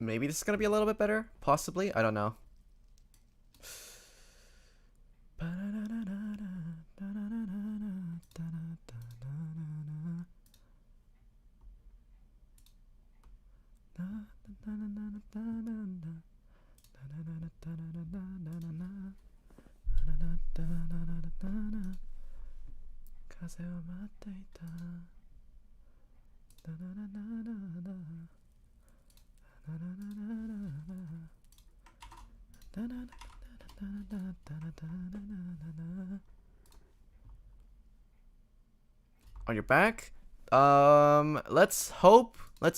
maybe this is gonna be a little bit better. Possibly. I don't know. On your back? Let's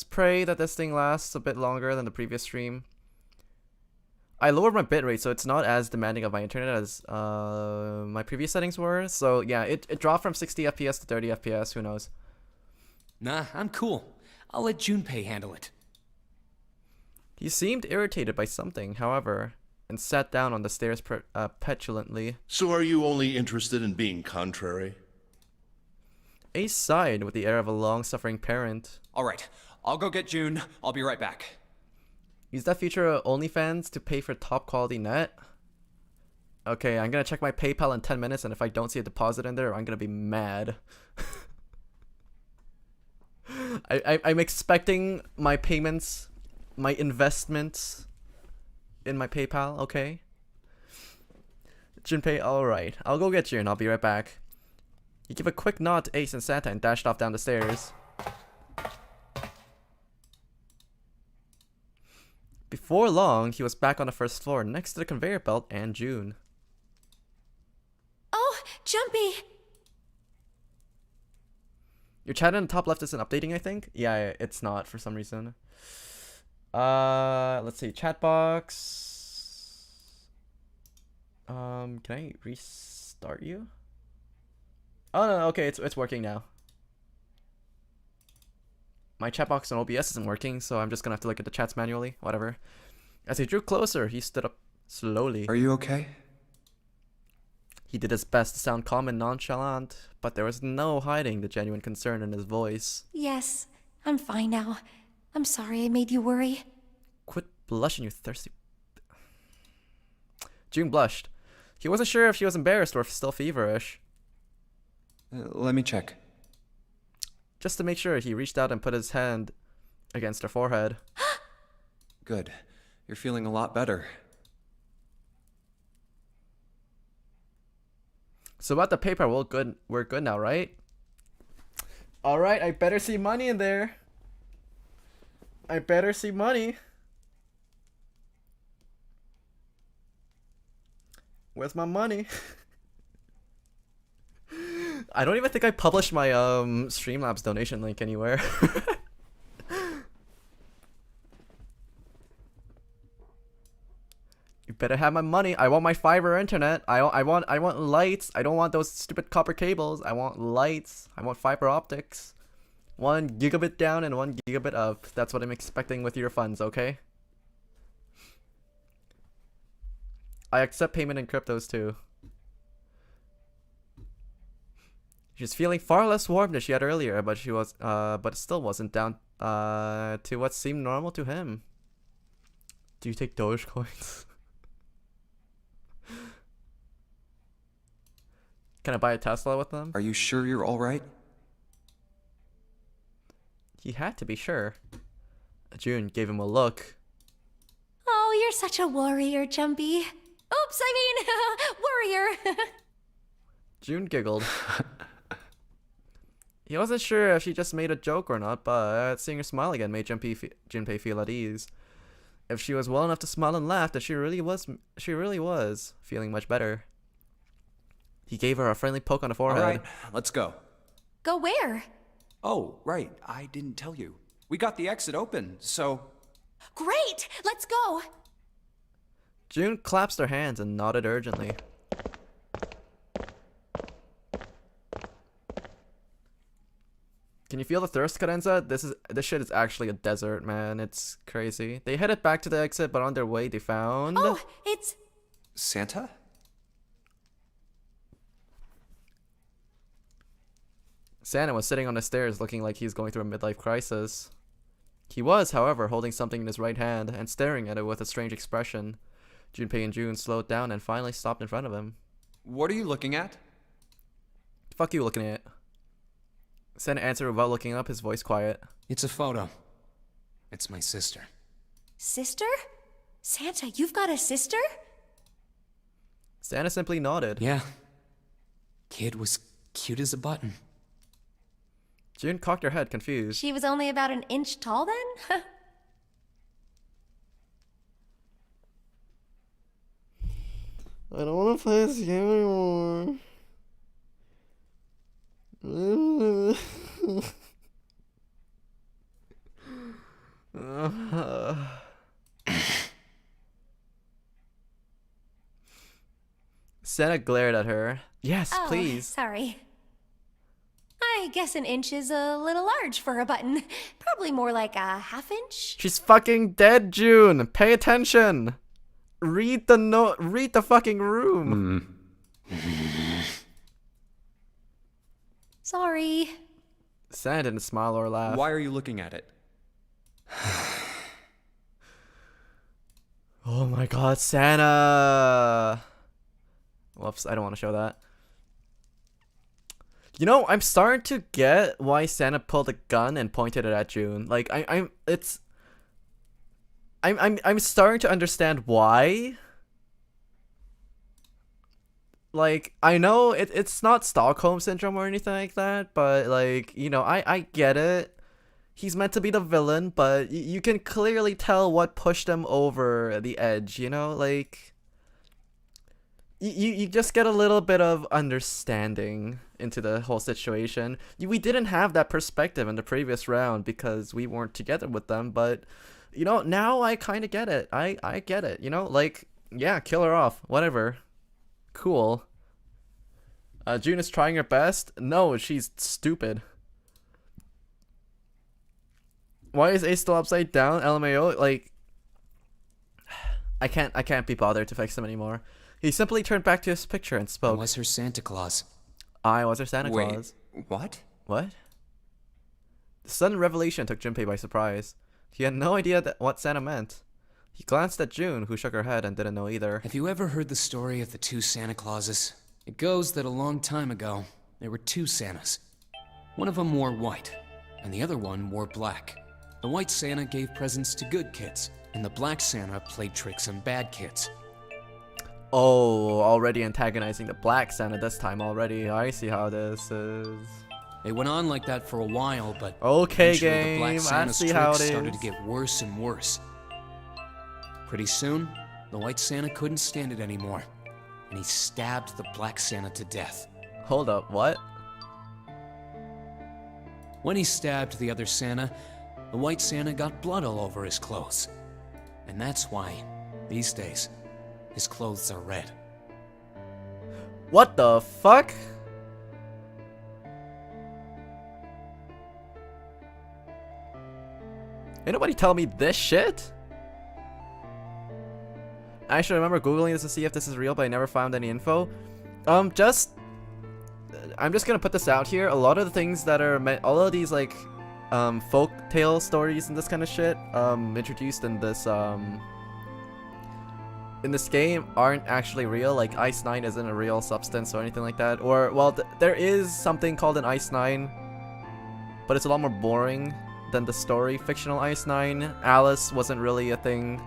pray that this thing lasts a bit longer than the previous stream. I lowered my bitrate so it's not as demanding of my internet as my previous settings were. So yeah, it dropped from 60 FPS to 30 FPS, who knows. Nah, I'm cool. I'll let Junpei handle it. He seemed irritated by something, however, and sat down on the stairs petulantly. So are you only interested in being contrary? Ace sighed with the air of a long-suffering parent. Alright, I'll go get June. I'll be right back. Use that feature of OnlyFans to pay for top-quality net? Okay, I'm gonna check my PayPal in 10 minutes, and if I don't see a deposit in there, I'm gonna be mad. I'm expecting my payments, my investments in my PayPal, okay? Junpei, alright. I'll go get you and I'll be right back. He gave a quick nod to Ace and Santa and dashed off down the stairs. Before long, he was back on the first floor next to the conveyor belt and June. Oh, Jumpy! Your chat in the top left isn't updating, I think? Yeah, it's not for some reason. Let's see, chat box. Can I restart you? Oh no, okay, it's working now. My chat box on OBS isn't working, so I'm just gonna have to look at the chats manually. Whatever. As he drew closer, he stood up slowly. Are you okay? He did his best to sound calm and nonchalant, but there was no hiding the genuine concern in his voice. Yes, I'm fine now. I'm sorry I made you worry. Quit blushing, you thirsty... June blushed. He wasn't sure if she was embarrassed or still feverish. Let me check. Just to make sure, he reached out and put his hand against her forehead. Good. You're feeling a lot better. So about the paper, we're good now, right? Alright, I better see money in there. I better see money. Where's my money? I don't even think I published my Streamlabs donation link anywhere. You better have my money. I want my fiber internet. I want lights. I don't want those stupid copper cables. I want lights. I want fiber optics. 1 gigabit down and 1 gigabit up. That's what I'm expecting with your funds, okay? I accept payment in cryptos too. She's feeling far less warm than she had earlier, but it still wasn't down to what seemed normal to him. Do you take Dogecoins? Can I buy a Tesla with them? Are you sure you're alright? He had to be sure. June gave him a look. Oh, you're such a warrior, Jumpy. Oops, I mean, warrior. June giggled. He wasn't sure if she just made a joke or not, but seeing her smile again made Junpei feel at ease. If she was well enough to smile and laugh, then she really was feeling much better. He gave her a friendly poke on the forehead. Alright, let's go. Go where? Oh, right. I didn't tell you. We got the exit open, so... Great! Let's go! June clasped her hands and nodded urgently. Can you feel the thirst, Cadenza? This shit is actually a desert, man. It's crazy. They headed back to the exit, but on their way they found... Oh, it's... Santa? Santa was sitting on the stairs looking like he's going through a midlife crisis. He was, however, holding something in his right hand and staring at it with a strange expression. Junpei and June slowed down and finally stopped in front of him. What are you looking at? Fuck you looking at. Santa answered without looking up, his voice quiet. It's a photo. It's my sister. Sister? Santa, you've got a sister? Santa simply nodded. Yeah. Kid was cute as a button. June cocked her head, confused. She was only about an inch tall then? I don't want to play this game anymore. Santa glared at her. Yes, Oh, please. sorry. I guess an inch is a little large for a button. Probably more like a half inch. She's fucking dead, June. Pay attention. Read the note. Read the fucking room. Sorry. Santa didn't smile or laugh. Why are you looking at it? Oh my god, Santa. Whoops, I don't want to show that. You know, I'm starting to get why Santa pulled a gun and pointed it at June. Like, I'm starting to understand why. Like, I know it's not Stockholm Syndrome or anything like that, but, like, you know, I get it. He's meant to be the villain, but you can clearly tell what pushed him over the edge, you know? Like, you just get a little bit of understanding into the whole situation. We didn't have that perspective in the previous round because we weren't together with them, but, you know, now I kind of get it. I get it, you know? Like, yeah, kill her off. Whatever. Cool. June is trying her best. No, she's stupid. Why is Ace still upside down? LMAO? Like, I can't be bothered to fix him anymore. He simply turned back to his picture and I spoke. was her Santa Claus. I was her Santa Wait, Claus. what? What? The sudden revelation took Junpei by surprise. He had no idea what Santa meant. He glanced at June, who shook her head and didn't know either. Have you ever heard the story of the two Santa Clauses? It goes that a long time ago, there were two Santas. One of them wore white, and the other one wore black. The white Santa gave presents to good kids, and the black Santa played tricks on bad kids. Oh, already antagonizing the black Santa this time already. I see how this is. It went on like that for a while, but Okay, eventually game. the black I Santa's see how it tricks started is. to get worse and worse. Pretty soon, the white Santa couldn't stand it anymore, and he stabbed the black Santa to death. Hold up, what? When he stabbed the other Santa, the white Santa got blood all over his clothes. And that's why, these days, his clothes are red. What the fuck? Ain't nobody tell me this shit? I should remember Googling this to see if this is real, but I never found any info. I'm just gonna put this out here. A lot of the things that are all of these like folk tale stories and this kind of shit introduced in this game aren't actually real. Like Ice 9 isn't a real substance or anything like that. Or well, there is something called an Ice 9, but it's a lot more boring than the story fictional Ice 9. Alice wasn't really a thing.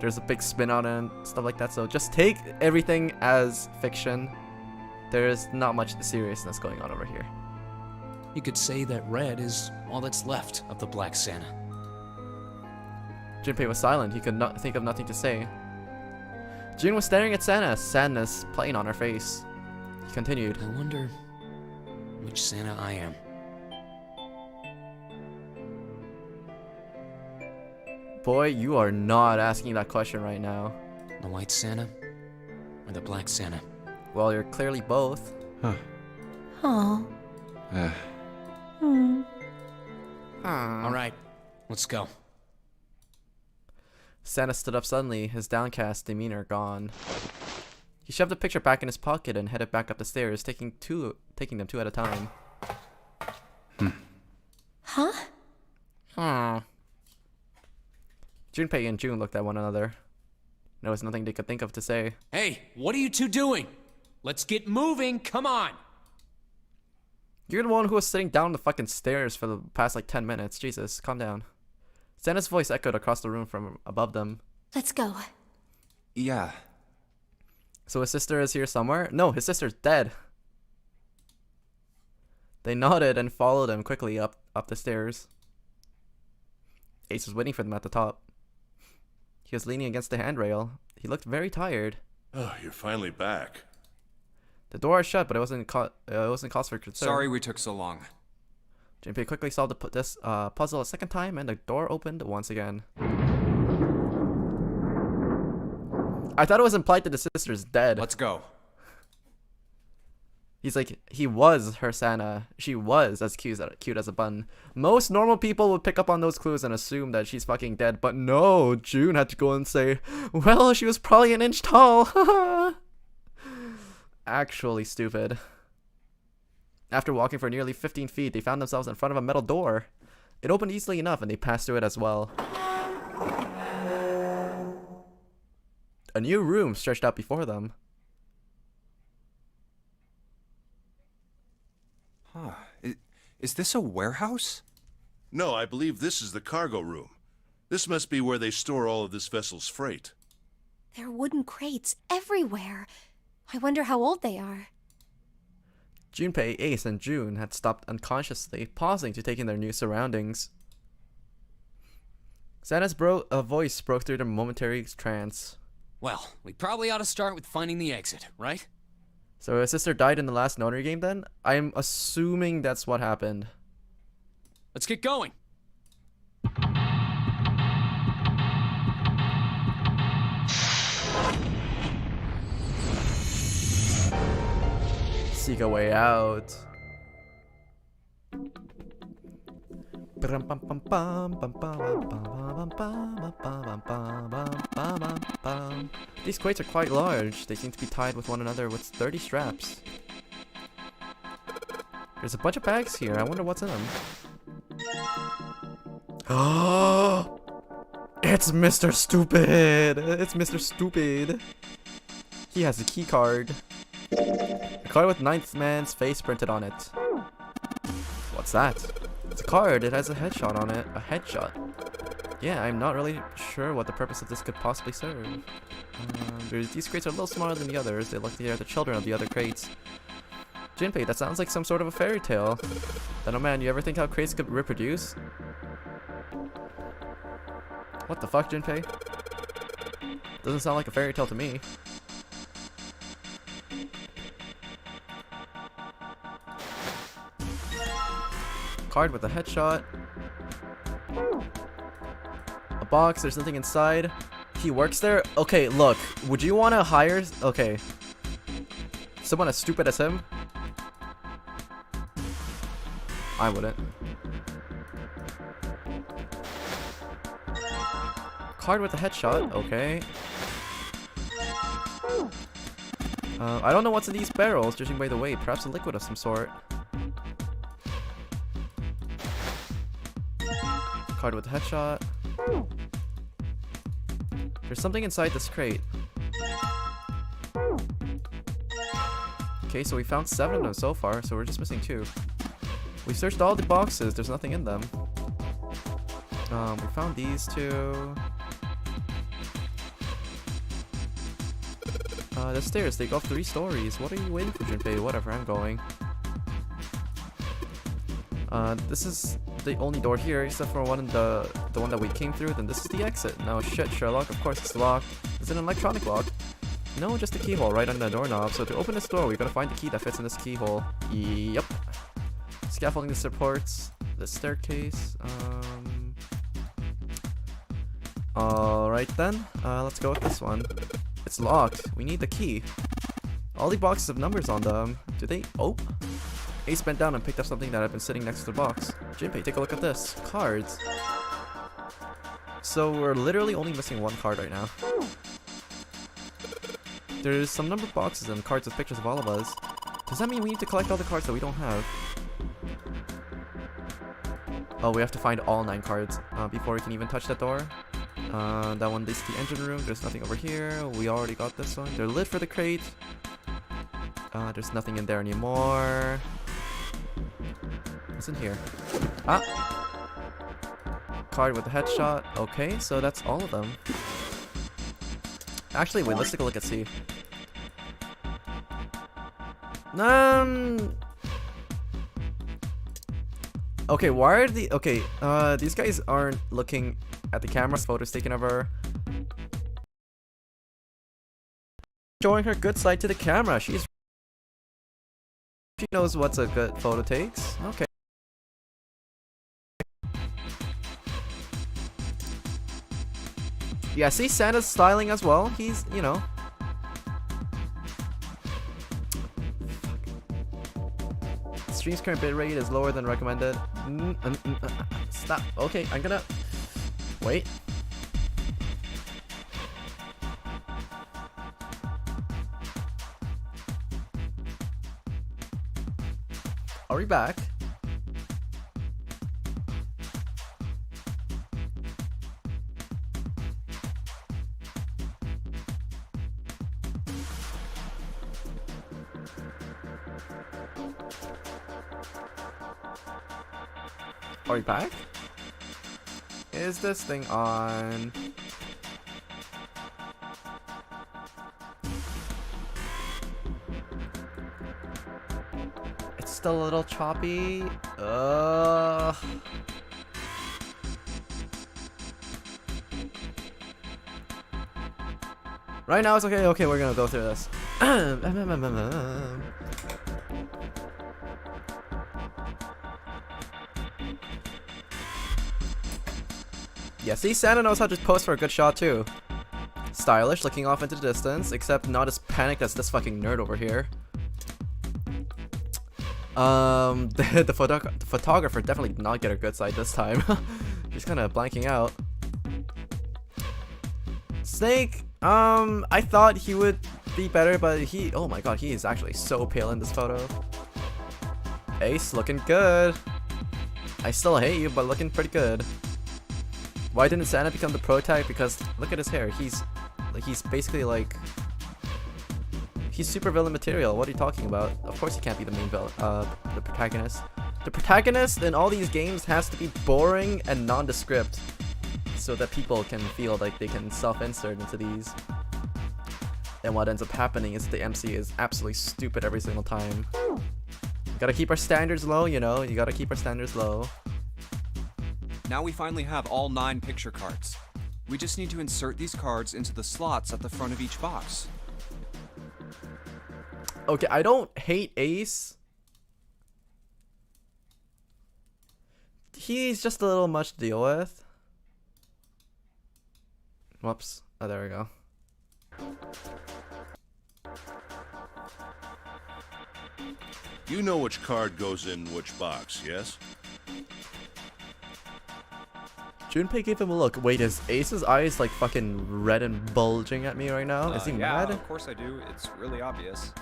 There's a big spin out and stuff like that, so just take everything as fiction. There's not much seriousness going on over here. You could say that red is all that's left of the black Santa. Junpei was silent. He could not think of nothing to say. June was staring at Santa, sadness playing on her face. He continued. I wonder which Santa I am. Boy, you are not asking that question right now. The white Santa or the black Santa? Well, you're clearly both. Oh. All right, let's go. Santa stood up suddenly, his downcast demeanor gone. He shoved the picture back in his pocket and headed back up the stairs, taking them two at a time. Huh? Junpei and June looked at one another. There was nothing they could think of to say. Hey, what are you two doing? Let's get moving, come on! You're the one who was sitting down the fucking stairs for the past like 10 minutes. Jesus, calm down. Santa's voice echoed across the room from above them. Let's go. Yeah. So his sister is here somewhere? No, his sister's dead. They nodded and followed him quickly up the stairs. Ace was waiting for them at the top. He was leaning against the handrail. He looked very tired. Oh, you're finally back. The door was shut, but it wasn't cause for concern. Sorry we took so long. Junpei quickly solved this puzzle a second time, and the door opened once again. I thought it was implied that the sister's dead. Let's go. He's like, he was her Santa. She was as cute as a bun. Most normal people would pick up on those clues and assume that she's fucking dead, but no, June had to go and say, well, she was probably an inch tall. Actually stupid. After walking for nearly 15 feet, they found themselves in front of a metal door. It opened easily enough and they passed through it as well. A new room stretched out before them. Huh. Is this a warehouse? No, I believe this is the cargo room. This must be where they store all of this vessel's freight. There are wooden crates everywhere. I wonder how old they are. Junpei, Ace, and June had stopped unconsciously, pausing to take in their new surroundings. Santa's voice broke through their momentary trance. Well, we probably ought to start with finding the exit, right? So his sister died in the last notary game then? I'm assuming that's what happened. Let's get going. Seek a way out. These crates are quite large. They seem to be tied with one another with sturdy straps. There's a bunch of bags here. I wonder what's in them. Oh, it's Mr. Stupid. It's Mr. Stupid. He has a key card. A card with Ninth Man's face printed on it. What's that? It's a card. It has a headshot on it. A headshot. Yeah, I'm not really sure what the purpose of this could possibly serve. These crates are a little smaller than the others. They look like they're the children of the other crates. Junpei, that sounds like some sort of a fairy tale. Then, oh man, you ever think how crates could reproduce? What the fuck, Junpei? Doesn't sound like a fairy tale to me. Card with a headshot. A box, there's nothing inside. He works there? Okay, look, would you want to hire... Okay. Someone as stupid as him? I wouldn't. Card with a headshot, okay. I don't know what's in these barrels, judging by the weight. Perhaps a liquid of some sort. Card with a headshot. There's something inside this crate. Okay, so we found 7 of them so far, so we're just missing 2. We searched all the boxes, there's nothing in them. We found these 2. The stairs, they go up 3 stories. What are you waiting for, Junpei? Whatever, I'm going. This is the only door here, except for the one that we came through. Then this is the exit. No shit, Sherlock. Of course it's locked. Is it an electronic lock? No, just a keyhole right on the doorknob. So to open this door, we gotta find the key that fits in this keyhole. Yep. Scaffolding that supports the staircase. Alright then. Let's go with this one. It's locked. We need the key. All the boxes have numbers on them. Do they? Oh. Ace bent down and picked up something that had been sitting next to the box. Junpei, take a look at this. Cards. So we're literally only missing 1 card right now. There's some numbered boxes and cards with pictures of all of us. Does that mean we need to collect all the cards that we don't have? Oh, we have to find all 9 cards before we can even touch that door. That one leads to the engine room. There's nothing over here. We already got this one. They're lit for the crate. There's nothing in there anymore. What's in here? Ah! Card with a headshot. Okay, so that's all of them. Actually, wait, let's take a look at C. Okay, why are the... Okay, these guys aren't looking at the camera. Photos taken of her. Showing her good side to the camera. She knows what's a good photo takes. Okay. Yeah, see, Santa's styling as well. He's, you know. Stream's current bitrate is lower than recommended. Stop. Okay, I'm gonna... Wait. Are we back? Are we back? Is this thing on? It's still a little choppy. Right now it's okay. Okay, we're gonna go through this. Yeah, see, Santa knows how to pose for a good shot too. Stylish, looking off into the distance, except not as panicked as this fucking nerd over here. The photographer definitely did not get her good side this time. She's kind of blanking out. Snake, I thought he would be better, but oh my god, he is actually so pale in this photo. Ace, looking good. I still hate you, but looking pretty good. Why didn't Santa become the pro tag? Because look at his hair. He's basically like, he's super villain material. What are you talking about? Of course he can't be the main villain, the protagonist. The protagonist in all these games has to be boring and nondescript, so that people can feel like they can self-insert into these. And what ends up happening is the MC is absolutely stupid every single time. You gotta keep our standards low, you know. You gotta keep our standards low. Now we finally have all 9 picture cards. We just need to insert these cards into the slots at the front of each box. Okay, I don't hate Ace. He's just a little much to deal with. Whoops. Oh, there we go. You know which card goes in which box, yes? Junpei gave him a look. Wait, is Ace's eyes like fucking red and bulging at me right now? Is he mad? Yeah, of course I do. It's really obvious.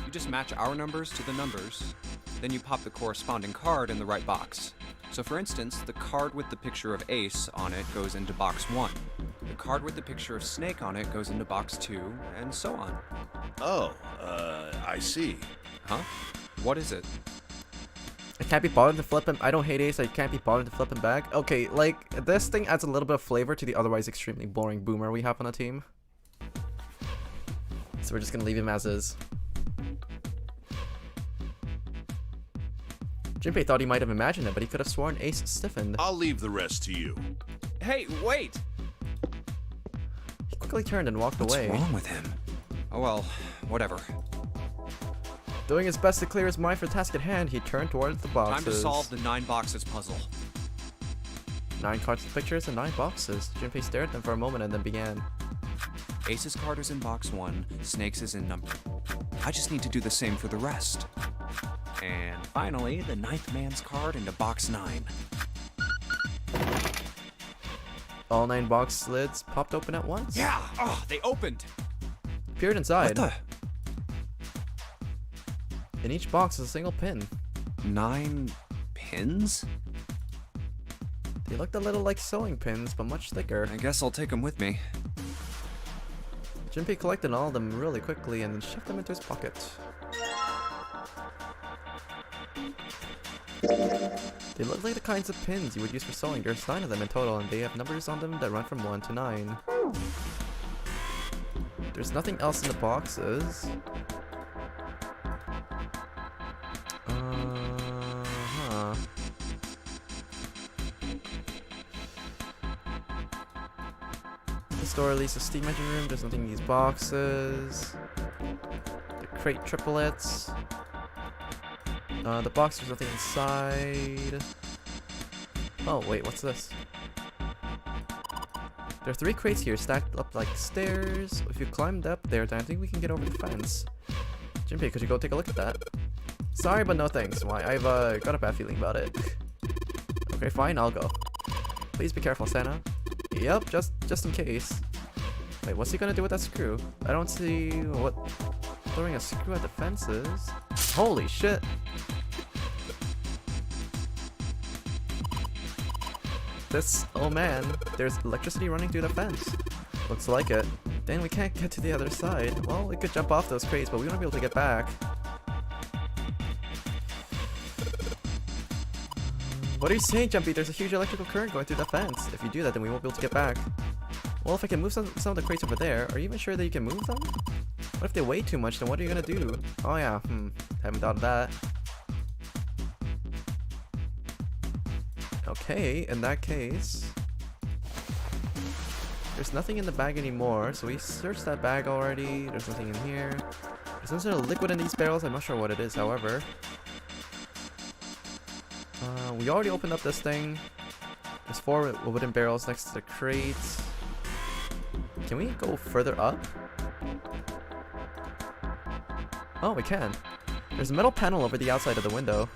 You just match our numbers to the numbers, then you pop the corresponding card in the right box. So for instance, the card with the picture of Ace on it goes into box 1. The card with the picture of Snake on it goes into box 2, and so on. Oh, I see. Huh? What is it? I can't be bothered to flip him. I don't hate Ace. I can't be bothered to flip him back. Okay, like, this thing adds a little bit of flavor to the otherwise extremely boring boomer we have on the team. So we're just gonna leave him as is. Junpei thought he might have imagined it, but he could have sworn Ace stiffened. I'll leave the rest to you. Hey, wait! He quickly turned and walked What's away. wrong with him? Oh well, whatever. Doing his best to clear his mind for the task at hand, he turned towards the boxes. Time to solve the 9 boxes puzzle. 9 cards with pictures and 9 boxes. Junpei stared at them for a moment and then began. Ace's card is in box 1, Snake's is in number. I just need to do the same for the rest. And finally, the 9th man's card into box 9. All 9 box lids popped open at once. Yeah! Oh, they opened! Peered inside. What the? In each box is a single pin. 9 pins? They looked a little like sewing pins, but much thicker. I guess I'll take them with me. Junpei collected all of them really quickly and then shoved them into his pocket. They look like the kinds of pins you would use for sewing. There's 9 of them in total, and they have numbers on them that run from 1 to 9. There's nothing else in the boxes. Huh. The store released a steam engine room. There's nothing in these boxes. The crate triplets. The box, there's nothing inside. Oh, wait, what's this? There are 3 crates here stacked up like stairs. If you climbed up there, then I think we can get over the fence. Junpei, could you go take a look at that? Sorry, but no thanks. Why? I've got a bad feeling about it. Okay, fine, I'll go. Please be careful, Santa. Yep, just in case. Wait, what's he gonna do with that screw? I don't see what throwing a screw at the fence is. Holy shit! Oh man, there's electricity running through the fence. Looks like it. Then we can't get to the other side. Well, we could jump off those crates, but we won't be able to get back. What are you saying, Jumpy? There's a huge electrical current going through the fence. If you do that, then we won't be able to get back. Well, if I can move some of the crates over there, are you even sure that you can move them? What if they weigh too much, then what are you gonna do? Oh yeah, haven't thought of that. Okay, in that case... There's nothing in the bag anymore, so we searched that bag already. There's nothing in here. There's some sort of liquid in these barrels, I'm not sure what it is, however. We already opened up this thing. There's 4 wooden barrels next to the crates. Can we go further up? Oh, we can. There's a metal panel over the outside of the window.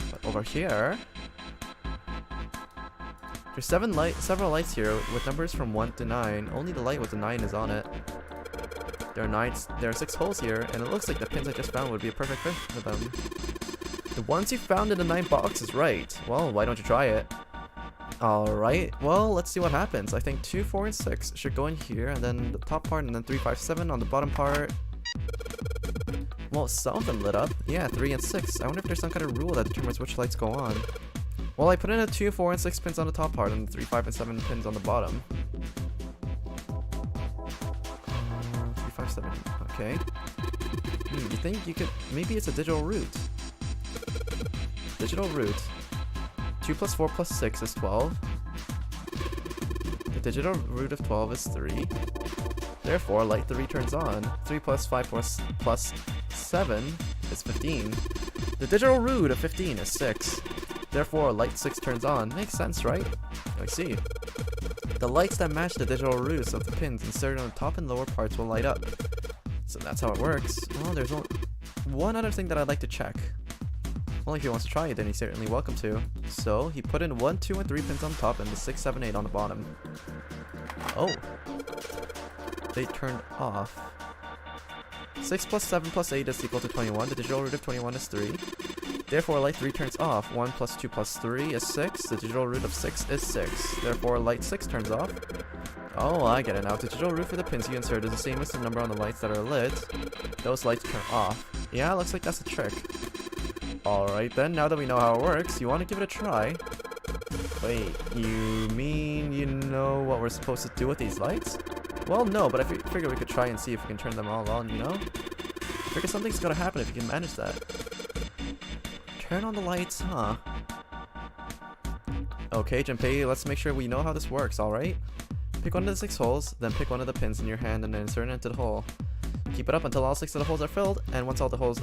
But over here... There's several lights here with numbers from 1 to 9. Only the light with the 9 is on it. There are 6 holes here, and it looks like the pins I just found would be a perfect fit for them. The ones you found in the 9 box is right. Well, why don't you try it? Alright, well, let's see what happens. I think 2, 4, and 6 should go in here, and then the top part, and then 3, 5, 7 on the bottom part. Well, some of them lit up. Yeah, 3 and 6. I wonder if there's some kind of rule that determines which lights go on. Well, I put in a 2, 4, and 6 pins on the top part, and 3, 5, and 7 pins on the bottom. 3, 5, 7. Okay. You think you could... Maybe it's a digital root. Digital root. 2 plus 4 plus 6 is 12. The digital root of 12 is 3. Therefore, light 3 turns on. 3 plus 5 plus 7 is 15. The digital root of 15 is 6. Therefore, light 6 turns on. Makes sense, right? I see. The lights that match the digital roots of the pins inserted on the top and lower parts will light up. So that's how it works. Well, there's one other thing that I'd like to check. Well, if he wants to try it, then he's certainly welcome to. So, he put in 1, 2, and 3 pins on top and the 6, 7, 8 on the bottom. Oh. They turned off. 6 plus 7 plus 8 is equal to 21. The digital root of 21 is 3. Therefore, light 3 turns off. 1 plus 2 plus 3 is 6. The digital root of 6 is 6. Therefore, light 6 turns off. Oh, I get it now. The digital root for the pins you insert is the same as the number on the lights that are lit. Those lights turn off. Yeah, looks like that's a trick. Alright then, now that we know how it works, you want to give it a try? Wait, you mean you know what we're supposed to do with these lights? Well, no, but I figure we could try and see if we can turn them all on, you know? Figure something's gotta happen if you can manage that. Turn on the lights, huh? Okay, Junpei, let's make sure we know how this works, alright? Pick one of the 6 holes, then pick one of the pins in your hand and then insert it into the hole. Keep it up until all 6 of the holes are filled, and once all the holes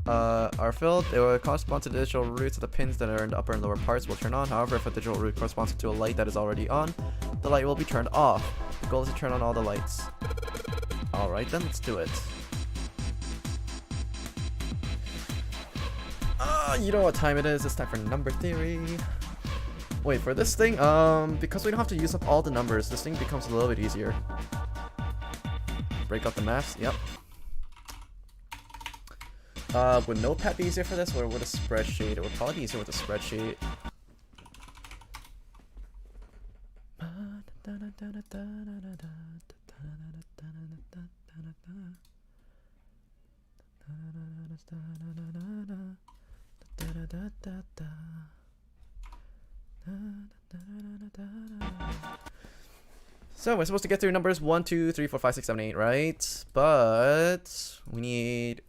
are filled, they will correspond to the digital roots of the pins that are in the upper and lower parts will turn on. However, if a digital root corresponds to a light that is already on, the light will be turned off. The goal is to turn on all the lights. Alright then, let's do it. You know what time it is. It's time for number theory. Wait, for this thing, because we don't have to use up all the numbers, this thing becomes a little bit easier. Break out the maths, yep. Would Notepad be easier for this, or would a spreadsheet? It would probably be easier with a spreadsheet. So we're supposed to get through numbers 1, 2, 3, 4, 5, 6, 7, 8, right? But we need.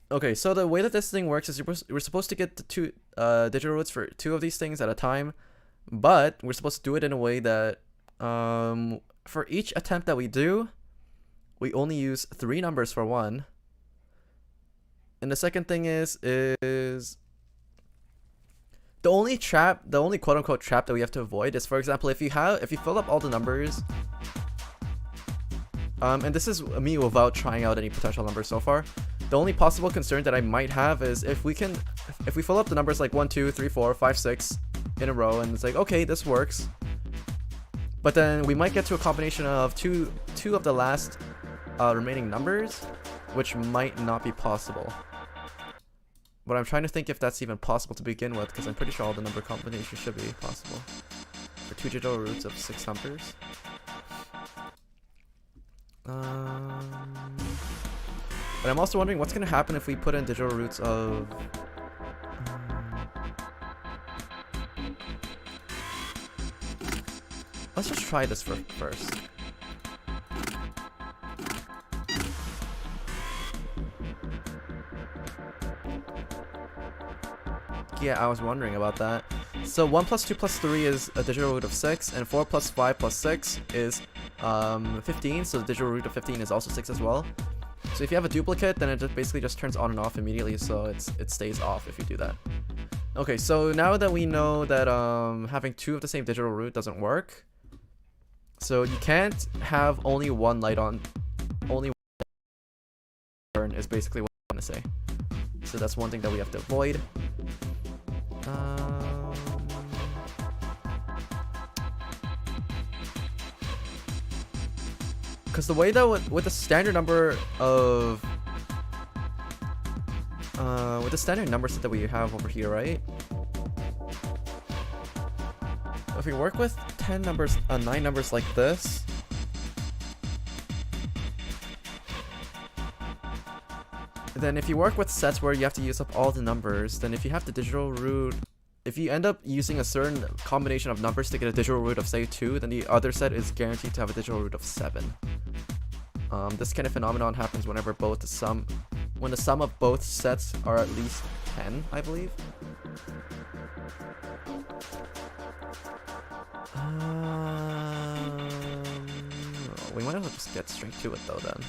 Okay, so the way that this thing works is we're supposed to get the two digital roots for 2 of these things at a time, but we're supposed to do it in a way that for each attempt that we do, we only use 3 numbers for one. And the second thing is the only quote unquote trap that we have to avoid is, for example, if you fill up all the numbers, and this is me without trying out any potential numbers so far. The only possible concern that I might have is if we fill up the numbers like 1, 2, 3, 4, 5, 6 in a row, and it's like, okay, this works. But then we might get to a combination of two of the last remaining numbers, which might not be possible. But I'm trying to think if that's even possible to begin with, because I'm pretty sure all the number combinations should be possible for 2 digital roots of 6 numbers. But I'm also wondering what's going to happen if we put in digital roots of... let's just try this first. Yeah, I was wondering about that. So 1 plus 2 plus 3 is a digital root of 6, and 4 plus 5 plus 6 is 15, so the digital root of 15 is also 6 as well. So if you have a duplicate, then it basically just turns on and off immediately, so it stays off if you do that. Okay, so now that we know that having 2 of the same digital root doesn't work, so you can't have only one light on, only one turn is basically what I'm trying to say. So that's one thing that we have to avoid. Because the way that with the standard number of with the standard number set that we have over here, right? If we work with 9 numbers like this, then if you work with sets where you have to use up all the numbers, then if you have the digital root, if you end up using a certain combination of numbers to get a digital root of say 2, then the other set is guaranteed to have a digital root of 7. This kind of phenomenon happens whenever when the sum of both sets are at least 10, I believe. We might as well just get straight to it though then.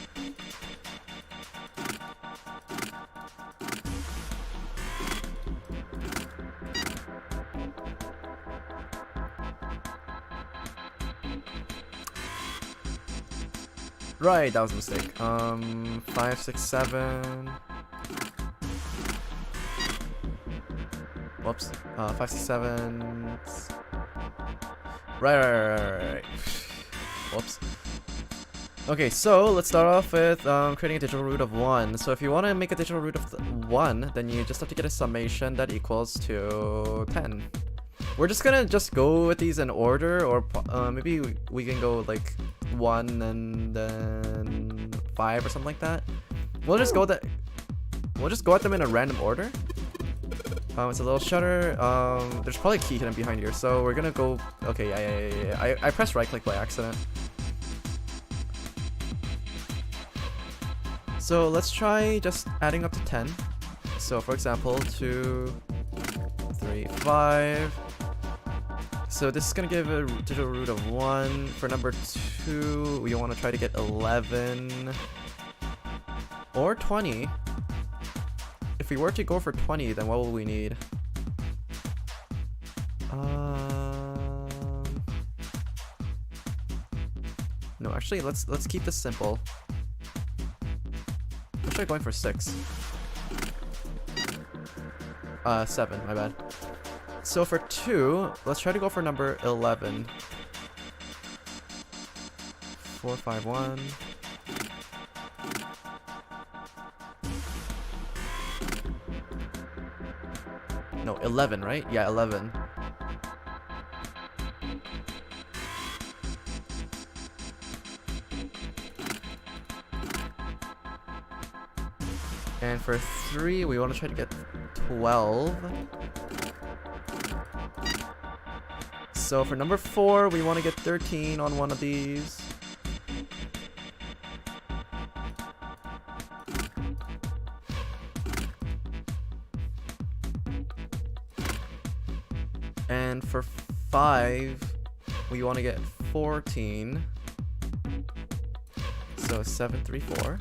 Right, that was a mistake. 5, 6, 7. Whoops. 5, 6, 7. Right. Whoops. Okay, so let's start off with creating a digital root of 1. So if you want to make a digital root of 1, then you just have to get a summation that equals to 10. We're just gonna go with these in order, or maybe we can go like 1 and then 5 or something like that. We'll just go at them in a random order. It's a little shutter. There's probably a key hidden behind here, so we're gonna go. Okay, yeah. I pressed right click by accident. So let's try just adding up to 10. So for example, 2, 3, 5. So this is gonna give a digital root of 1. For number 2, we want to try to get 11 or 20. If we were to go for 20, then what will we need? No, actually, let's keep this simple. Let's try going for 6. 7, my bad. So for 2, let's try to go for number 11. 4, 5, 1. No, 11, right? Yeah, 11. And for 3, we want to try to get 12. So for number 4, we want to get 13 on one of these. And for 5, we want to get 14. So 7, 3, 4.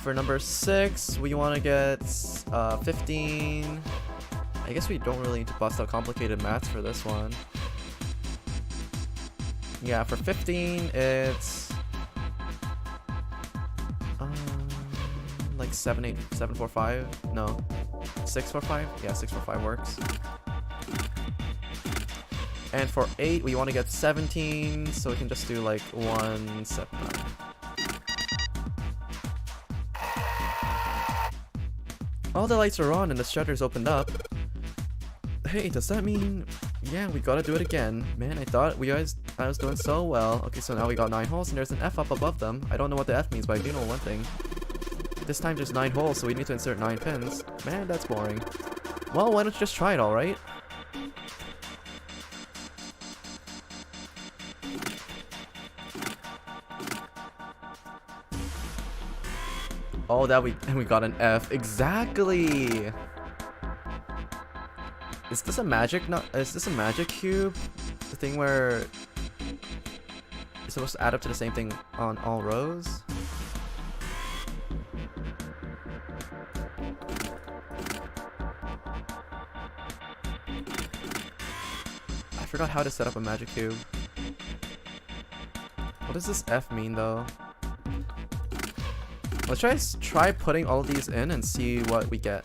For number 6, we want to get 15. I guess we don't really need to bust out complicated maths for this one. Yeah, for 15, it's like 7, 8, 7, 4, 5. No, 6, 4, 5. Yeah, 6, 4, 5 works. And for 8, we want to get 17, so we can just do like 1, 7, 9. All the lights are on and the shutters opened up. Hey, does that mean... Yeah, we gotta do it again. Man, I thought I was doing so well. Okay, so now we got 9 holes and there's an F up above them. I don't know what the F means, but I do know one thing. This time there's 9 holes, so we need to insert 9 pins. Man, that's boring. Well, why don't you just try it, alright? Oh, we got an F. Exactly. Is this a magic? Is this a magic cube? The thing where it's supposed to add up to the same thing on all rows? I forgot how to set up a magic cube. What does this F mean though? Let's try putting all of these in and see what we get.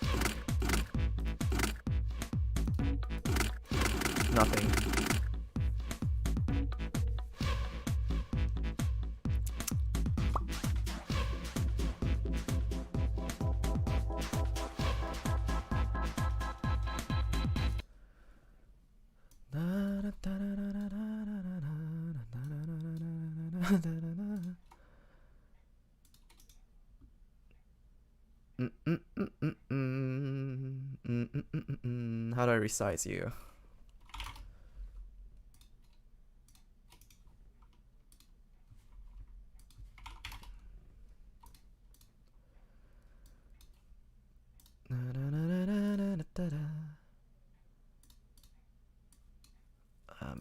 Nothing. How do I resize you?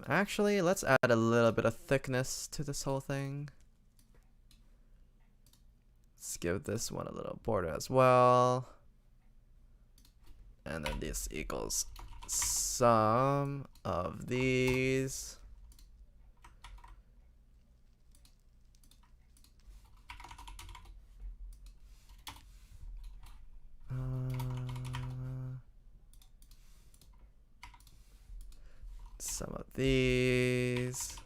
Actually, let's add a little bit of thickness to this whole thing. Let's give this one a little border as well. And then this equals sum of these. Some of these.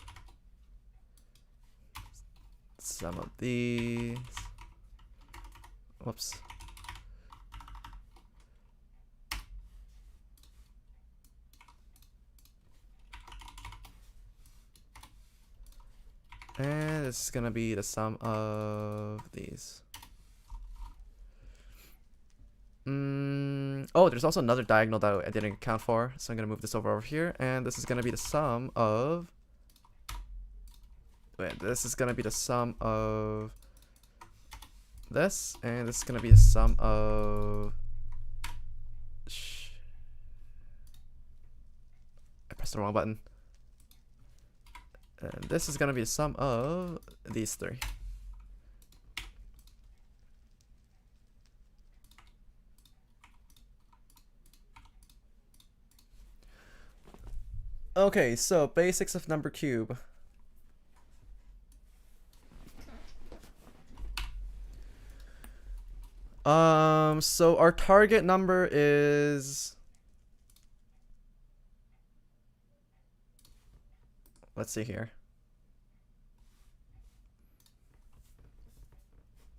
Some of these. Whoops. And this is gonna be the sum of these. Oh, there's also another diagonal that I didn't account for, so I'm gonna move this over here, and this is gonna be the sum of... Wait, this is gonna be the sum of this, and this is gonna be the sum of... I pressed the wrong button. And this is gonna be the sum of these 3. Okay, so basics of number cube. So our target number is... Let's see here.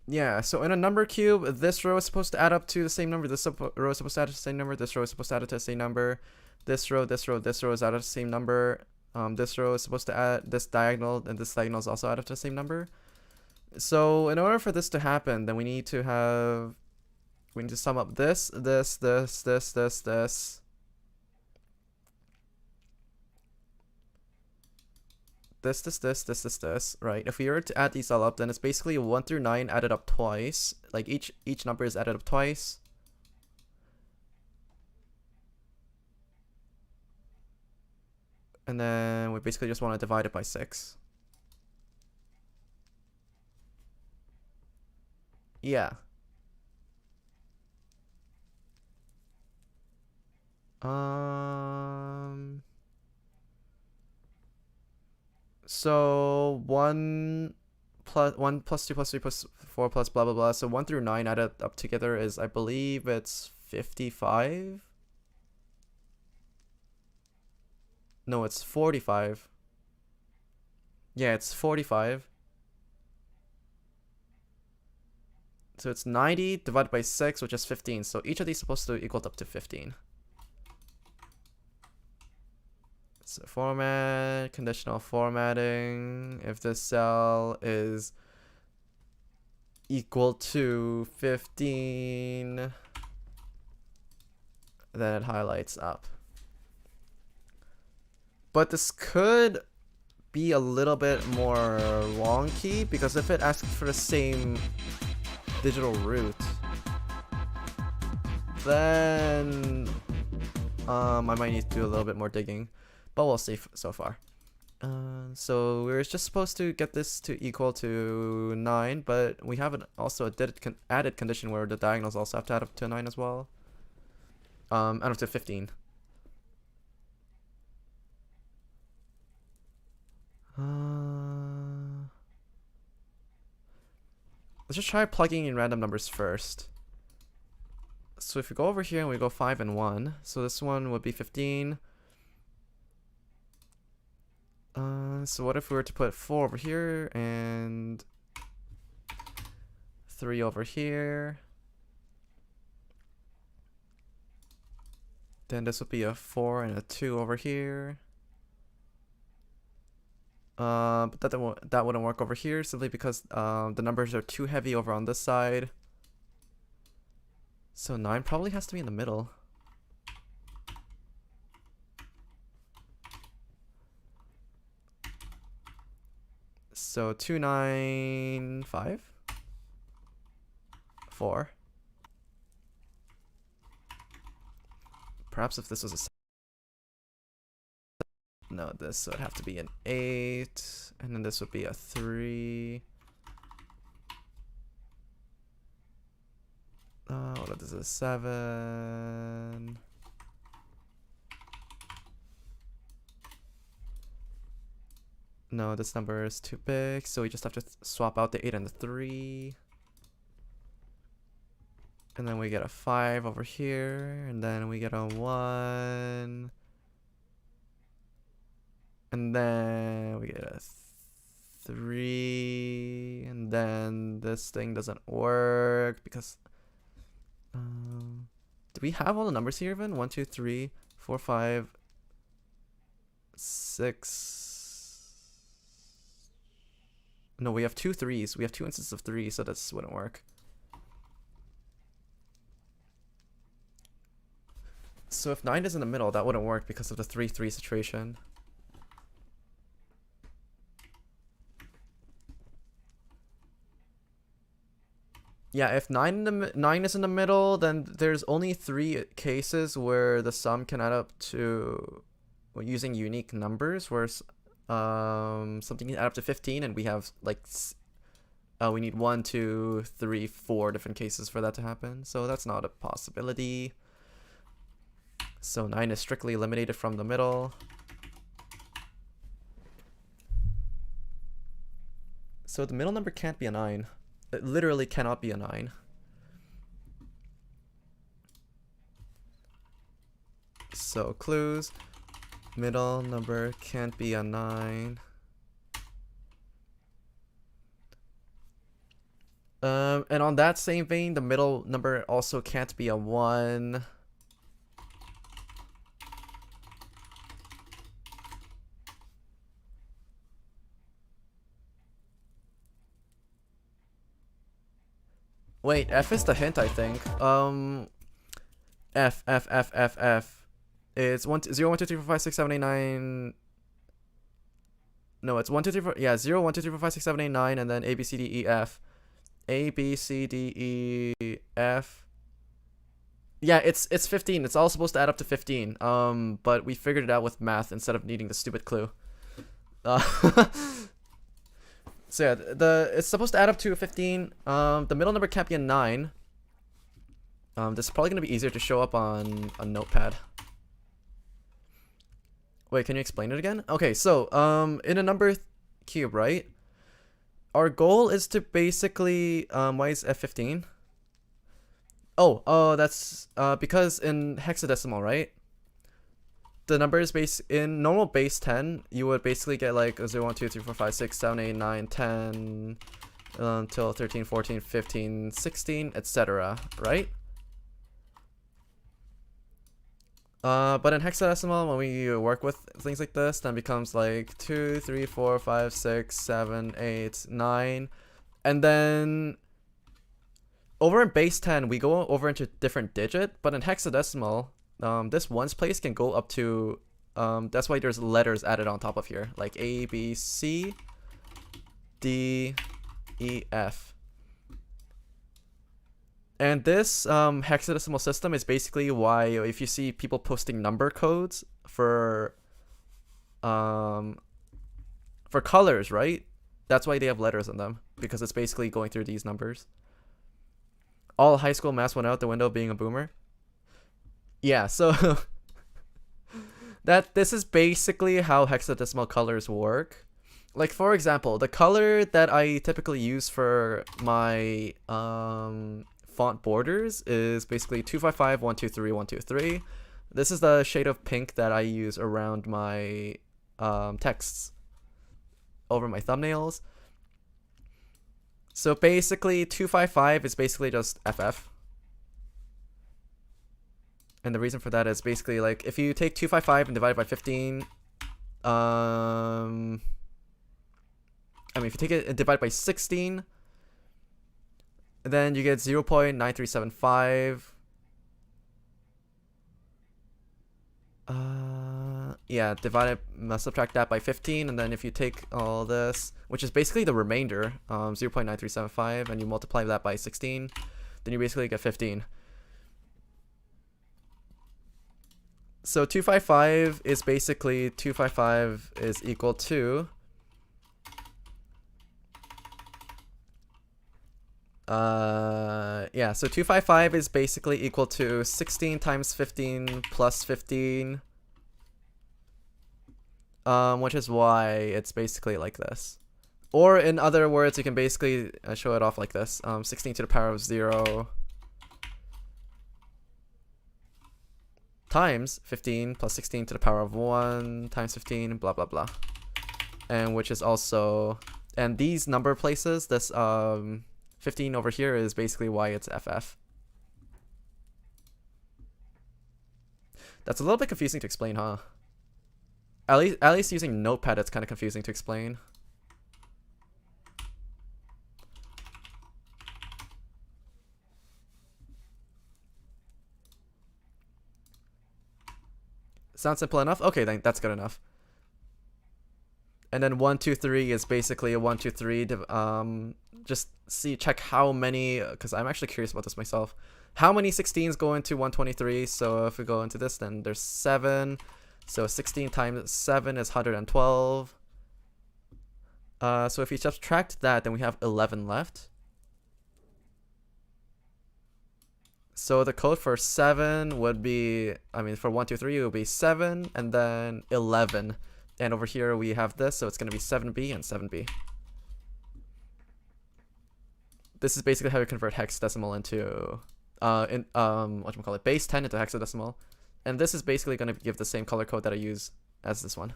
Yeah, so in a number cube, this row is supposed to add up to the same number, this row is supposed to add to the same number, this row is supposed to add to the same number, this row is added to the same number, this row is supposed to add this diagonal, and this diagonal is also added to the same number. So in order for this to happen, then we need to sum up this, this, this, this, this, this. This, right? If we were to add these all up, then it's basically 1 through 9 added up twice. Like each number is added up twice. And then we basically just want to divide it by 6. Yeah. So 1 plus 2 plus 3 plus 4 plus blah blah blah. So 1 through 9 added up together is, I believe it's 55. No, it's 45. Yeah, it's 45. So it's 90 divided by 6, which is 15. So each of these is supposed to equal up to 15. So format, conditional formatting. If this cell is equal to 15, then it highlights up. But this could be a little bit more wonky, because if it asks for the same digital root, then I might need to do a little bit more digging, but we'll see so far. So we're just supposed to get this to equal to 9, but we have also added condition where the diagonals also have to add up to 9 as well. Add up to 15. Let's just try plugging in random numbers first. So if we go over here and we go 5 and 1, so this one would be 15. So what if we were to put 4 over here and 3 over here? Then this would be a 4 and a 2 over here. But that wouldn't work over here, simply because the numbers are too heavy over on this side. So 9 probably has to be in the middle. So 2, 9, 5, 4. Perhaps if this was a no, this would have to be an 8, and then this would be a 3. What if this is a 7? No, this number is too big, so we just have to swap out the 8 and the 3. And then we get a 5 over here, and then we get a 1. And then we get a 3, and then this thing doesn't work because do we have all the numbers here even? 1, 2, 3, 4, 5, 6. No, we have 2 3s. We have 2 instances of 3, so this wouldn't work. So if 9 is in the middle, that wouldn't work because of the 3 3 situation. Yeah, if 9 is in the middle, then there's only 3 cases where the sum can add up to using unique numbers, where something can add up to 15, and we have like we need 1, 2, 3, 4 different cases for that to happen. So that's not a possibility. So 9 is strictly eliminated from the middle. So the middle number can't be a 9. It literally cannot be a 9. So clues, middle number can't be a 9. And on that same vein, the middle number also can't be a 1. Wait, F is the hint, I think. F. It's 0, 1, 2, 3, 4, 5, 6, 7, 8, 9. No, it's 1, 2, 3, 4. Yeah, 0, 1, 2, 3, 4, 5, 6, 7, 8, 9, and then A, B, C, D, E, F. A, B, C, D, E, F. Yeah, it's 15. It's all supposed to add up to 15. But we figured it out with math instead of needing the stupid clue. So yeah, it's supposed to add up to 15. The middle number can't be a 9. This is probably gonna be easier to show up on a notepad. Wait, can you explain it again? Okay, so in a number cube, right? Our goal is to basically why is F15? Oh, that's because in hexadecimal, right? The number is in normal base 10, you would basically get like 0, 1, 2, 3, 4, 5, 6, 7, 8, 9, 10 until 13, 14, 15, 16, etc., right? But in hexadecimal, when we work with things like this, then it becomes like 2, 3, 4, 5, 6, 7, 8, 9. And then over in base 10, we go over into different digit, but in hexadecimal, this ones place can go up to, that's why there's letters added on top of here, like A, B, C, D, E, F. And this hexadecimal system is basically why if you see people posting number codes for colors, right? That's why they have letters in them, because it's basically going through these numbers. All high school math went out the window being a boomer. Yeah, so this is basically how hexadecimal colors work. Like, for example, the color that I typically use for my font borders is basically 255 123 123. This is the shade of pink that I use around my texts over my thumbnails. So basically 255 is basically just FF. And the reason for that is basically like if you take 255 and divide it by 15, I mean if you take it and divide by 16, then you get 0.9375. Yeah, subtract that by 15, and then if you take all this, which is basically the remainder, 0.9375, and you multiply that by 16, then you basically get 15. So 255 is basically 255 is equal to yeah, so 255 is basically equal to 16 times 15 plus 15, which is why it's basically like this. Or in other words, you can basically show it off like this, 16 to the power of 0 times 15 plus 16 to the power of 1 times 15, blah blah blah. And which is also, and these number places, this 15 over here is basically why it's FF. That's a little bit confusing to explain, huh? At least using Notepad, it's kind of confusing to explain. Sounds simple enough? Okay, then that's good enough. And then 1, 2, 3 is basically a 1, 2, 3. Just check how many, because I'm actually curious about this myself. How many 16s go into 123? So if we go into this, then there's 7. So 16 times 7 is 112. So if you subtract that, then we have 11 left. So the code for 7 would be, I mean, for 1, 2, 3, it would be 7 and then 11. And over here we have this, so it's going to be 7B and 7B. This is basically how you convert hexadecimal into, base 10 into hexadecimal. And this is basically going to give the same color code that I use as this one.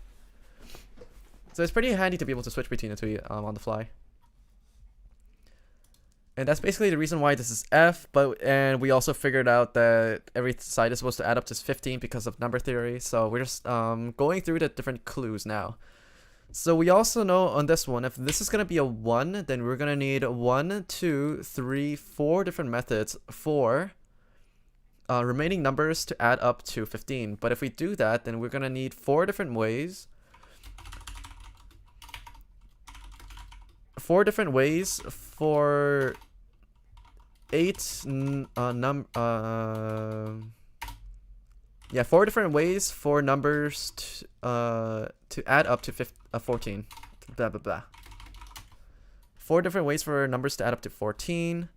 So it's pretty handy to be able to switch between the two on the fly. And that's basically the reason why this is F, and we also figured out that every side is supposed to add up to 15 because of number theory. So we're just going through the different clues now. So we also know on this one, if this is going to be a 1, then we're going to need 1, 2, 3, 4 different methods for remaining numbers to add up to 15. But if we do that, then we're going to need 4 different ways. 4 different ways for 4 different ways for numbers to add up to 14. Blah, blah, blah. 4 different ways for numbers to add up to 14.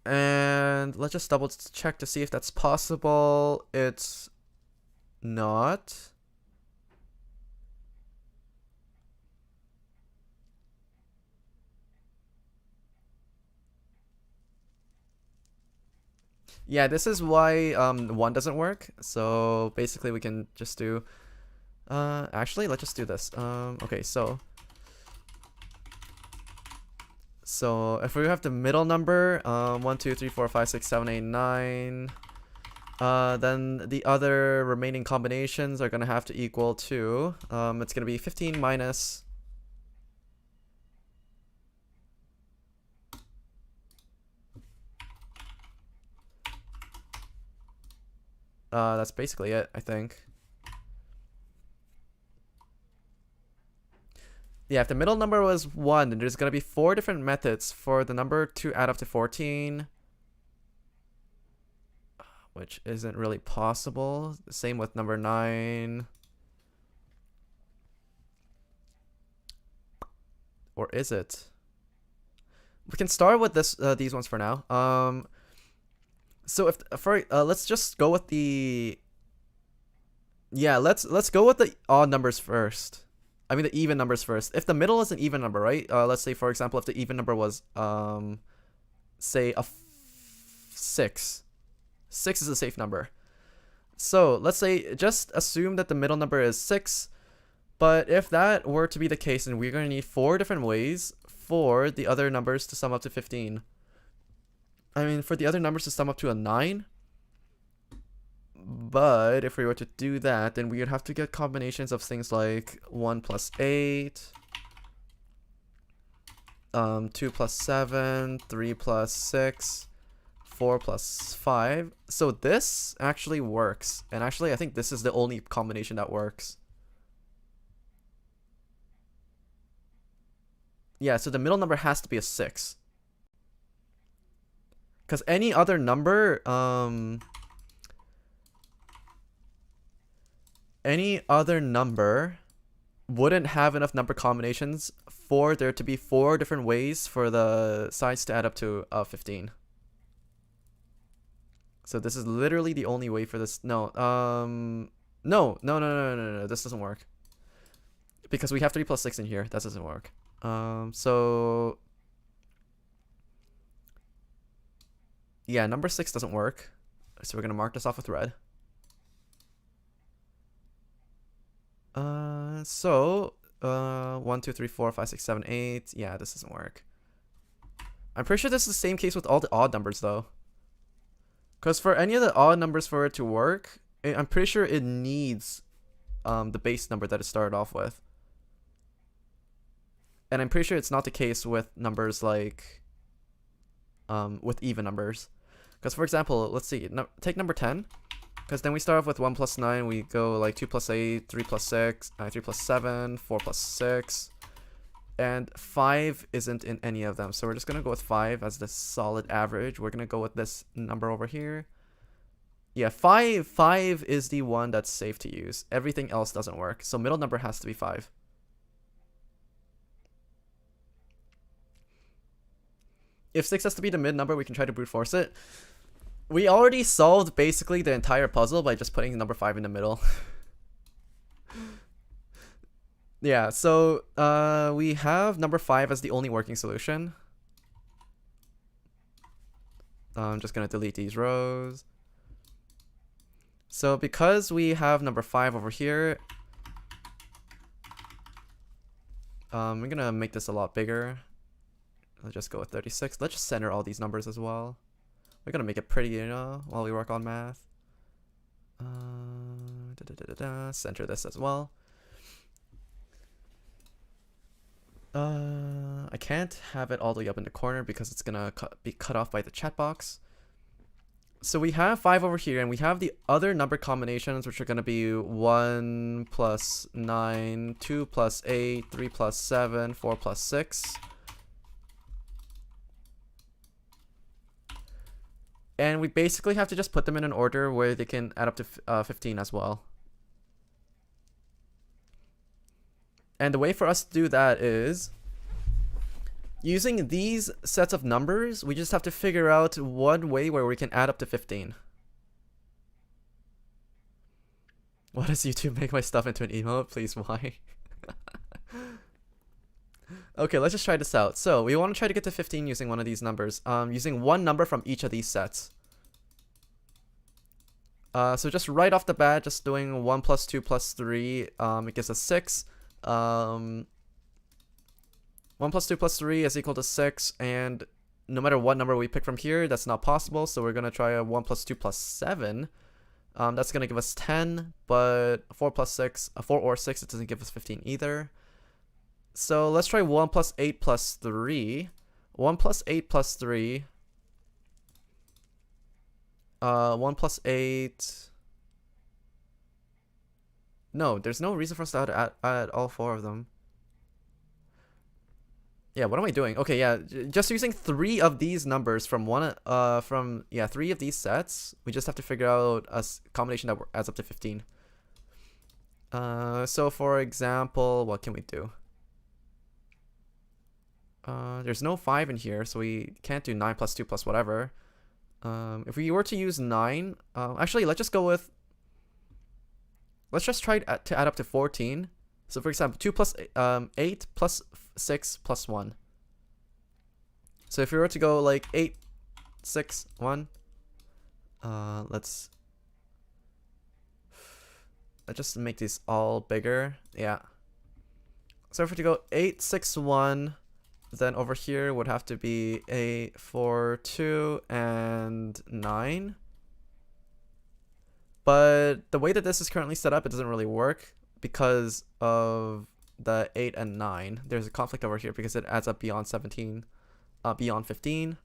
And let's just double check to see if that's possible. It's not. Yeah, this is why 1 doesn't work. So basically we can just do actually let's just do this. Okay, so if we have the middle number 1, 2, 3, 4, 5, 6, 7, 8, 9, then the other remaining combinations are gonna have to equal to it's gonna be 15 minus that's basically it, I think. Yeah, if the middle number was 1, then there's going to be 4 different methods for the number to add up to 14. Which isn't really possible. Same with number 9. Or is it? We can start with these ones for now. So if let's just go with the let's go with the odd numbers first. I mean the even numbers first. If the middle is an even number, right? Let's say for example if the even number was say a 6. 6 is a safe number. So let's say just assume that the middle number is 6. But if that were to be the case, then we're going to need 4 different ways for the other numbers to sum up to 15. I mean, for the other numbers to sum up to a 9. But if we were to do that, then we would have to get combinations of things like 1 plus 8, 2 plus 7, 3 plus 6, 4 plus 5. So this actually works. And actually, I think this is the only combination that works. Yeah, so the middle number has to be a 6. Because any other number, wouldn't have enough number combinations for there to be 4 different ways for the sides to add up to 15. So this is literally the only way for this. No, this doesn't work. Because we have 3 plus 6 in here. That doesn't work. So yeah, number 6 doesn't work. So we're gonna mark this off with red. So 1, 2, 3, 4, 5, 6, 7, 8. Yeah, this doesn't work. I'm pretty sure this is the same case with all the odd numbers though. Because for any of the odd numbers for it to work, I'm pretty sure it needs the base number that it started off with. And I'm pretty sure it's not the case with numbers like with even numbers. Because for example, let's see, take number 10. Because then we start off with 1 plus 9, we go like 2 plus 8, 3 plus 6, 3 plus 7, 4 plus 6. And 5 isn't in any of them. So we're just going to go with 5 as the solid average. We're going to go with this number over here. Yeah, 5 is the one that's safe to use. Everything else doesn't work. So middle number has to be 5. If 6 has to be the mid number, we can try to brute force it. We already solved basically the entire puzzle by just putting number 5 in the middle. Yeah, so we have number 5 as the only working solution. I'm just going to delete these rows. So because we have number 5 over here, we're going to make this a lot bigger. Let's just go with 36. Let's just center all these numbers as well. We're going to make it pretty, you know, while we work on math. Center this as well. I can't have it all the way up in the corner because it's gonna be cut off by the chat box. So we have 5 over here, and we have the other number combinations, which are gonna be 1 plus 9, 2 plus 8, 3 plus 7, 4 plus 6. And we basically have to just put them in an order where they can add up to 15 as well. And the way for us to do that is using these sets of numbers, we just have to figure out one way where we can add up to 15. Why does YouTube make my stuff into an emote? Please, why? Okay, let's just try this out. So we want to try to get to 15 using one of these numbers, using one number from each of these sets. So just right off the bat, just doing 1 plus 2 plus 3, it gives us 6. 1 plus 2 plus 3 is equal to 6, and no matter what number we pick from here, that's not possible, so we're going to try a 1 plus 2 plus 7. That's going to give us 10, but 4 plus 6, 4 or 6, it doesn't give us 15 either. So let's try 1 plus 8 plus 3. 1 plus 8 plus 3. 1 plus 8... No, there's no reason for us to add all 4 of them. Yeah, what am I doing? Okay, yeah, just using 3 of these numbers from 3 of these sets, we just have to figure out a combination that adds up to 15. So for example, what can we do? There's no 5 in here, so we can't do 9 plus 2 plus whatever. If we were to use 9, actually, let's just go with... Let's just try to add up to 14. So for example, 2 plus 8 plus 6 plus 1. So if we were to go like 8, 6, 1, let's just make these all bigger. Yeah. So if we were to go 8, 6, 1, then over here would have to be 8, 4, 2, and 9. But the way that this is currently set up, it doesn't really work because of the 8 and 9. There's a conflict over here because it adds up beyond 17, beyond 15.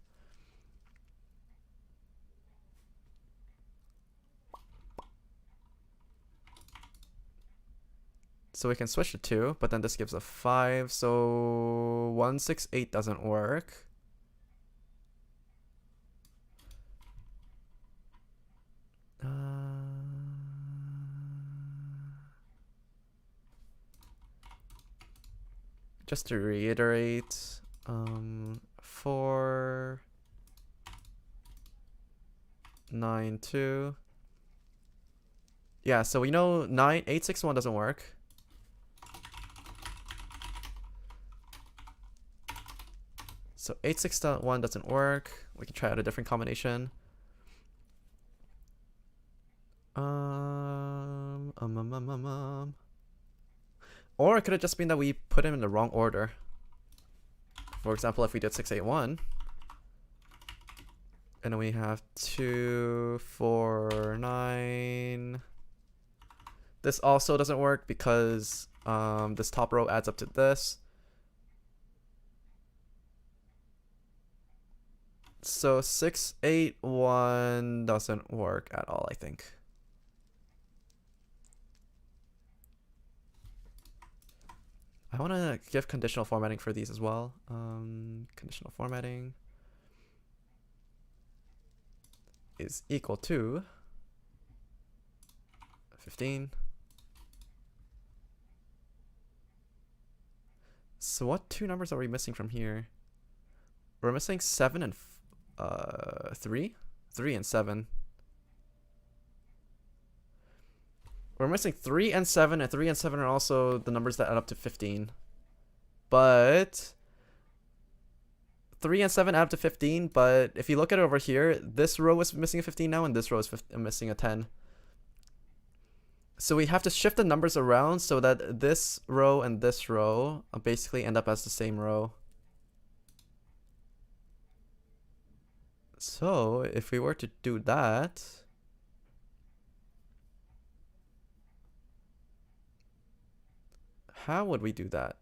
So we can switch to 2, but then this gives a 5. So 1, 6, 8 doesn't work. Just to reiterate, 4, 9, 2. Yeah, so we know 8, 6, 1 doesn't work. So 8, 6, 1 doesn't work. We can try out a different combination. Or it could have just been that we put him in the wrong order. For example, if we did 6, 8, 1, and then we have 2, 4, 9. This also doesn't work because this top row adds up to this. So 6, 8, 1 doesn't work at all, I think. I want to give conditional formatting for these as well. Conditional formatting is equal to 15. So what 2 numbers are we missing from here? We're missing 7 and 3? 3 and 7. We're missing 3 and 7, and 3 and 7 are also the numbers that add up to 15. But 3 and 7 add up to 15, but if you look at it over here, this row is missing a 15 now, and this row is missing a 10. So we have to shift the numbers around so that this row and this row basically end up as the same row. So if we were to do that, How would we do that?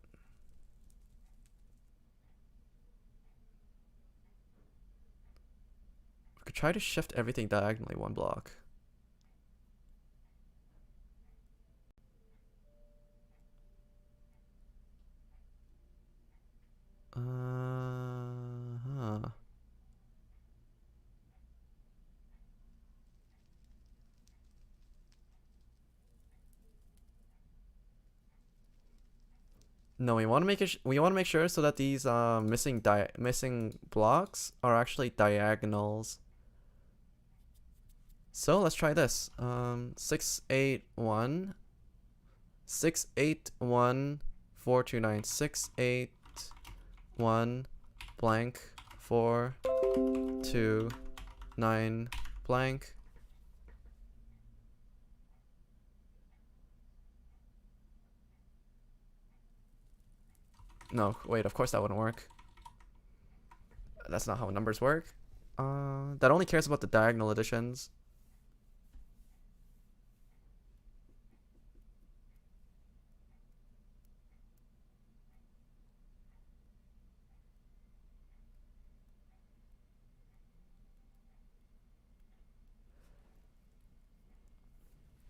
We could try to shift everything diagonally one block. Huh. No, we want to make sure so that these missing blocks are actually diagonals. So let's try this. 6 8 1 6 8 1 4 2 9 6 8 1 blank 4 2 9 blank. No, wait, of course that wouldn't work. That's not how numbers work. That only cares about the diagonal additions.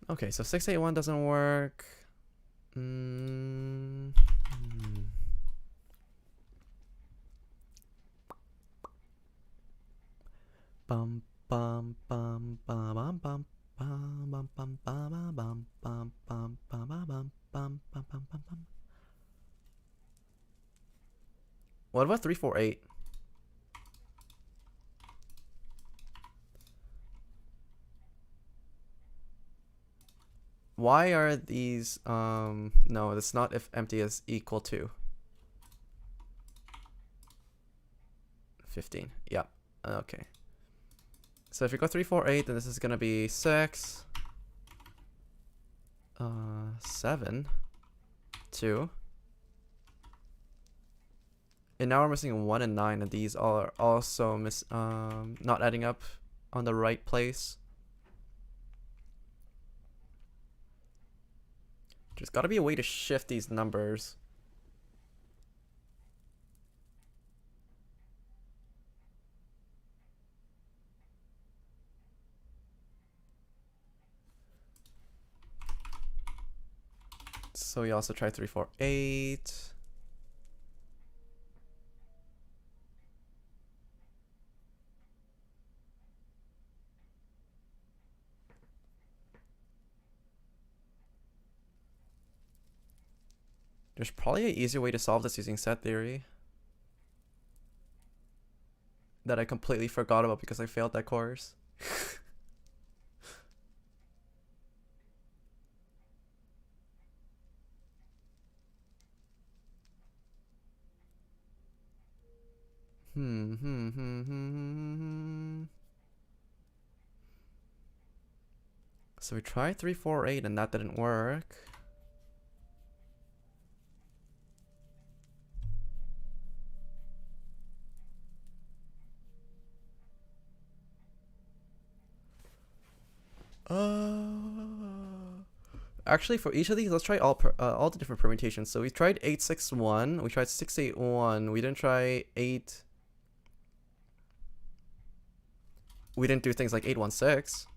Okay, so 681 doesn't work. Bum bum bum bum bum bum bum bum bum bum bum bum bum bum bum bum bum bum. What about 348? Why are these no, it's not if empty is equal to 15. Yep. Okay. So if you go 3 4 8, then this is gonna be 6 7 2, and now we're missing 1 and 9, and these all are also not adding up on the right place. There's got to be a way to shift these numbers. So we also try 3 4 8. There's probably an easier way to solve this using set theory that I completely forgot about because I failed that course. So we tried 3 4 8 and that didn't work. Actually, for each of these, let's try all the different permutations. So we tried 8 6 1. We tried 6 8 1. We didn't try 8. We didn't do things like 8 1 6.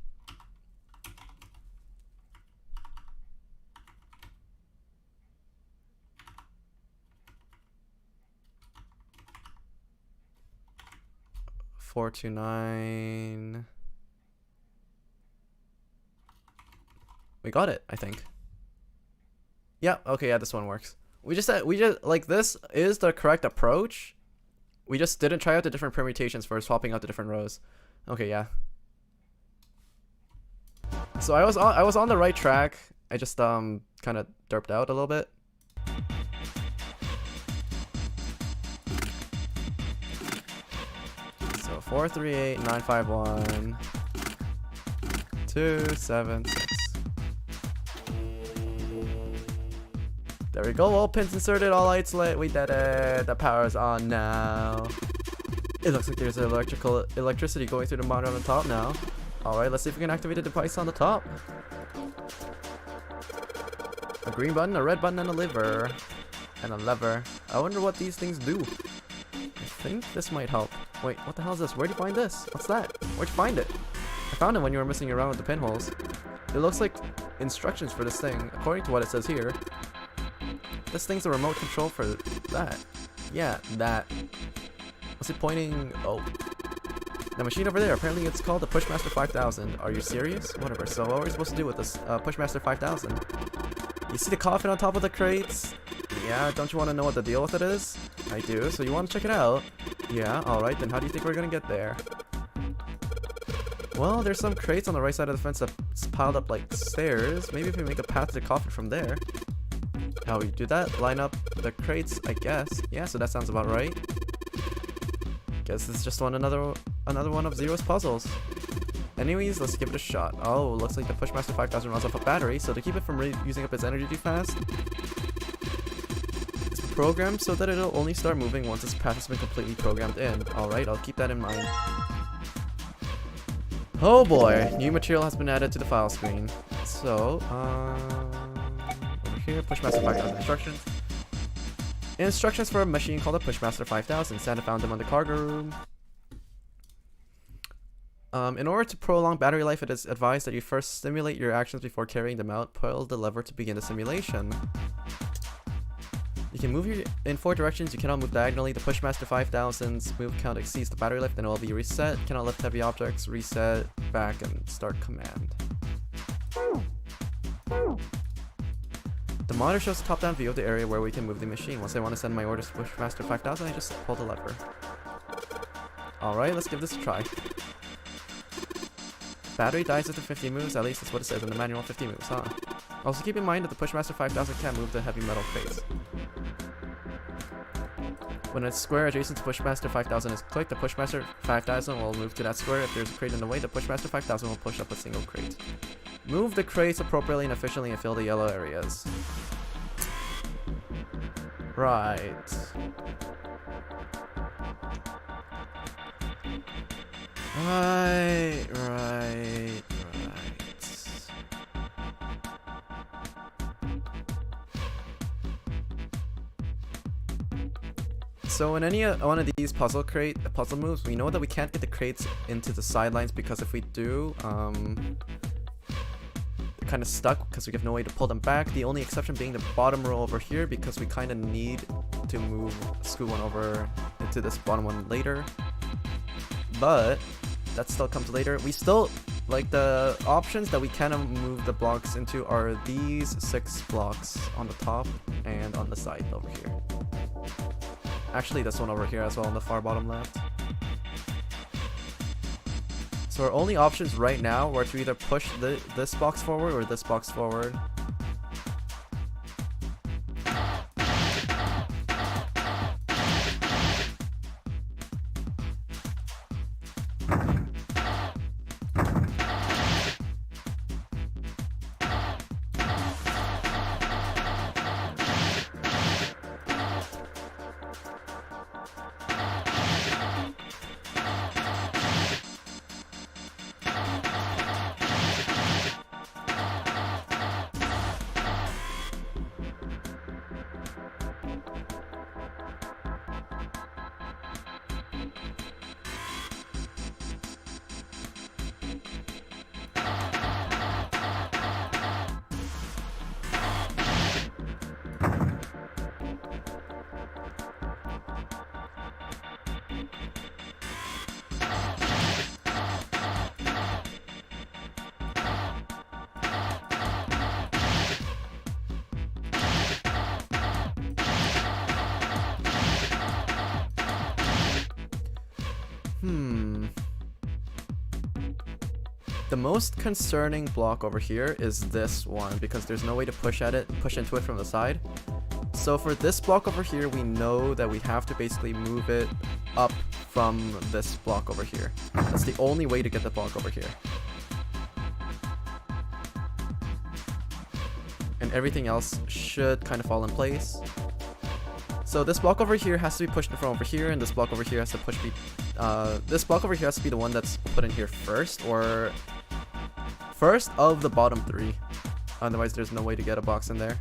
Four 2 9. We got it, I think. Yeah, okay, yeah, this one works. We just like, this is the correct approach. We just didn't try out the different permutations for swapping out the different rows. Okay, yeah. So I was on the right track. I just kind of derped out a little bit. So 4 3 8 9 5 1 2 7 6. There we go, all pins inserted, all lights lit, we did it. The power's on now. It looks like there's electricity going through the monitor on the top now. Alright, let's see if we can activate the device on the top. A green button, a red button, and a lever. And a lever. I wonder what these things do. I think this might help. Wait, what the hell is this? Where'd you find this? What's that? Where'd you find it? I found it when you were messing around with the pinholes. It looks like instructions for this thing, according to what it says here. This thing's a remote control for that. Yeah, that. What's it pointing? Oh. The machine over there, apparently it's called the Pushmaster 5000. Are you serious? Whatever, so what are we supposed to do with this Pushmaster 5000? You see the coffin on top of the crates? Yeah, don't you want to know what the deal with it is? I do, so you want to check it out? Yeah, alright, then how do you think we're gonna get there? Well, there's some crates on the right side of the fence that's piled up like stairs. Maybe if we make a path to the coffin from there. How we do that? Line up the crates, I guess. Yeah, so that sounds about right. Guess it's just another one of Zero's puzzles. Anyways, let's give it a shot. Oh, looks like the Pushmaster 5000 runs off a battery, so to keep it from using up its energy too fast, it's programmed so that it'll only start moving once its path has been completely programmed in. Alright, I'll keep that in mind. Oh boy, new material has been added to the file screen. So, over here, Pushmaster 5000 instructions. Instructions for a machine called a Pushmaster 5000. Santa found them on the cargo room. In order to prolong battery life, it is advised that you first simulate your actions before carrying them out. Pull the lever to begin the simulation. You can move in 4 directions. You cannot move diagonally. The Pushmaster 5000's move count exceeds the battery life, then it will be reset. Cannot lift heavy objects. Reset, back, and start command. The monitor shows a top-down view of the area where we can move the machine. Once I want to send my orders to Pushmaster 5000, I just pull the lever. Alright, let's give this a try. Battery dies after 50 moves, at least that's what it says in the manual. 50 moves, huh? Also keep in mind that the Pushmaster 5000 can't move the heavy metal crates. When a square adjacent to Pushmaster 5000 is clicked, the Pushmaster 5000 will move to that square. If there's a crate in the way, the Pushmaster 5000 will push up a single crate. Move the crates appropriately and efficiently and fill the yellow areas. Right. Right. So in any one of these puzzle moves, we know that we can't get the crates into the sidelines because if we do, they're kind of stuck because we have no way to pull them back. The only exception being the bottom row over here because we kind of need to scoot one over into this bottom one later. But that still comes later. We still, like, the options that we can move the blocks into are these 6 blocks on the top and on the side over here. Actually, this one over here as well on the far bottom left. So our only options right now are to either push this box forward or this box forward. The most concerning block over here is this one because there's no way to push into it from the side. So for this block over here, we know that we have to basically move it up from this block over here. That's the only way to get the block over here. And everything else should kind of fall in place. So this block over here has to be pushed from over here, and this block over here has to this block over here has to be the one that's put in here first, or first of the bottom 3. Otherwise, there's no way to get a box in there.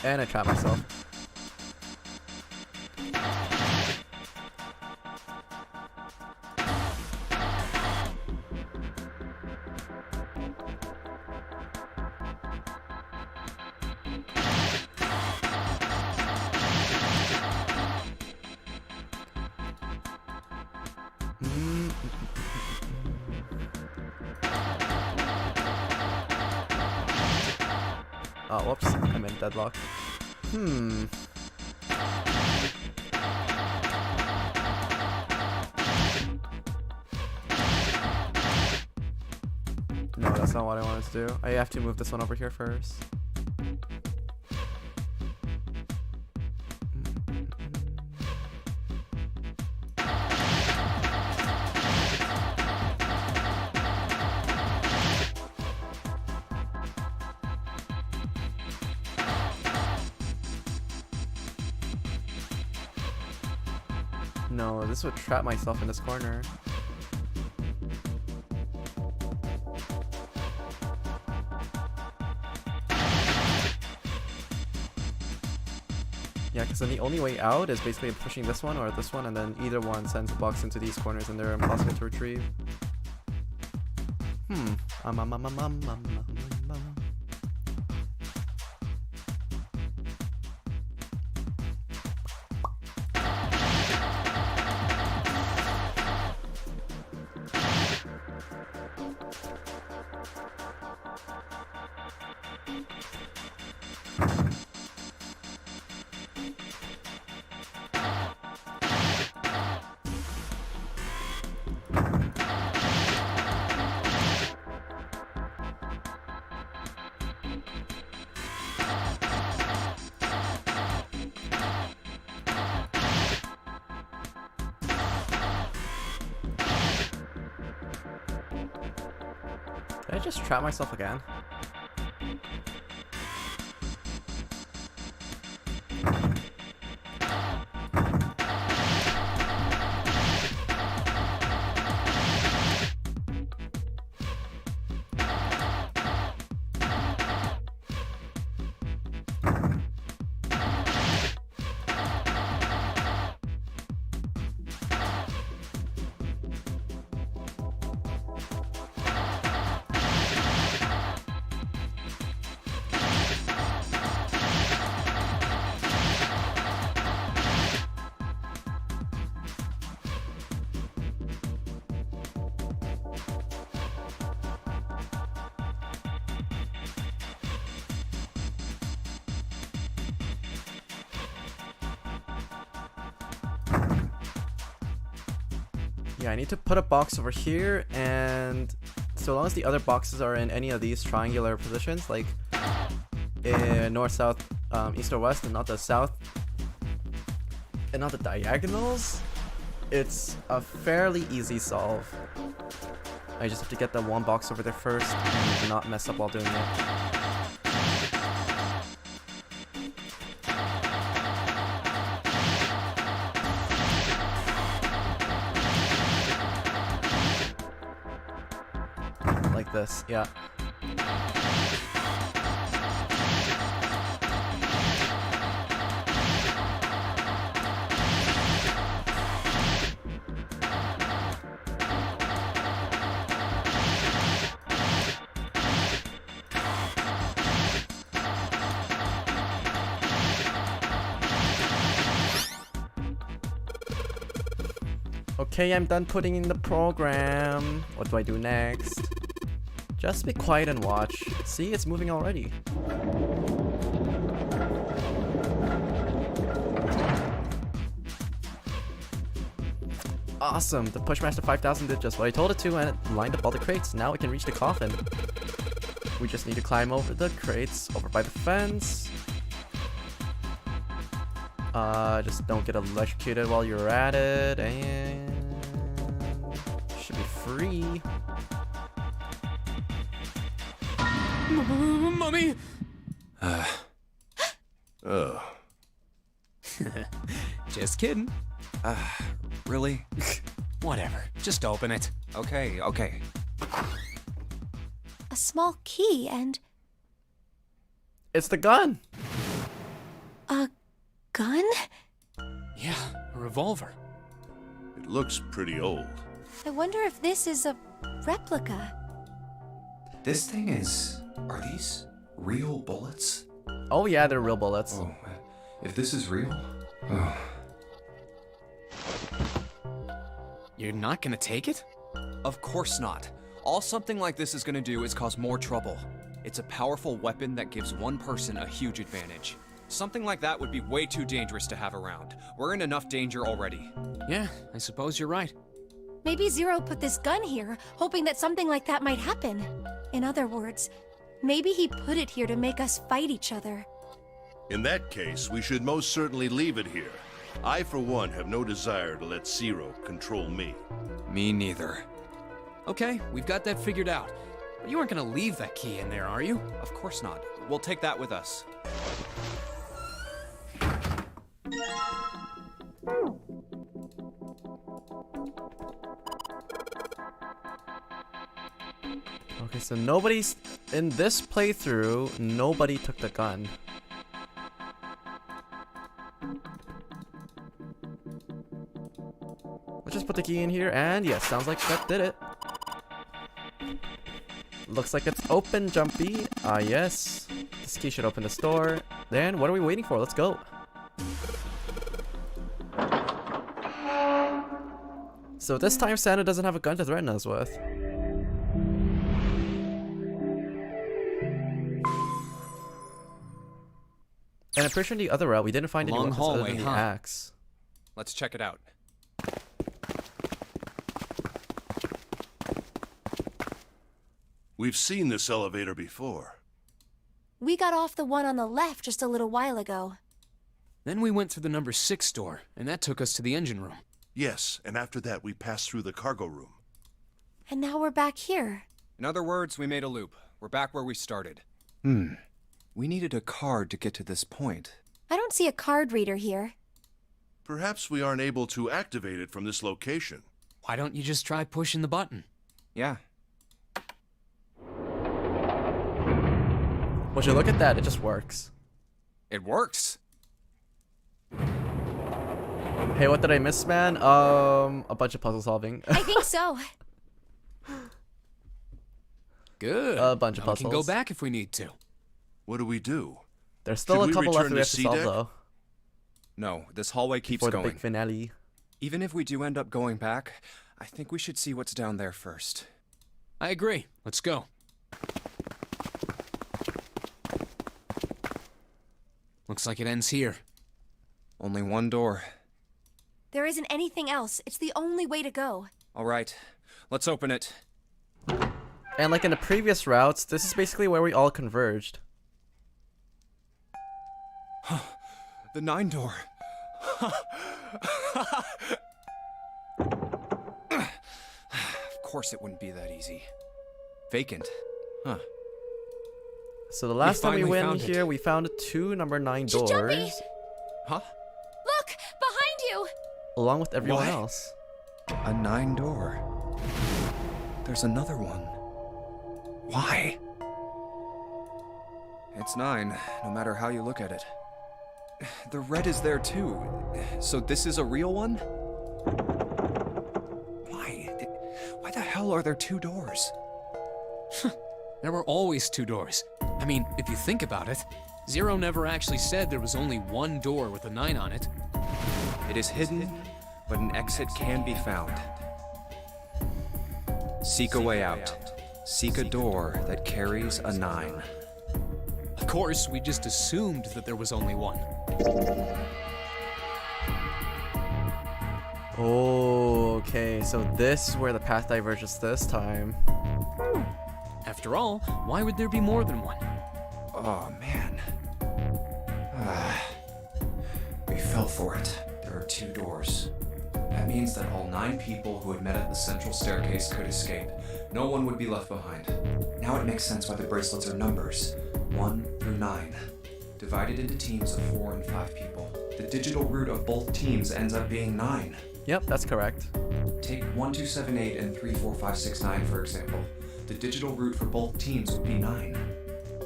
And I trapped myself. Oh, whoops. I'm in deadlock. No, that's not what I wanted to do. I have to move this one over here first. No, this would trap myself in this corner. Yeah, because then the only way out is basically pushing this one or this one, and then either one sends a box into these corners and they're impossible to retrieve. Did I just trap myself again? Yeah, I need to put a box over here, and so long as the other boxes are in any of these triangular positions, like in north, south, east or west, and not the south, and not the diagonals, it's a fairly easy solve. I just have to get the one box over there first and not mess up while doing it. Like this, yeah. Okay, I'm done putting in the program. What do I do next? Just be quiet and watch. See, it's moving already. Awesome, the Pushmaster 5000 did just what I told it to, and it lined up all the crates. Now we can reach the coffin. We just need to climb over the crates, over by the fence. Just don't get electrocuted while you're at it, and should be free. Mommy! Oh. Just kidding. Really? Whatever. Just open it. Okay, okay. A small key and... It's the gun! A gun? Yeah, a revolver. It looks pretty old. I wonder if this is a replica. This thing is... Are these real bullets? Oh yeah, they're real bullets. Oh, if this is real... Oh. You're not gonna take it? Of course not. All something like this is gonna do is cause more trouble. It's a powerful weapon that gives one person a huge advantage. Something like that would be way too dangerous to have around. We're in enough danger already. Yeah, I suppose you're right. Maybe Zero put this gun here, hoping that something like that might happen. In other words, maybe he put it here to make us fight each other. In that case, we should most certainly leave it here. I, for one, have no desire to let Zero control me. Me neither. Okay, we've got that figured out. But you aren't gonna leave that key in there, are you? Of course not. We'll take that with us. Okay, so nobody's in this playthrough. Nobody took the gun. Let's just put the key in here, and yes, sounds like that did it. Looks like it's open, Jumpy. Ah, yes. This key should open the store. Then, what are we waiting for? Let's go. So this time, Santa doesn't have a gun to threaten us with. And I'm pretty sure in the other route, we didn't find any Long weapons other hallway, than the huh? axe. Let's check it out. We've seen this elevator before. We got off the one on the left just a little while ago. Then we went through the number 6 door, and that took us to the engine room. Yes, and after that we passed through the cargo room. And now we're back here. In other words, we made a loop. We're back where we started. We needed a card to get to this point. I don't see a card reader here. Perhaps we aren't able to activate it from this location. Why don't you just try pushing the button? Yeah. Would you look at that? It just works. It works. Hey, what did I miss, man? A bunch of puzzle solving. I think so. Good. A bunch of Now we can go puzzles. back if we need to. What do we do? There's still Should a we couple left return we to have to solve, C-Deck? though. No, this hallway keeps For the going. big finale. Even if we do end up going back, I think we should see what's down there first. I agree. Let's go. Looks like it ends here. Only one door. There isn't anything else. It's the only way to go. All right, let's open it. And like in the previous routes, this is basically where we all converged. The 9 door. Of course it wouldn't be that easy. Vacant. Huh. So the last time we finally went found it. here, we found 2 number 9 doors, Jumpy! Huh? Look! Behind you! along with everyone What? else. A 9 door. There's another one. Why? It's 9, no matter how you look at it. The red is there too. So this is a real one? Why? Why the hell are there 2 doors? There were always 2 doors. I mean, if you think about it, Zero never actually said there was only one door with a 9 on it. It is hidden, but an exit can be found. Seek a way out. Seek a door that carries a 9. Of course, we just assumed that there was only one. Okay, so this is where the path diverges this time. After all, why would there be more than one? Oh, man. We fell for it. There are 2 doors. That means that all 9 people who had met at the central staircase could escape. No one would be left behind. Now it makes sense why the bracelets are numbers. 1 through 9. Divided into teams of 4 and 5 people. The digital root of both teams ends up being 9. Yep, that's correct. Take 1, 2, 7, 8 and 3, 4, 5, 6, 9 for example. The digital root for both teams would be 9.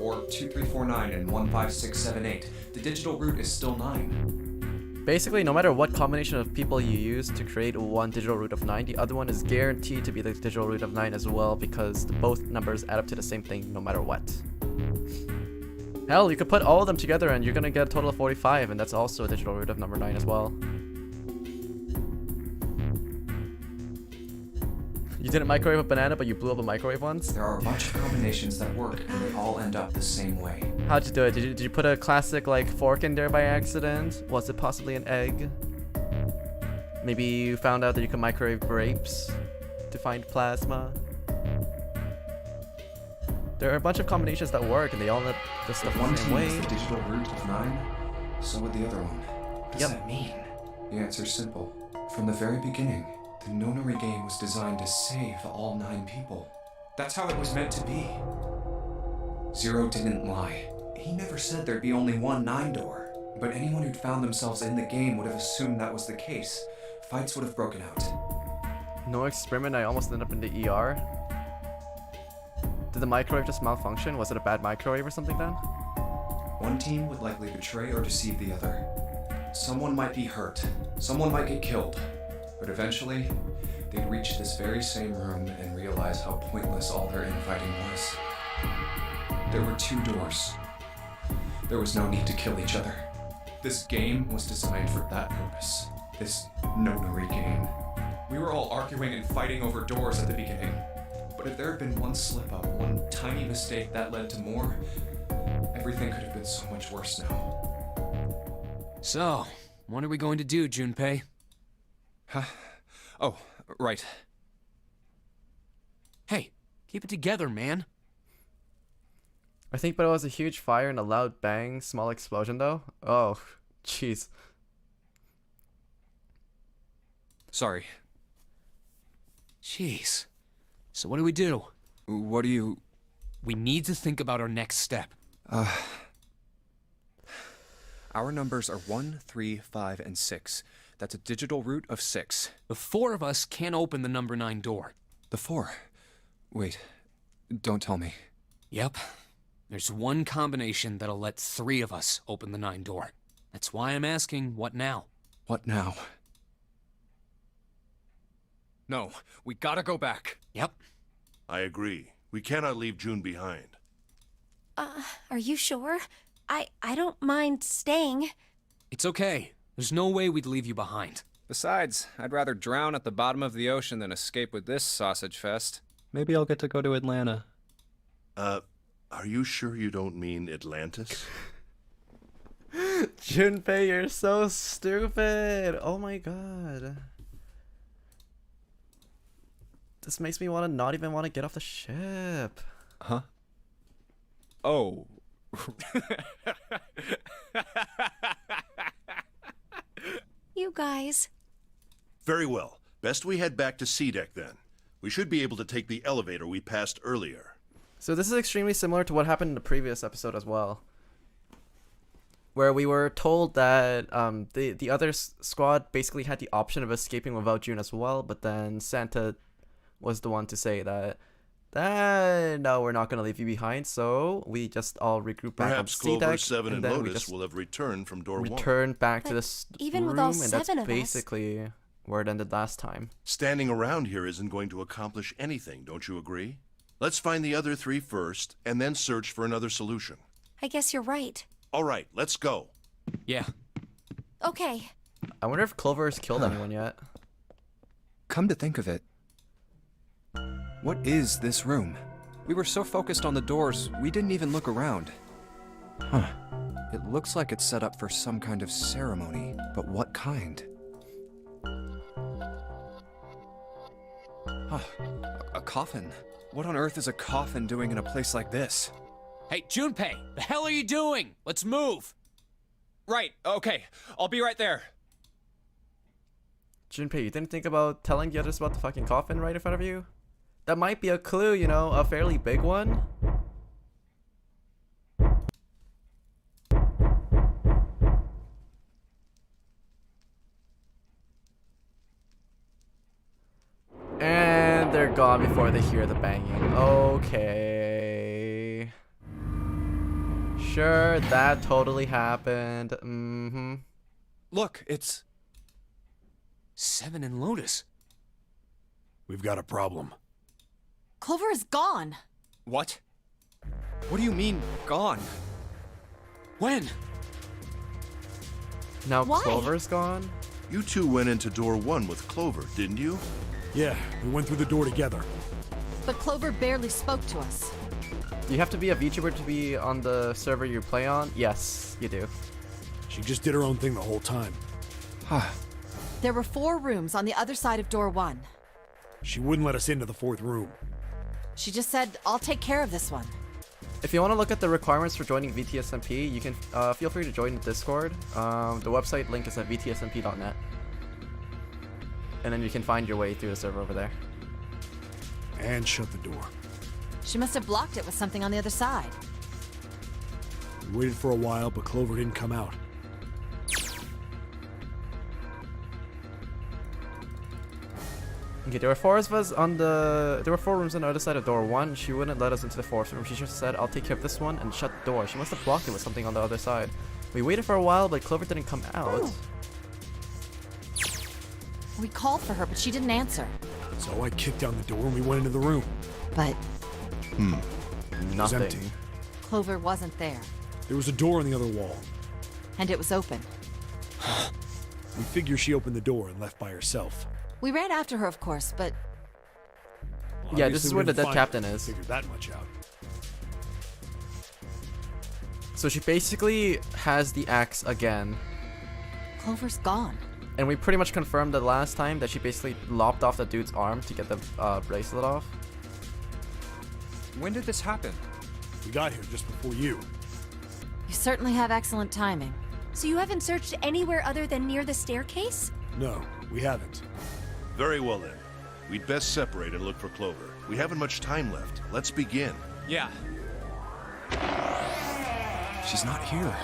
or 2349 and 15678. The digital root is still 9. Basically, no matter what combination of people you use to create one digital root of 9, the other one is guaranteed to be the digital root of 9 as well, because both numbers add up to the same thing no matter what. Hell, you could put all of them together and you're gonna get a total of 45, and that's also a digital root of number 9 as well. You didn't microwave a banana, but you blew up a microwave once? There are a bunch of combinations that work, and they all end up the same way. How'd you do it? Did you put a classic like fork in there by accident? Was it possibly an egg? Maybe you found out that you could microwave grapes to find plasma? There are a bunch of combinations that work, and they all end up the stuff One the same team way. is the digital root of 9, so would the other one. What does Yep. that mean? The answer's simple. From the very beginning, the Nonary game was designed to save all 9 people. That's how it was meant to be. Zero didn't lie. He never said there'd be only one 9 door. But anyone who'd found themselves in the game would have assumed that was the case. Fights would have broken out. No experiment, I almost ended up in the ER. Did the microwave just malfunction? Was it a bad microwave or something then? One team would likely betray or deceive the other. Someone might be hurt. Someone might get killed. But eventually, they'd reach this very same room and realize how pointless all their infighting was. There were 2 doors. There was no need to kill each other. This game was designed for that purpose. This Nonary game. We were all arguing and fighting over doors at the beginning. But if there had been one slip-up, one tiny mistake that led to more, everything could have been so much worse now. So, what are we going to do, Junpei? Huh? Oh, right. Hey, keep it together, man. I think, but it was a huge fire and a loud bang, small explosion though. Oh, jeez. Sorry. Jeez. So what do we do? What do you... We need to think about our next step. Our numbers are 1, 3, 5, and 6. That's a digital root of 6. The 4 of us can't open the number 9 door. The 4. Wait. Don't tell me. Yep. There's one combination that'll let 3 of us open the 9 door. That's why I'm asking, what now? What now? No, we gotta go back. Yep. I agree. We cannot leave June behind. Are you sure? I don't mind staying. It's okay. There's no way we'd leave you behind. Besides, I'd rather drown at the bottom of the ocean than escape with this sausage fest. Maybe I'll get to go to Atlanta. Are you sure you don't mean Atlantis? Junpei, you're so stupid. Oh my god. This makes me not even want to get off the ship. Huh? Oh. You guys. Very well. Best we head back to C deck then. We should be able to take the elevator we passed earlier. So this is extremely similar to what happened in the previous episode as well, where we were told that the other squad basically had the option of escaping without June as well, but then Santa was the one to say that no, we're not going to leave you behind, so we just all regroup back on Perhaps C Clover, deck, 7, and then we Lotus just will have returned from door 1. return back to But this even room, with all and that's 7 of us- basically where it ended last time. Standing around here isn't going to accomplish anything, don't you agree? Let's find the other 3 first, and then search for another solution. I guess you're right. All right, let's go. Yeah. Okay. I wonder if Clover has killed anyone yet. Come to think of it, what is this room? We were so focused on the doors, we didn't even look around. Huh. It looks like it's set up for some kind of ceremony, but what kind? Huh. A coffin? What on earth is a coffin doing in a place like this? Hey, Junpei, the hell are you doing? Let's move. Right, okay. I'll be right there. Junpei, you didn't think about telling the others about the fucking coffin right in front of you? That might be a clue, you know, a fairly big one. And they're gone before they hear the banging. Okay. sure that totally happened. Mm-hmm. Look, it's... Seven and Lotus. We've got a problem. Clover is gone. What? What do you mean, gone? When? Now Why? Clover's gone? You two went into door 1 with Clover, didn't you? Yeah, we went through the door together. But Clover barely spoke to us. You have to be a VTuber to be on the server you play on? Yes, you do. She just did her own thing the whole time. There were 4 rooms on the other side of door 1. She wouldn't let us into the 4th room. She just said, I'll take care of this one. If you want to look at the requirements for joining VTSMP, you can feel free to join the Discord. The website link is at vtsmp.net. And then you can find your way through the server over there. And shut the door. She must have blocked it with something on the other side. We waited for a while, but Clover didn't come out. Okay, there were 4 of us on the... There were 4 rooms on the other side of door 1. She wouldn't let us into the 4th room. She just said, I'll take care of this one, and shut the door. She must have blocked it with something on the other side. We waited for a while, but Clover didn't come out. We called for her, but she didn't answer. So I kicked down the door and we went into the room. But It was Nothing. empty. Clover wasn't there. There was a door on the other wall. And it was open. We figure she opened the door and left by herself. We ran after her, of course, but Well, Yeah, this obviously is we where the didn't dead find captain her. is. Figured that much out. So she basically has the axe again. Clover's gone. And we pretty much confirmed the last time that she basically lopped off the dude's arm to get the bracelet off. When did this happen? We got here just before you. You certainly have excellent timing. So you haven't searched anywhere other than near the staircase? No, we haven't. Very well then. We'd best separate and look for Clover. We haven't much time left. Let's begin. Yeah. She's not here.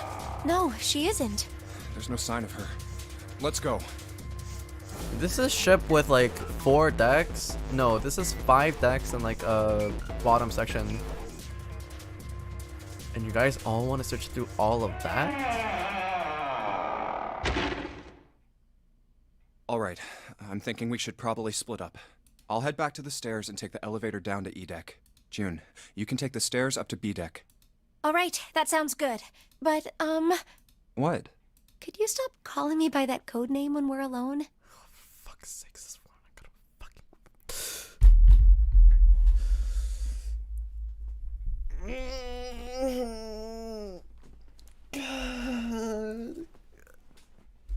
No, she isn't. There's no sign of her. Let's go. This is a ship with like 4 decks. No, this is 5 decks and like a bottom section. And you guys all want to search through all of that? Alright, I'm thinking we should probably split up. I'll head back to the stairs and take the elevator down to E deck. June, you can take the stairs up to B deck. All right, that sounds good. But, What? could you stop calling me by that code name when we're alone? Fuck's sake, this is what I'm gonna fucking...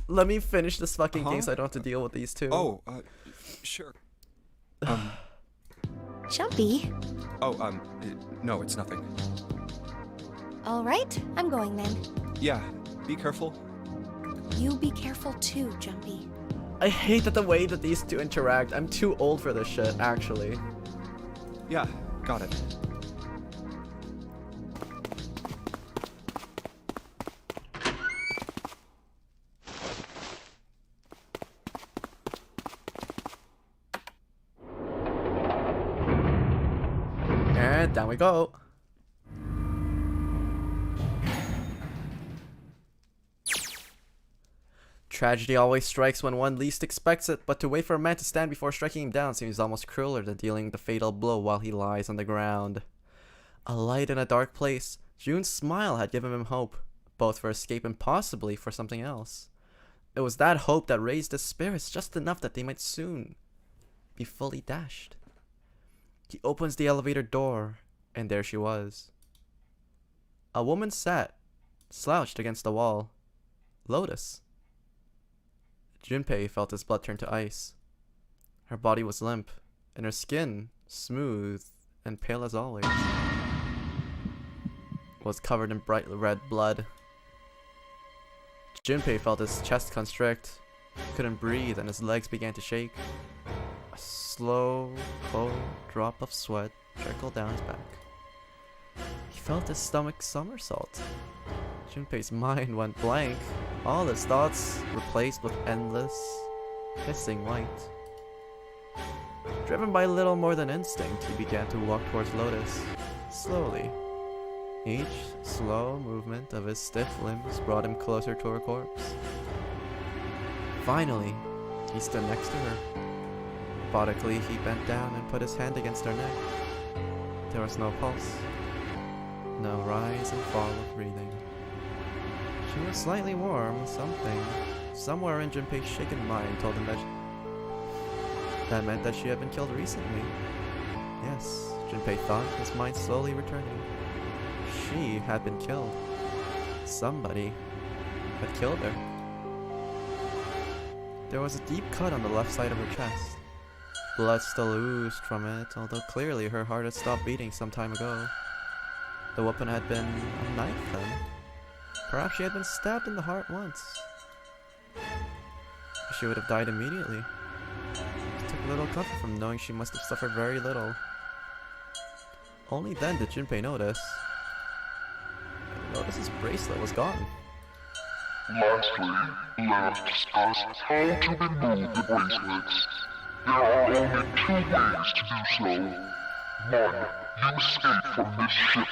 Let me finish this fucking game so I don't have to deal with these two. Oh, sure. Jumpy. No, it's nothing. All right, I'm going then. Yeah, be careful. You be careful too, Jumpy. I hate that the way that these two interact. I'm too old for this shit, actually. Yeah, got it. And down we go. Tragedy always strikes when one least expects it, but to wait for a man to stand before striking him down seems almost crueler than dealing the fatal blow while he lies on the ground. A light in a dark place, June's smile had given him hope, both for escape and possibly for something else. It was that hope that raised his spirits just enough that they might soon be fully dashed. He opens the elevator door, and there she was. A woman sat, slouched against the wall. Lotus. Junpei felt his blood turn to ice. Her body was limp, and her skin, smooth and pale as always, was covered in bright red blood. Junpei felt his chest constrict, couldn't breathe, and his legs began to shake. A slow, cold drop of sweat trickled down his back. He felt his stomach somersault. Junpei's mind went blank, all his thoughts replaced with endless, hissing light. Driven by little more than instinct, he began to walk towards Lotus, slowly, Each slow movement of his stiff limbs brought him closer to her corpse. Finally, he stood next to her. Methodically, he bent down and put his hand against her neck. There was no pulse, no rise and fall of breathing. She was slightly warm. Something, somewhere in Junpei's shaken mind, told him that meant that she had been killed recently. Yes, Junpei thought, his mind slowly returning. She had been killed. Somebody had killed her. There was a deep cut on the left side of her chest. Blood still oozed from it, although clearly her heart had stopped beating some time ago. The weapon had been a knife then. Perhaps she had been stabbed in the heart once. She would have died immediately. It took little comfort from knowing she must have suffered very little. Only then did Junpei notice. His bracelet was gone. Lastly, let us discuss how to remove the bracelets. There are only 2 ways to do so. 1. You escape from this ship.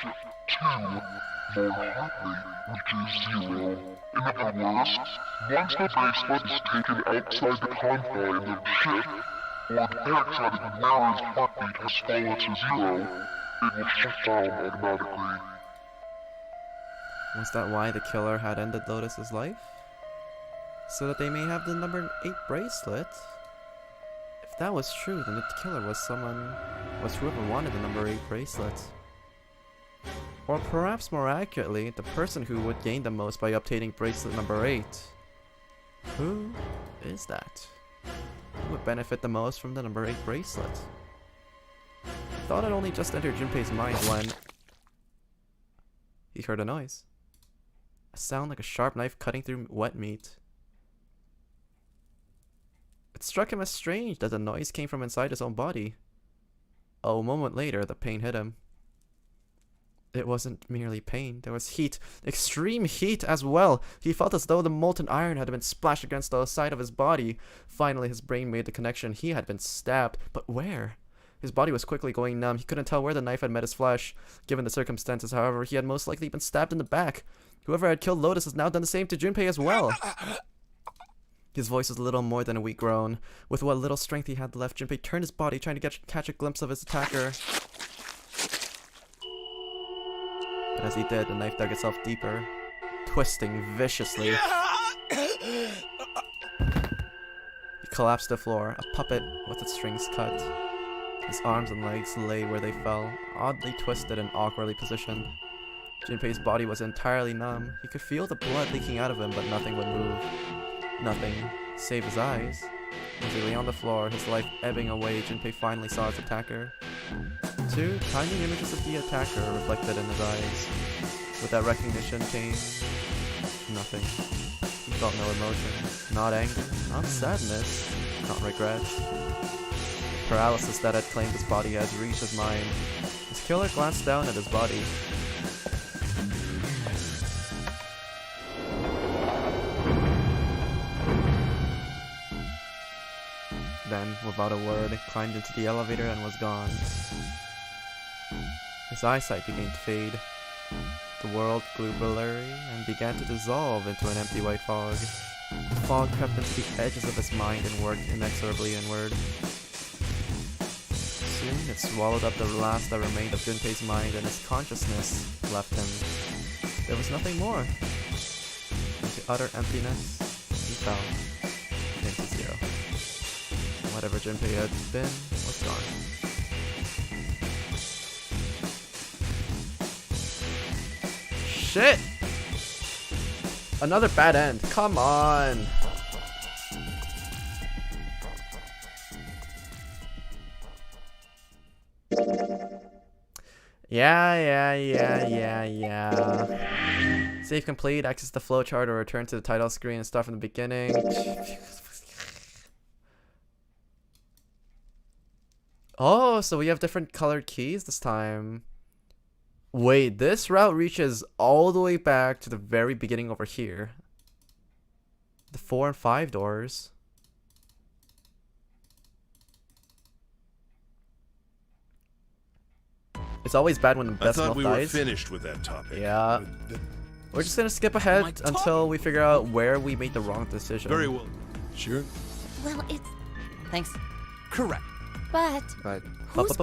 2. Your heart rate reaches 0. In other words, once the bracelet is taken outside the confine of the ship, or the backside of the wearer's heartbeat has fallen to 0, it will shut down automatically. Was that why the killer had ended Lotus's life? So that they may have the number 8 bracelet? If that was true, then the killer was whoever wanted the number 8 bracelet. Or perhaps more accurately, the person who would gain the most by obtaining bracelet number 8. Who is that? Who would benefit the most from the number 8 bracelet? Thought it only just entered Junpei's mind when he heard a noise. A sound like a sharp knife cutting through wet meat. It struck him as strange that the noise came from inside his own body. A moment later, the pain hit him. It wasn't merely pain, there was heat, extreme heat as well. He felt as though the molten iron had been splashed against the side of his body. Finally, his brain made the connection. He had been stabbed, but where? His body was quickly going numb. He couldn't tell where the knife had met his flesh. Given the circumstances, however, he had most likely been stabbed in the back. Whoever had killed Lotus has now done the same to Junpei as well. His voice was little more than a weak groan. With what little strength he had left, Junpei turned his body, trying to catch a glimpse of his attacker. But as he did, the knife dug itself deeper, twisting viciously. He collapsed to the floor, a puppet with its strings cut. His arms and legs lay where they fell, oddly twisted and awkwardly positioned. Junpei's body was entirely numb. He could feel the blood leaking out of him, but nothing would move. Nothing, save his eyes. As he lay on the floor, his life ebbing away, Junpei finally saw his attacker. 2 tiny images of the attacker reflected in his eyes. With that recognition came nothing. He felt no emotion, not anger, not sadness, not regret. Paralysis that had claimed his body had reached his mind. His killer glanced down at his body. Then, without a word, climbed into the elevator and was gone. His eyesight began to fade. The world grew blurry and began to dissolve into an empty white fog. The fog crept into the edges of his mind and worked inexorably inward. Soon it swallowed up the last that remained of Junpei's mind, and his consciousness left him. There was nothing more. Into utter emptiness, he fell into 0. Whatever Junpei had been was gone. Shit! Another bad end. Come on! Yeah. Save complete, access the flowchart, or return to the title screen and start from the beginning. Oh, so we have different colored keys this time. Wait, this route reaches all the way back to the very beginning over here. The 4 and 5 doors. It's always bad when the I best thought milk we were dies. finished with that topic. Yeah. We're just gonna skip ahead until we figure out where we made the wrong decision. Very well. Sure. Well, it's. Thanks. Correct. But. But Who's.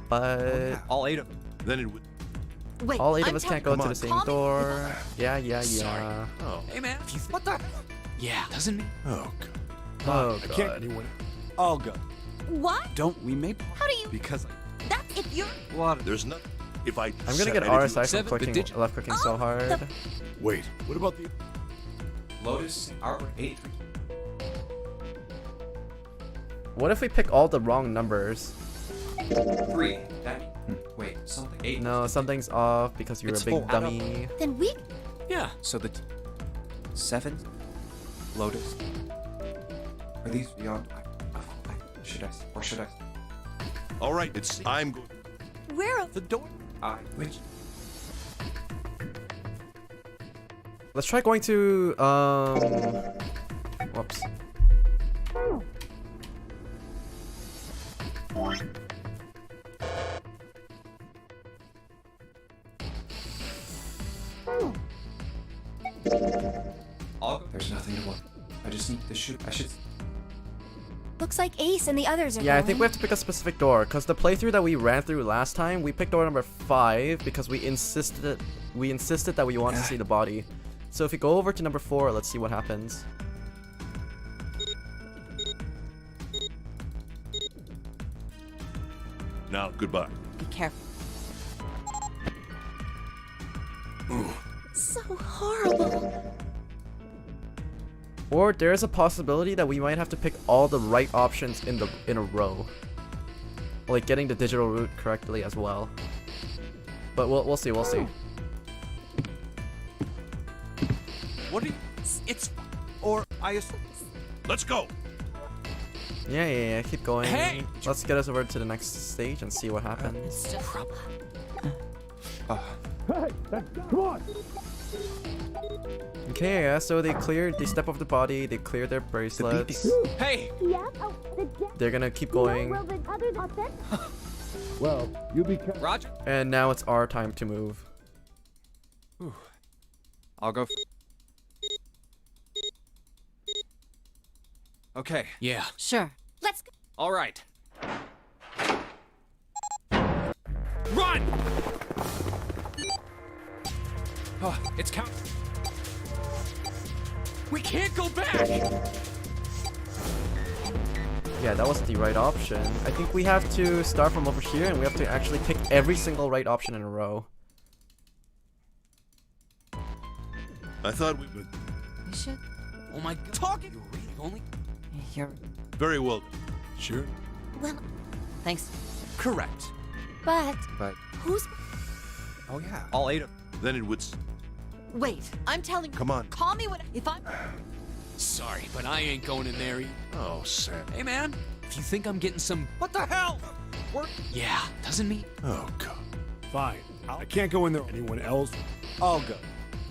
But all 8 of Then it would. Wait. all 8 of I'm us can't telling- go to Come the same Call me- door. Yeah. Sorry. Oh. Hey man, if you What the? yeah, doesn't mean Oh, God. Oh I can't god. anyone. I'll go. What? Don't we may How do you? because That's if you're. what? There's not. If I. I'm gonna get and if you- RSI from Seven, but clicking did you- left clicking so hard. Wait. What about the? Lotus, Arbor 8. What if we pick all the wrong numbers? 3. Wait, something. 8. No, something's off because you're It's a big 4. dummy. Then we. yeah. So the 7 Lotus. Are these beyond? Should I? Or should I? All right. It's. I'm going. Where? The door. Which? Let's try going to whoops. I'll go. There's nothing to look. I just need to shoot. I should. Looks like Ace and the others are Yeah, I going. think we have to pick a specific door because the playthrough that we ran through last time, we picked door number 5 because we insisted that we wanted to see the body. So if we go over to number 4, let's see what happens. Now, goodbye. Be careful. So horrible. Or there's a possibility that we might have to pick all the right options in a row. Like getting the digital route correctly as well. But we'll see, we'll see. What are you? It's or I. Let's go. Yeah, keep going. Hey! Let's get us over to the next stage and see what happens. Come on. Okay, yeah, so they step off the body, they clear their bracelets. Hey, They're gonna keep going, Well, you be careful. Roger. and now it's our time to move. I'll go. Okay. yeah. Sure. Let's go. All right. Run! Oh, it's count. We can't go back. Yeah, that was the right option. I think we have to start from over here and we have to actually pick every single right option in a row. I thought we would. You should. Oh my god. Talking. You really only. You're. Very well. Sure. Well, Thanks. Correct. but. But Who's. oh yeah, all 8 of. Then it would. Wait. I'm telling. Come on. Call me when. If I'm. Sorry, but I ain't going in there. Oh, Sam. Hey man, if you think I'm getting some, What the hell? yeah, doesn't mean. Oh, God. Fine. I can't go in there. Anyone else? I'll go.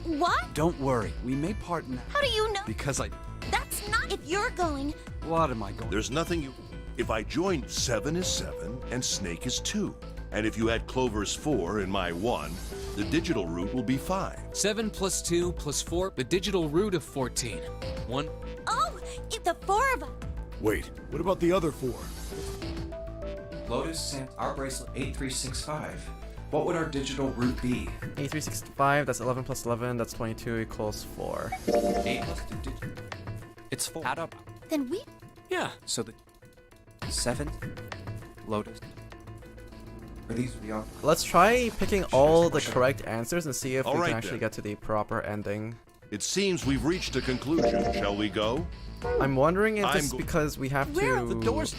What? Don't worry. We may part now How do you know? because I. That's not. If you're going. What am I going? There's nothing you. If I join 7 is 7 and Snake is 2. And if you add Clover's 4 and my 1, the digital route will be 5. 7 plus 2 plus 4, the digital root of 14. 1. Oh, if the 4 of us. Wait. What about the other 4? Lotus sent our bracelet 8365. What would our digital route be? 8365, that's 11 plus 11, that's 22 equals 4. 8 plus 2 digital. It's 4. Add up. Then we. Yeah. So the 7 Lotus. Are these beyond? Let's try picking all the correct answers and see if we Alright can actually then. get to the proper ending. It seems we've reached a conclusion. Shall we go? I'm wondering if I'm this is go- because we have Where to... are The doors.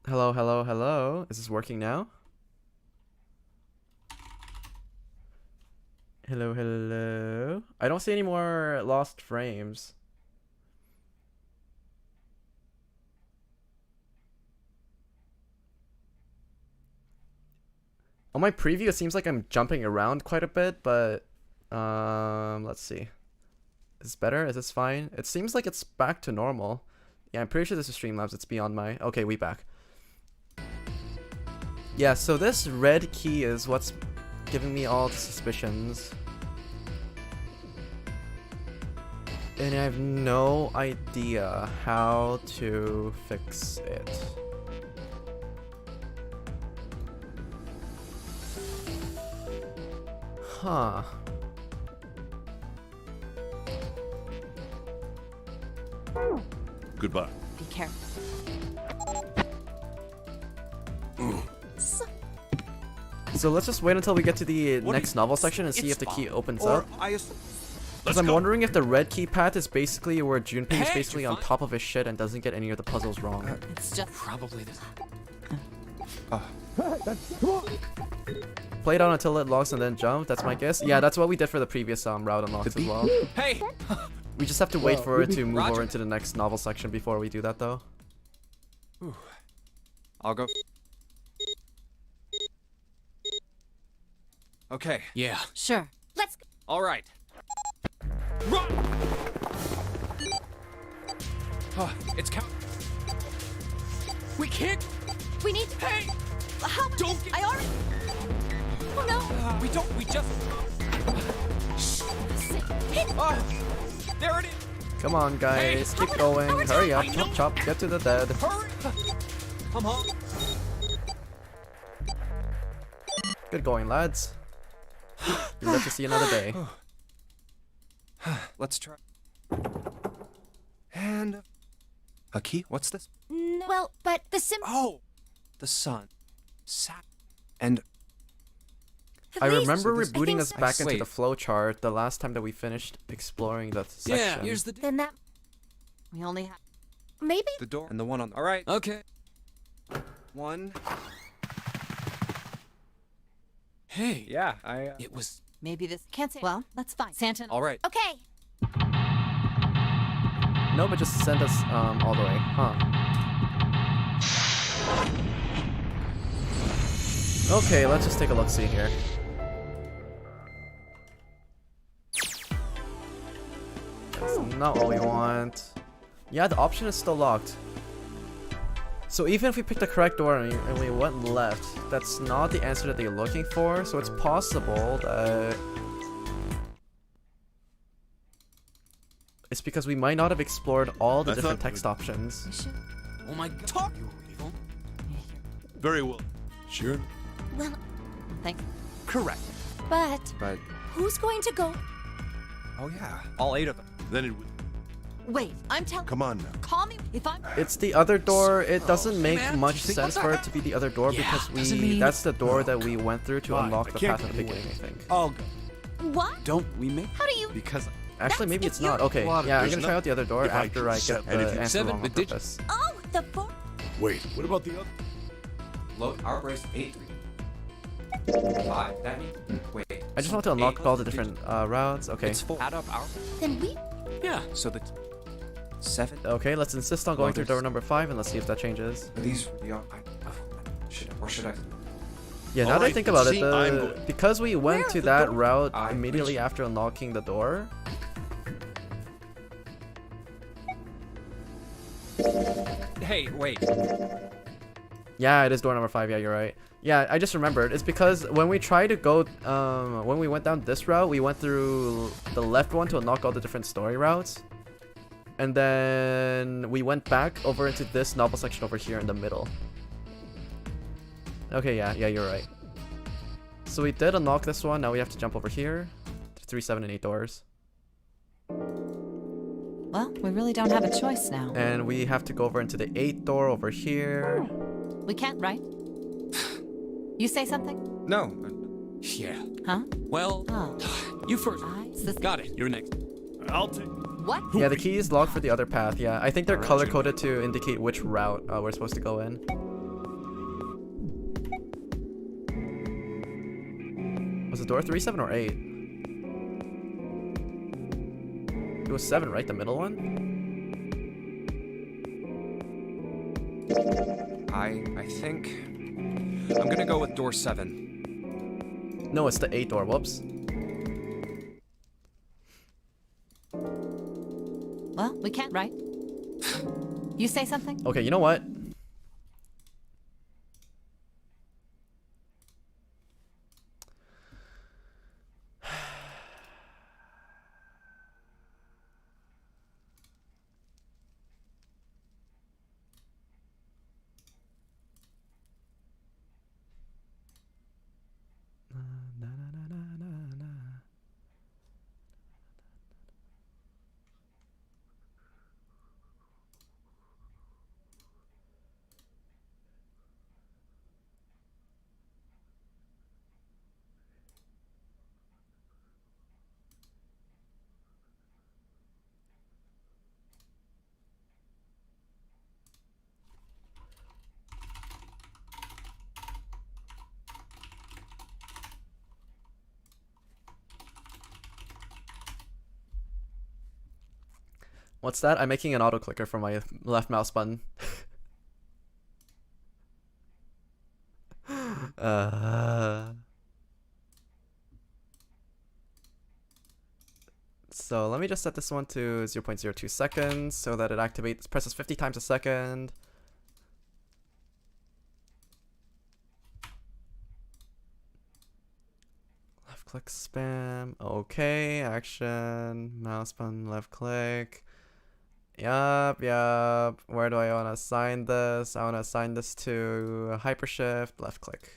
Hello, hello, hello. Is this working now? Hello, hello. I don't see any more lost frames. On my preview, it seems like I'm jumping around quite a bit, but let's see. Is this better? Is this fine? It seems like it's back to normal. Yeah, I'm pretty sure this is Streamlabs. It's beyond my... Okay, we back. Yeah, so this red key is what's giving me all the suspicions. And I have no idea how to fix it. Huh. Goodbye. Be careful. So let's just wait until we get to the next novel section and see if the key opens up. Because I'm wondering if the red key path is basically where Junpei is basically on top of his shit and doesn't get any of the puzzles wrong. It's just Probably this. Play it out until it locks and then jump, that's my guess. Yeah, that's what we did for the previous route unlocks as well. Hey! We just have to wait for it to move over into the next novel section before we do that though. I'll go. Okay. Yeah. sure. Let's go. All right. Run! It's count. We can't. We need to. Hey! How? Don't get. I already. Oh no. We don't. We just. Hit. Oh! There it is. Come on guys, keep going, hurry up, chop chop, get to the dead. Hurry! I'm home. Good going lads. You live to see another day. Let's try. And a key. What's this? No, well, but the Oh, the sun. Sat. And I least- remember I rebooting think us so. back into Wait. the flowchart the last time that we finished exploring the section. Yeah, here's the. Then that We only have. maybe. the door and the one on. All right. Okay. One. Hey. Yeah. I. It was. Maybe this. Can't say. Well, let's find Santa. All right. Okay. No, but just send us all the way, huh? Okay, let's just take a look see here. That's not what we want. Yeah, the option is still locked. So even if we pick the correct door and we went left, that's not the answer that they're looking for, so it's possible that it's because we might not have explored all the I different thought text options. We should. Oh my god. Talk. You were evil. Very well. Sure. Well, Thanks. Correct. but But who's going to go? oh yeah, all 8 of them. Then it would. Wait, I'm telling. Come on now. Call me if I'm. It's the other door. It doesn't make man, much you think sense for it to be the other door Yeah, because doesn't mean- that's the door that we went through to Fine, unlock I the can't path at the get beginning, I away. think. I'll go. What? Don't we make? How do you? Because Actually, maybe if it's not. you're- Okay, Well, yeah, I'm there's gonna no- try out the other door if I after choose I get seven, the and if you- answer seven, wrong on but did you- purpose. Oh, the four. Wait, what about the other? Load our brace 8-3. 5. That means. Wait. I just want to unlock all the different routes. Okay. it's 4. Add up our. Then we. Yeah. So the 7. Okay, let's insist on going Well, through door number 5 and let's see if that changes. Are these the. Should I? Yeah, now that I Alright, think about it, see, I'm going. because we went Where to are the that doors? route I immediately appreciate- after unlocking the door. Hey, wait. Yeah, it is door number 5. Yeah, you're right. Yeah, I just remembered. It's because when we tried to go, when we went down this route, we went through the left one to unlock all the different story routes. And then we went back over into this novel section over here in the middle. Okay, yeah, you're right. So we did unlock this one. Now we have to jump over here. 3, 7, and 8 doors. Well, we really don't have a choice now. And we have to go over into the 8th door over here. We can't, right? You say something? No. Yeah. Huh? Well, Oh. you first. This. Got it. You're next. I'll take. What? Yeah, the key is locked for the other path. Yeah, I think they're color-coded to indicate which route we're supposed to go in. door 3, 7, or 8? It was 7, right? The middle one? I think I'm gonna go with door 7. No, it's the 8 door. Whoops. Well, we can't, right? You say something? Okay, you know what? What's that? I'm making an auto clicker for my left mouse button. So let me just set this one to 0.02 seconds so that it activates, presses 50 times a second. Left click spam. Okay, action, mouse button, left click. Yup. Where do I want to assign this? I want to assign this to hypershift, left click.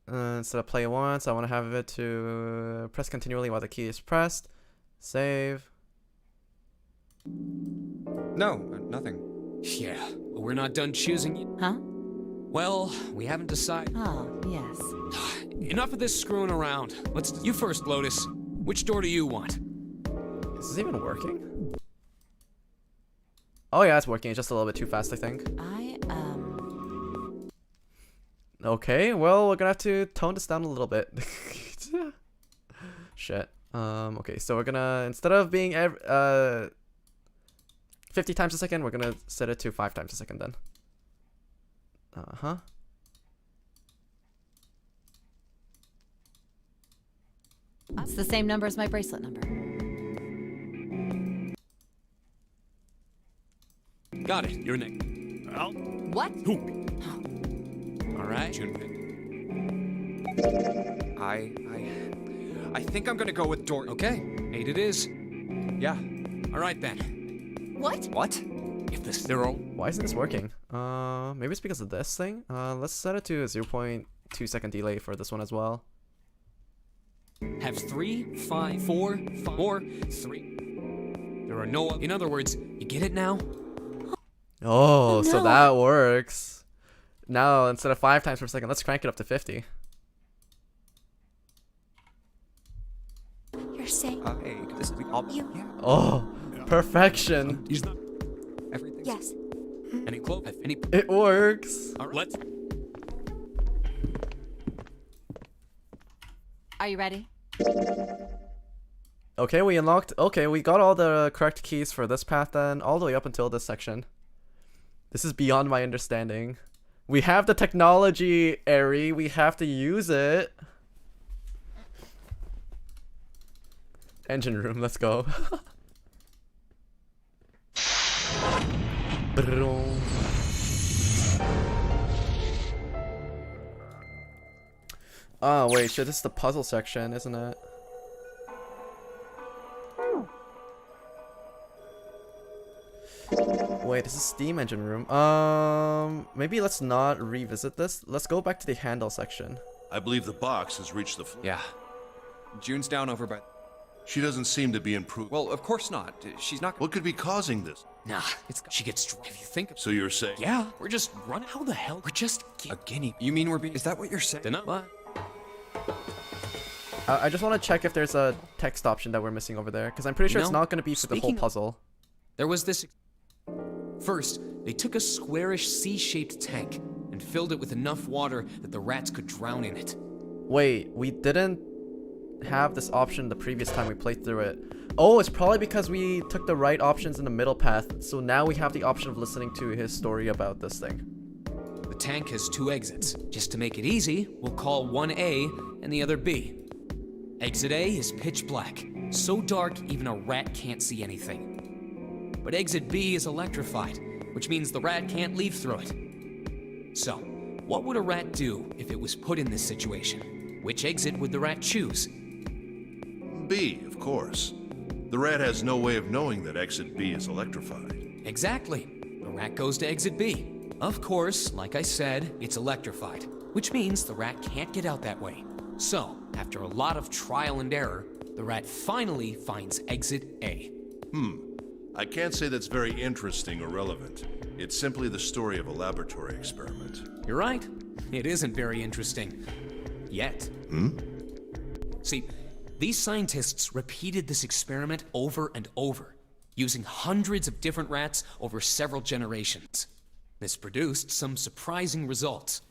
Instead of play once, I want to have it to press continually while the key is pressed. Save. No, nothing. Yeah, but we're not done choosing yet. Huh? Well, we haven't decided. Oh, yes. Enough of this screwing around. You first, Lotus. Which door do you want? Is this even working? Oh yeah, it's working. It's just a little bit too fast, I think. Okay, well, we're gonna have to tone this down a little bit. Shit. Okay, so we're gonna, instead of being 50 times a second, we're gonna set it to 5 times a second then. It's the same number as my bracelet number. Got it. You're next. What? All right, Junpei. I think I'm gonna go with door. Okay, 8 it is. Yeah. All right then. What? What? If the zero. Why isn't this working? Maybe it's because of this thing. Let's set it to a 0.2 second delay for this one as well. Have 3, 5, 4, 4, 3. There are no. In other words, you get it now? Oh, so No. that works. Now, instead of 5 times per second, let's crank it up to 50. You're saying Hey, this is all. You- Yeah. Oh, perfection. He's not. Everything. yes. Any close? Any. It works. All right, let's. Are you ready? Okay, we unlocked. Okay, we got all the correct keys for this path then, all the way up until this section. This is beyond my understanding. We have the technology, Eri. We have to use it. Engine room, let's go. Brum. Oh wait, shit, this is the puzzle section, isn't it? Wait, this is steam engine room. Maybe let's not revisit this. Let's go back to the handle section. I believe the box has reached the floor. Yeah. June's down over by. She doesn't seem to be improved. Well, of course not. She's not. What could be causing this? Nah, she gets. If you think. So you're saying? Yeah, we're just running. How the hell? We're just. A guinea. You mean we're being? Is that what you're saying? Dunno. What? I just want to check if there's a text option that we're missing over there, because I'm pretty sure it's No. not going to be for the whole Speaking of- puzzle. There was this. First, they took a squarish C-shaped tank and filled it with enough water that the rats could drown in it. Wait, we didn't have this option the previous time we played through it. Oh, it's probably because we took the right options in the middle path, so now we have the option of listening to his story about this thing. The tank has 2 exits. Just to make it easy, we'll call one A and the other B. Exit A is pitch black, so dark even a rat can't see anything. But exit B is electrified, which means the rat can't leave through it. So, what would a rat do if it was put in this situation? Which exit would the rat choose? B, of course. The rat has no way of knowing that exit B is electrified. Exactly. The rat goes to exit B. Of course, like I said, it's electrified, which means the rat can't get out that way. So, after a lot of trial and error, the rat finally finds exit A. I can't say that's very interesting or relevant. It's simply the story of a laboratory experiment. You're right. It isn't very interesting. Yet. See, these scientists repeated this experiment over and over, using hundreds of different rats over several generations. This produced some surprising results.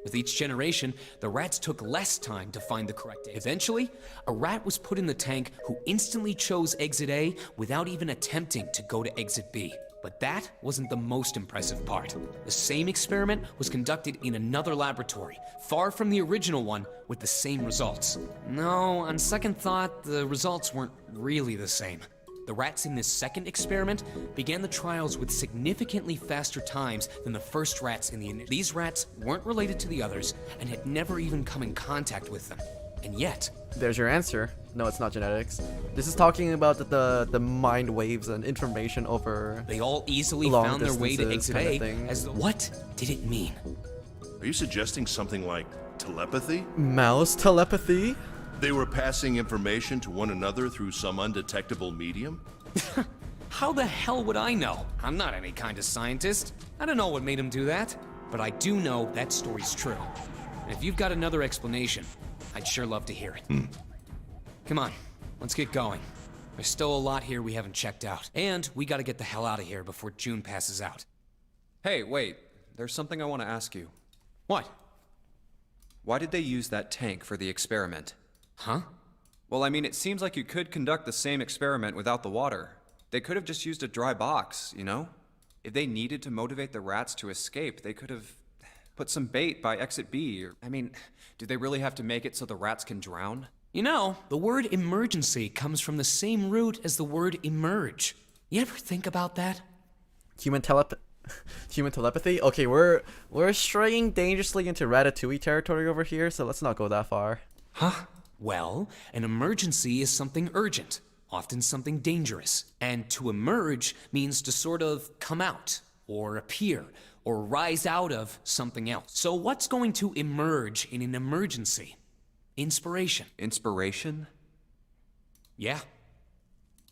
With each generation, the rats took less time to find the correct exit. Eventually, a rat was put in the tank who instantly chose exit A without even attempting to go to exit B. But that wasn't the most impressive part. The same experiment was conducted in another laboratory, far from the original one, with the same results. No, on second thought, the results weren't really the same. The rats in this second experiment began the trials with significantly faster times than the first rats in the initial. These rats weren't related to the others and had never even come in contact with them. And yet... There's your answer. No, it's not genetics. This is talking about the mind waves and information over... They all easily long found their way to distances exit kind of A thing. as the... What did it mean? Are you suggesting something like telepathy? Mouse telepathy? They were passing information to one another through some undetectable medium? How the hell would I know? I'm not any kind of scientist. I don't know what made him do that. But I do know that story's true. And if you've got another explanation, I'd sure love to hear it. Come on, let's get going. There's still a lot here we haven't checked out. And we gotta get the hell out of here before June passes out. Hey, wait. There's something I want to ask you. What? Why did they use that tank for the experiment? Huh? Well, I mean, it seems like you could conduct the same experiment without the water. They could have just used a dry box, you know? If they needed to motivate the rats to escape, they could have put some bait by exit B. Or, I mean, do they really have to make it so the rats can drown? You know, the word emergency comes from the same root as the word emerge. You ever think about that? Human telepathy? Okay, we're straying dangerously into Ratatouille territory over here, so let's not go that far. Huh? Well, an emergency is something urgent, often something dangerous. And to emerge means to sort of come out, or appear, or rise out of something else. So what's going to emerge in an emergency? Inspiration. Inspiration? Yeah.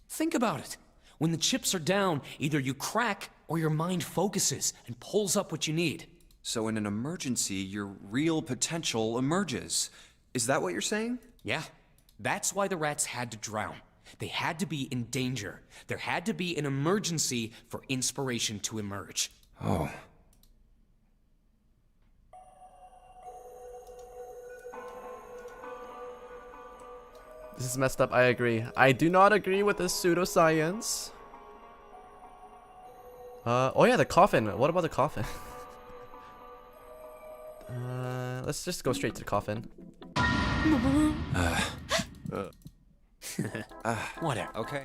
Think about it. When the chips are down, either you crack or your mind focuses and pulls up what you need. So in an emergency, your real potential emerges. Is that what you're saying? Yeah. That's why the rats had to drown. They had to be in danger. There had to be an emergency for inspiration to emerge. Oh. This is messed up, I agree. I do not agree with this pseudoscience. Oh yeah, the coffin. What about the coffin? Let's just go straight to the coffin. Whatever. Okay.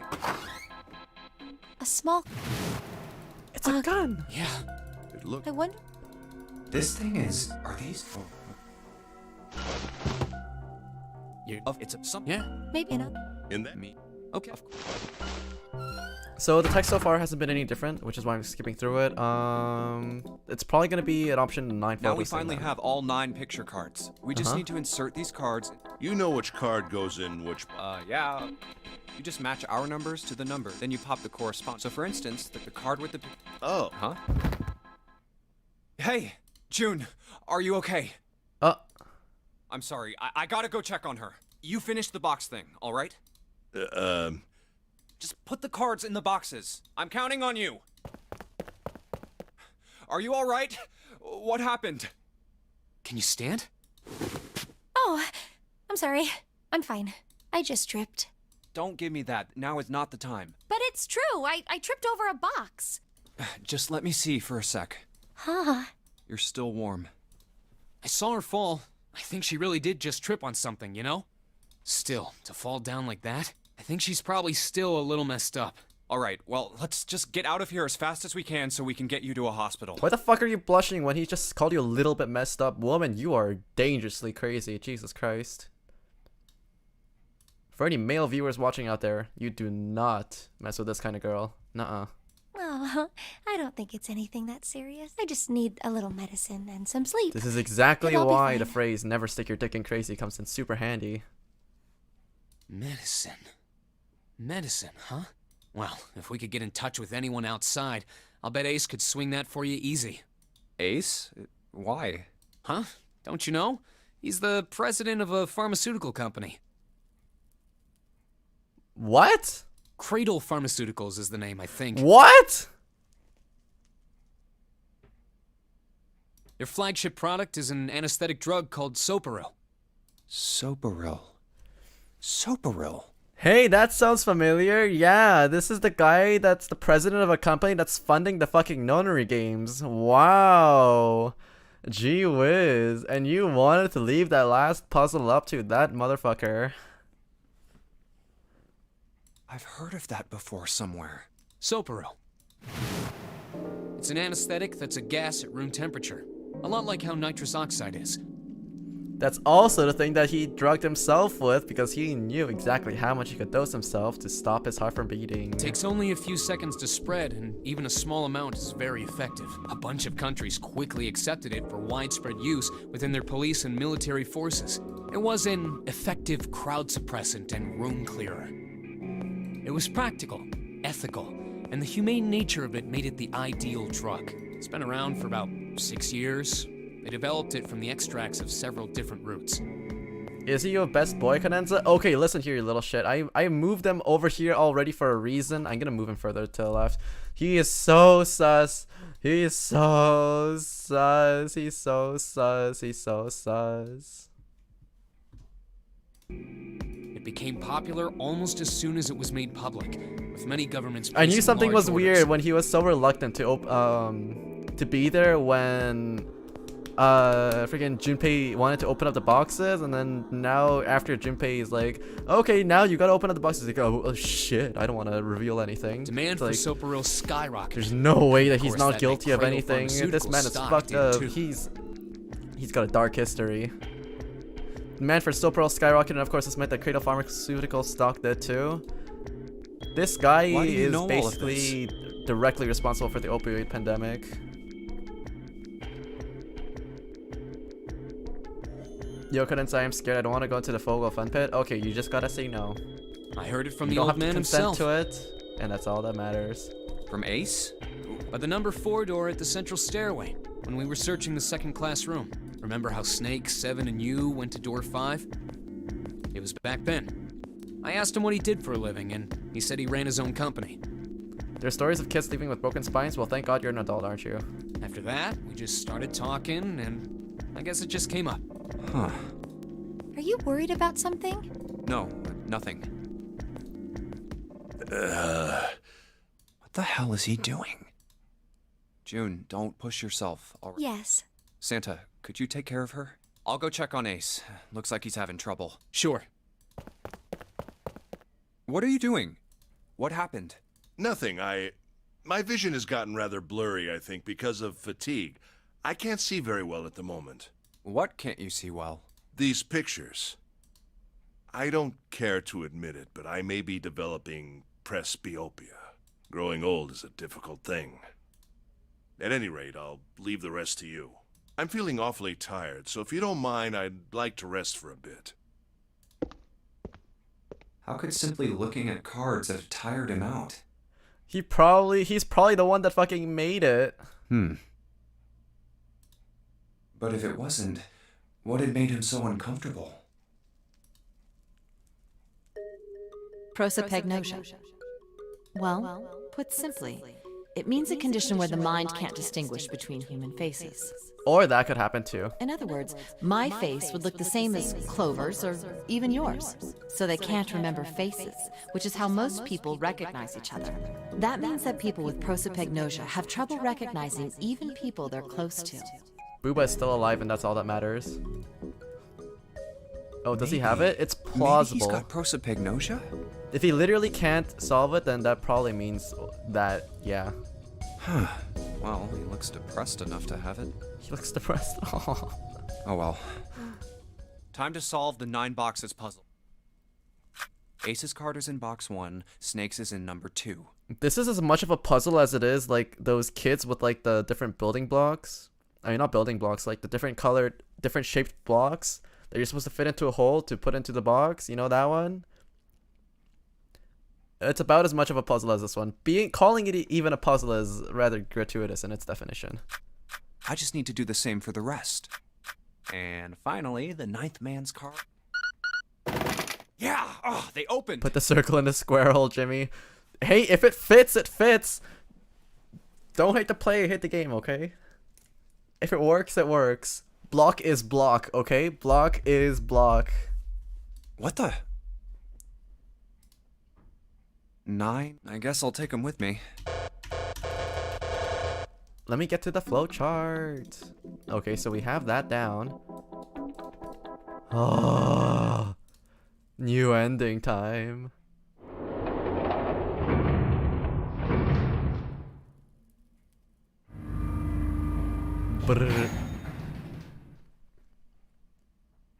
A small... It's a gun! Yeah. It looked... I wonder... This thing is. Are these. It's a some. Yeah. Maybe not. in that... Me. Okay. So the text so far hasn't been any different, which is why I'm skipping through it. It's probably going to be an option 9. Now we finally have all 9 picture cards. We just need to insert these cards. You know which card goes in which... Yeah. You just match our numbers to the number, then you pop the corresponding. So for instance, the card with the... Oh. Huh? Hey, June, are you okay? I'm sorry, I gotta go check on her. You finish the box thing, all right? Just put the cards in the boxes. I'm counting on you. Are you alright? What happened? Can you stand? Oh, I'm sorry. I'm fine. I just tripped. Don't give me that. Now is not the time. But it's true. I tripped over a box. Just let me see for a sec. Huh. You're still warm. I saw her fall. I think she really did just trip on something, you know? Still, to fall down like that, I think she's probably still a little messed up. Alright, well, let's just get out of here as fast as we can so we can get you to a hospital. Why the fuck are you blushing when he just called you a little bit messed up? Woman, you are dangerously crazy. Jesus Christ. For any male viewers watching out there, you do not mess with this kind of girl. Nuh-uh. Oh, I don't think it's anything that serious. I just need a little medicine and some sleep. This is exactly It'll be why the fine. phrase never stick your dick in crazy comes in super handy. Medicine. Medicine, huh? Well, if we could get in touch with anyone outside, I'll bet Ace could swing that for you easy. Ace? Why? Huh? Don't you know? He's the president of a pharmaceutical company. What? Cradle Pharmaceuticals is the name, I think. What? Their flagship product is an anesthetic drug called Soparil. Soparil. Soparil. Hey, that sounds familiar. Yeah, this is the guy that's the president of a company that's funding the fucking nonary games. Wow. Gee whiz. And you wanted to leave that last puzzle up to that motherfucker. I've heard of that before somewhere. Soparil. It's an anesthetic that's a gas at room temperature. A lot like how nitrous oxide is. That's also the thing that he drugged himself with because he knew exactly how much he could dose himself to stop his heart from beating. It takes only a few seconds to spread, and even a small amount is very effective. A bunch of countries quickly accepted it for widespread use within their police and military forces. It was an effective crowd suppressant and room clearer. It was practical, ethical, and the humane nature of it made it the ideal drug. It's been around for about 6 years. They developed it from the extracts of several different roots. Is he your best boy, Cadenza? Okay, listen here, you little shit. I moved him over here already for a reason. I'm gonna move him further to the left. He is so sus. He is so sus. He's so sus. He's so sus. It became popular almost as soon as it was made public, with many governments I knew placing something large was orders. weird when he was so reluctant to be there when freaking Junpei wanted to open up the boxes, and then now after Junpei is like, okay, now you gotta open up the boxes. Like, oh shit, I don't want to reveal anything. Demand It's for like, Soparil skyrocketed. there's no way that Of he's course, not that guilty of Cradle anything. This man is Pharmaceuticals fucked stock up. did too. He's got a dark history. Demand for Soparil skyrocketed, and of course this meant that Cradle Pharmaceutical stock did too. This guy Why do you is know all of basically directly responsible for the opioid pandemic. Yo, Cadenza, I am scared. I don't want to go into the Fogel Fun Pit. Okay, you just gotta say no. I heard it from You the don't old have to man consent himself. to it, and that's all that matters. From Ace? By the number 4 door at the central stairway, when we were searching the second class room. Remember how Snake, 7, and you went to door 5? It was back then. I asked him what he did for a living, and he said he ran his own company. There's stories of kids leaving with broken spines. Well, thank God you're an adult, aren't you? After that, we just started talking, and I guess it just came up. Huh. Are you worried about something? No, nothing. What the hell is he doing? June, don't push yourself. All right. Yes. Santa, could you take care of her? I'll go check on Ace. Looks like he's having trouble. Sure. What are you doing? What happened? Nothing. My vision has gotten rather blurry, I think, because of fatigue. I can't see very well at the moment. What can't you see well? These pictures. I don't care to admit it, but I may be developing presbyopia. Growing old is a difficult thing. At any rate, I'll leave the rest to you. I'm feeling awfully tired, so if you don't mind, I'd like to rest for a bit. How could simply looking at cards have tired him out? He's probably the one that fucking made it. But if it wasn't, what had made him so uncomfortable? Prosopagnosia. Well, put simply, It means a condition where the mind can't distinguish between human faces. Or that could happen too. In other words, my face would look the same as Clover's or even yours. So they can't remember faces, which is how most people recognize each other. That means that people with prosopagnosia have trouble recognizing even people they're close to. Booba is still alive and that's all that matters. Oh, does he have it? It's plausible. Maybe he's got prosopagnosia? If he literally can't solve it, then that probably means that, yeah. Huh. Well, he looks depressed enough to have it. He looks depressed. Oh well. Time to solve the 9 boxes puzzle. Ace's card is in box 1, Snake's is in number 2. This is as much of a puzzle as it is like those kids with like the different building blocks. I mean, not building blocks, like the different colored, different shaped blocks that you're supposed to fit into a hole to put into the box. You know that one? It's about as much of a puzzle as this one. Calling it even a puzzle is rather gratuitous in its definition. I just need to do the same for the rest. And finally, the 9th man's card. Yeah! Oh, they opened! Put the circle in the square hole, Jimmy. Hey, if it fits, it fits! Don't hate the play, hate the game, okay? If it works, it works. Block is block, okay? Block is block. What the? 9? I guess I'll take them with me. Let me get to the flow chart. Okay, so we have that down. Oh, new ending time. Brr.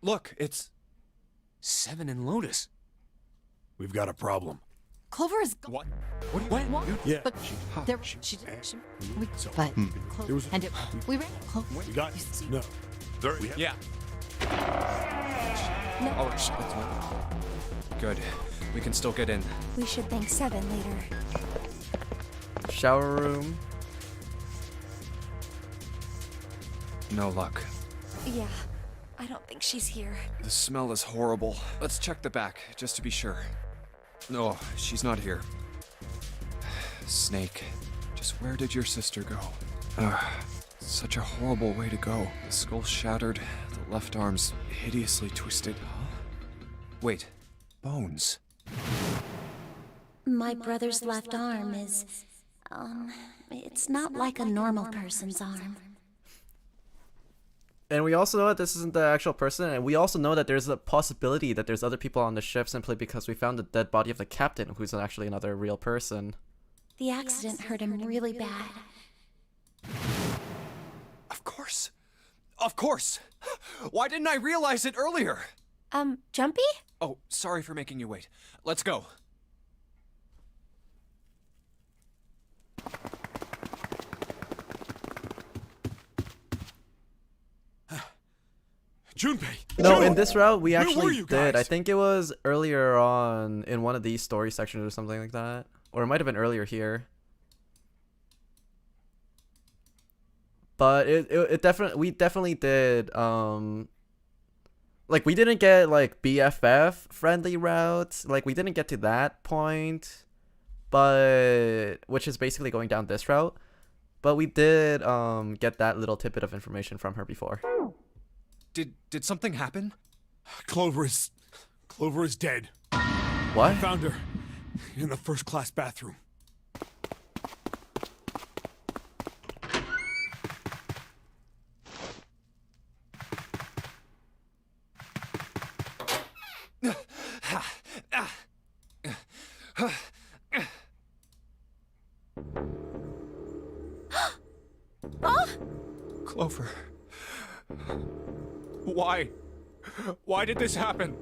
Look, it's 7 and Lotus. We've got a problem. Clover is What? What? Yeah. But there, we, but There was, and it, we ran Clover. we got no. There, Yeah. No, Oh, that's good. We can still get in. we should thank Seven later. Shower room. No luck. Yeah, I don't think she's here. The smell is horrible. Let's check the back, just to be sure. No, she's not here. Snake, just where did your sister go? Such a horrible way to go. The skull shattered, the left arm's hideously twisted. Wait, bones. My brother's left arm is, it's not like a normal person's arm. And we also know that this isn't the actual person, and we also know that there's a possibility that there's other people on the ship simply because we found the dead body of the captain, who's actually another real person. The accident hurt him really bad. Of course. Of course. Why didn't I realize it earlier? Jumpy? Oh, sorry for making you wait. Let's go. Junpei. No, Jun! in this route, we Where were actually you did. I guys? think it was earlier on in one of these story sections or something like that. Or it might have been earlier here. But it definitely, we definitely did, like, we didn't get, like, BFF friendly routes. Like, we didn't get to that point. But, which is basically going down this route. But we did, get that little tidbit of information from her before. Did something happen? Clover is dead. What? Found her in the first class bathroom. Clover. Why? Why did this happen?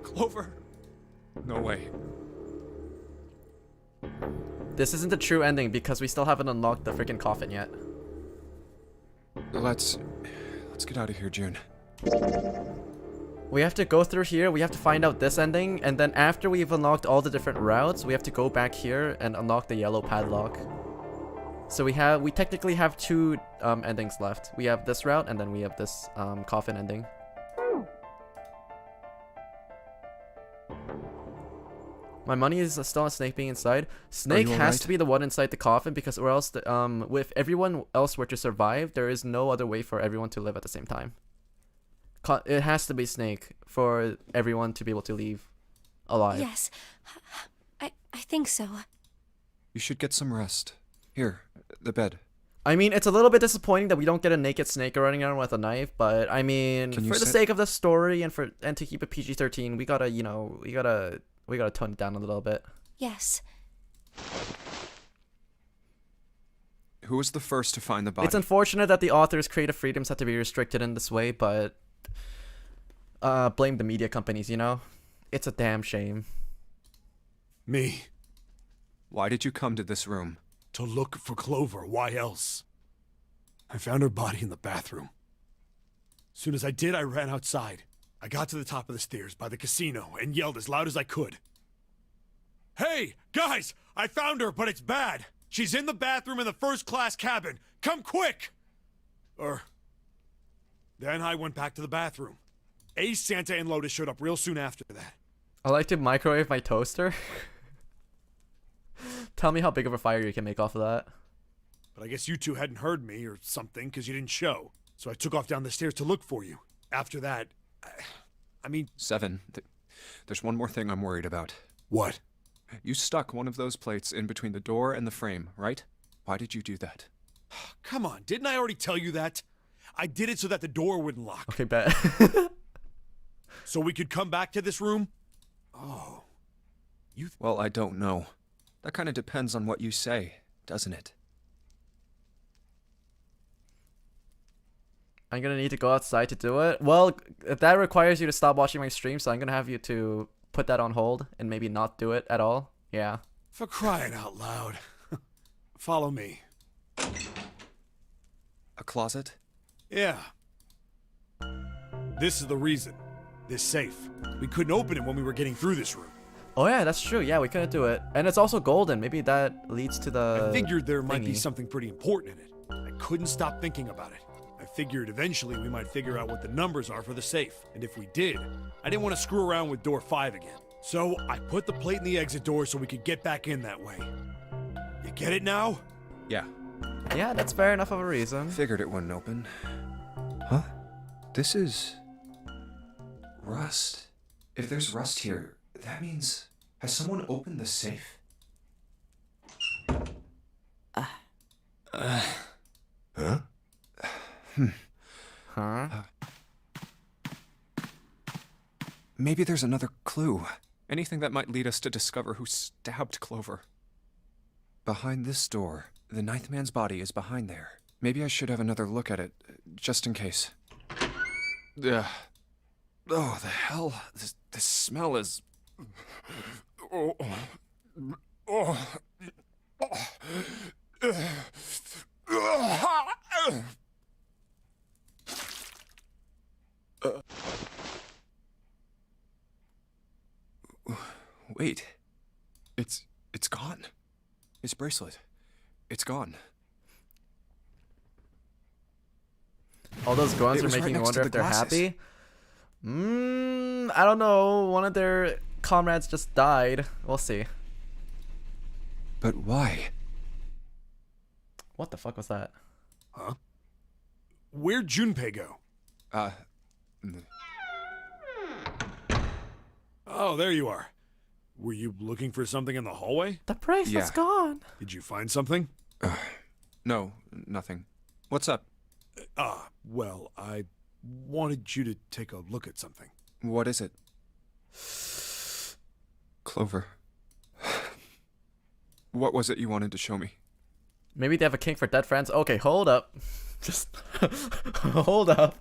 Clover. No way. This isn't the true ending because we still haven't unlocked the freaking coffin yet. Let's get out of here, June. We have to go through here, we have to find out this ending, and then after we've unlocked all the different routes, we have to go back here and unlock the yellow padlock. So we technically have two endings left. We have this route, and then we have this coffin ending. My money is still on Snake being inside. Snake has to be the one inside the coffin because or else, if everyone else were to survive, there is no other way for everyone to live at the same time. It has to be Snake for everyone to be able to leave alive. Yes, I think so. You should get some rest. Here, the bed. I mean, it's a little bit disappointing that we don't get a naked Snake running around with a knife, but I mean, for the sake of the story and to keep it PG-13, we gotta, we gotta tone it down a little bit. Yes. Who was the first to find the body? It's unfortunate that the author's creative freedoms have to be restricted in this way, but blame the media companies, It's a damn shame. Me. Why did you come to this room? To look for Clover. Why else? I found her body in the bathroom. As soon as I did, I ran outside. I got to the top of the stairs by the casino and yelled as loud as I could. Hey, guys! I found her, but it's bad! She's in the bathroom in the first-class cabin! Come quick! Then I went back to the bathroom. Ace, Santa, and Lotus showed up real soon after that. I like to microwave my toaster. Tell me how big of a fire you can make off of that. But I guess you two hadn't heard me or something because you didn't show. So I took off down the stairs to look for you. After that, I mean... 7. There's one more thing I'm worried about. What? You stuck one of those plates in between the door and the frame, right? Why did you do that? Come on, didn't I already tell you that? I did it so that the door wouldn't lock. Okay, bet. So we could come back to this room? Oh. Well, I don't know. That kind of depends on what you say, doesn't it? I'm gonna need to go outside to do it. Well, that requires you to stop watching my stream, so I'm gonna have you to put that on hold and maybe not do it at all. Yeah. For crying out loud. Follow me. A closet? Yeah. This is the reason. This safe. We couldn't open it when we were getting through this room. Oh yeah, that's true. Yeah, we couldn't do it. And it's also golden. Maybe that leads to the I figured there might be thingy. something pretty important in it. I couldn't stop thinking about it. I figured eventually we might figure out what the numbers are for the safe. And if we did, I didn't want to screw around with door 5 again. So I put the plate in the exit door so we could get back in that way. You get it now? Yeah. Yeah, that's fair enough of a reason. Figured it wouldn't open. Huh? This is... Rust. If there's rust here, that means... Has someone opened the safe? Huh? Huh? Maybe there's another clue. Anything that might lead us to discover who stabbed Clover. Behind this door. The 9th man's body is behind there. Maybe I should have another look at it, just in case. Ugh. Oh, the hell. This smell is... Oh. Oh. Wait. It's gone. His bracelet. It's gone. All those groans It are was right making me next to wonder the if they're glasses. happy. I don't know. One of their comrades just died. We'll see. But why? What the fuck was that? Huh? Where'd Junpei go? Oh, there you are. Were you looking for something in the hallway? The bracelet's gone. Did you find something? No, nothing. What's up? Well, I wanted you to take a look at something. What is it? Clover. What was it you wanted to show me? Maybe they have a kink for dead friends. Okay, hold up. Just hold up.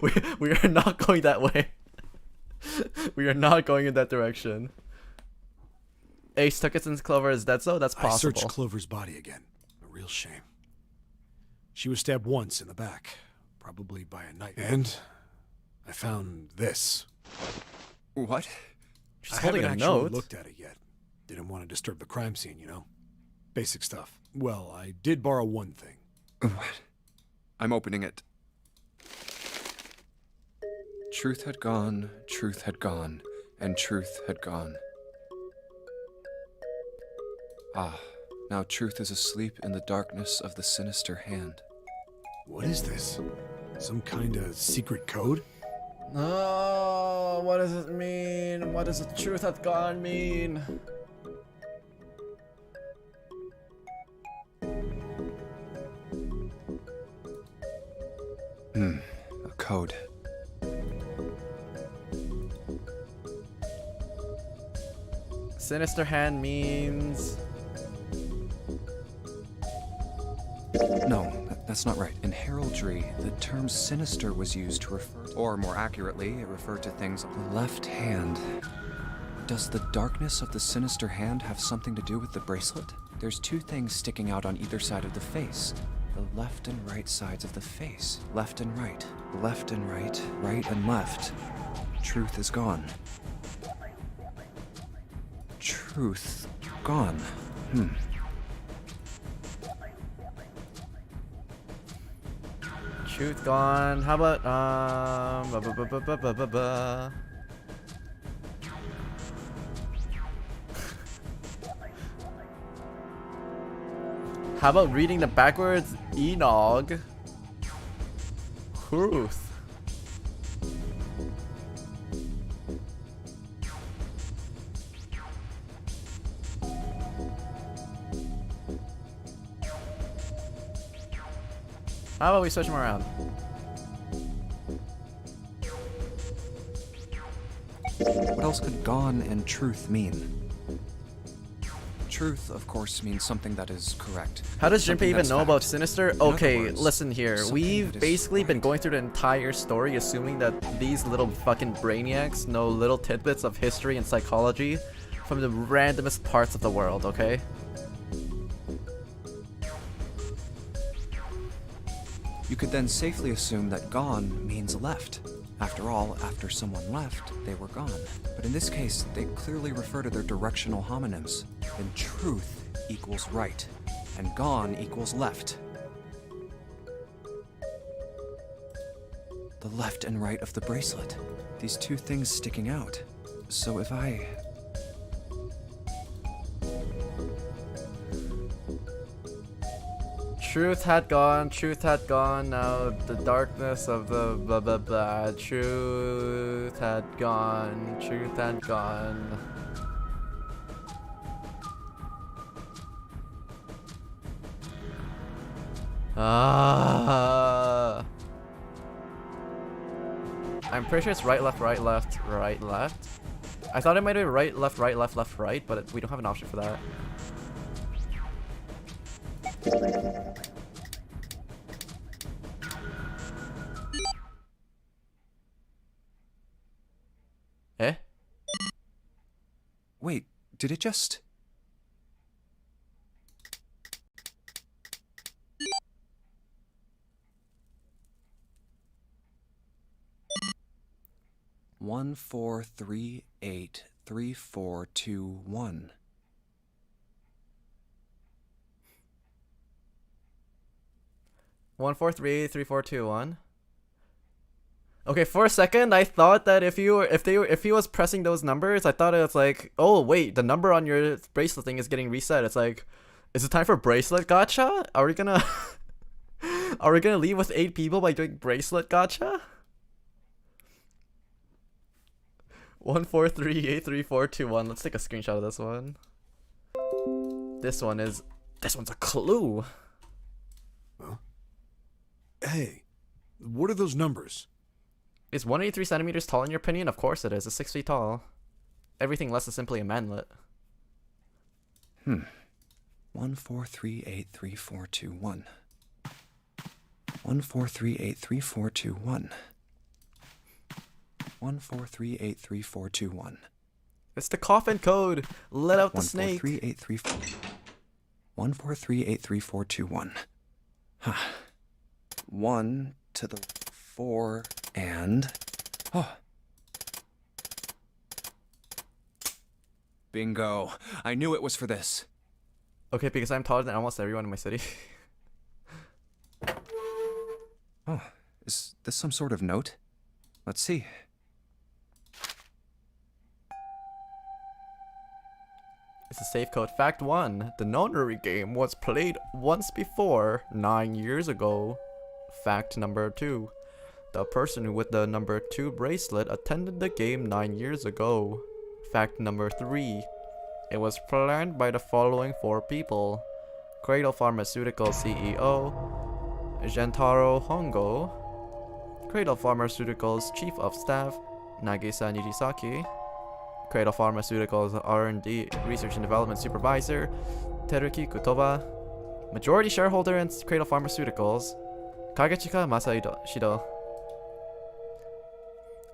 We are not going that way. We are not going in that direction. Ace took it since Clover is dead, so that's possible. I searched Clover's body again. A real shame. She was stabbed once in the back, probably by a knife. And I found this. What? She's I holding haven't a actually note. looked at it yet. Didn't want to disturb the crime scene, you know? Basic stuff. Well, I did borrow one thing. What? I'm opening it. Truth had gone, and truth had gone. Ah, now truth is asleep in the darkness of the sinister hand. What is this? Some kind of secret code? No, what does it mean? What does the truth hath gone mean? A code. Sinister hand means... No, that's not right. In heraldry, the term sinister was used to refer, or more accurately, it referred to things of the left hand. Does the darkness of the sinister hand have something to do with the bracelet? There's two things sticking out on either side of the face. The left and right sides of the face. Left and right. Left and right. Right and left. Truth is gone. Truth gone. Truth gone. How about, How about reading the backwards Enog? Truth. How about we switch them around? What else could gone and truth mean? Truth, of course, means something that is correct. How does Junpei Something even that's know fact. about Sinister? In other Okay, words, listen here. something We've that is basically been right. going through the entire story assuming that these little fucking brainiacs know little tidbits of history and psychology from the randomest parts of the world, okay? You could then safely assume that gone means left. After all, after someone left, they were gone. But in this case, they clearly refer to their directional homonyms. Then truth equals right, and gone equals left. The left and right of the bracelet. These two things sticking out. So if I... Truth had gone, now the darkness of the blah blah blah. Truth had gone. Ah. I'm pretty sure it's right, left, right, left, right, left. I thought it might be right, left, left, right, but we don't have an option for that. Eh? Wait, did it just... One, 4, 3, 8, 3, 4, 2, 1. One, 4, 3, 3, 4, 2, 1. Okay, for a second, I thought that if he was pressing those numbers, I thought it was like, oh wait, the number on your bracelet thing is getting reset. It's like, is it time for bracelet gacha? Are we gonna, are we gonna leave with 8 people by doing bracelet gacha? 1, 4, 3, 8, 3, 4, 2, 1. Let's take a screenshot of this one. This one's a clue. Huh? Hey, what are those numbers? Is 183 centimeters tall in your opinion? Of course it is. It's 6 feet tall. Everything less is simply a manlet. 1, 4, 3, 8, 3, 4, 2, 1. 1, 4, 3, 8, 3, 4, 2, 1. 1, 4, 3, 8, 3, 4, 2, 1. It's the coffin code. Let out the 1, 4, snake. 3, 8, 3, 4. 1, 4, 3, 8, 3, 4, 2, 1. 1 to the 4 and... Oh. Bingo. I knew it was for this. Okay, because I'm taller than almost everyone in my city. Oh, is this some sort of note? Let's see. It's a safe code. Fact 1. The nonary game was played once before, 9 years ago. Fact number 2. The person with the number 2 bracelet attended the game 9 years ago. Fact number 3. It was planned by the following 4 people. Cradle Pharmaceuticals CEO, Gentaro Hongo. Cradle Pharmaceuticals Chief of Staff, Nagisa Nijisaki. Cradle Pharmaceuticals R&D Research and Development Supervisor, Teruki Kutoba. Majority shareholder in Cradle Pharmaceuticals, Kagechika Masashido.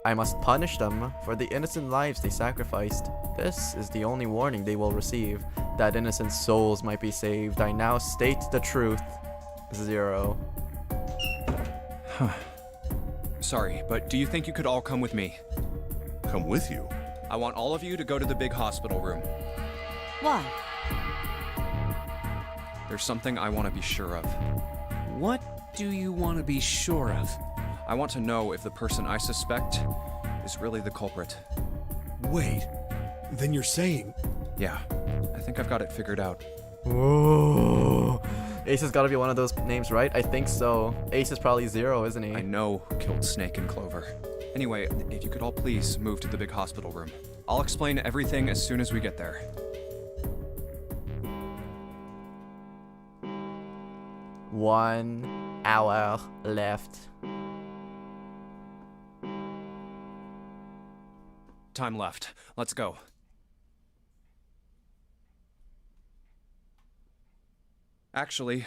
I must punish them for the innocent lives they sacrificed. This is the only warning they will receive, that innocent souls might be saved. I now state the truth. 0. Sorry, but do you think you could all come with me? Come with you? I want all of you to go to the big hospital room. Why? There's something I want to be sure of. What do you want to be sure of? I want to know if the person I suspect is really the culprit. Wait, then you're saying... Yeah, I think I've got it figured out. Whoa. Ace has got to be one of those names, right? I think so. Ace is probably 0, isn't he? I know who killed Snake and Clover. Anyway, if you could all please move to the big hospital room. I'll explain everything as soon as we get there. One hour left. Time left. Let's go. Actually,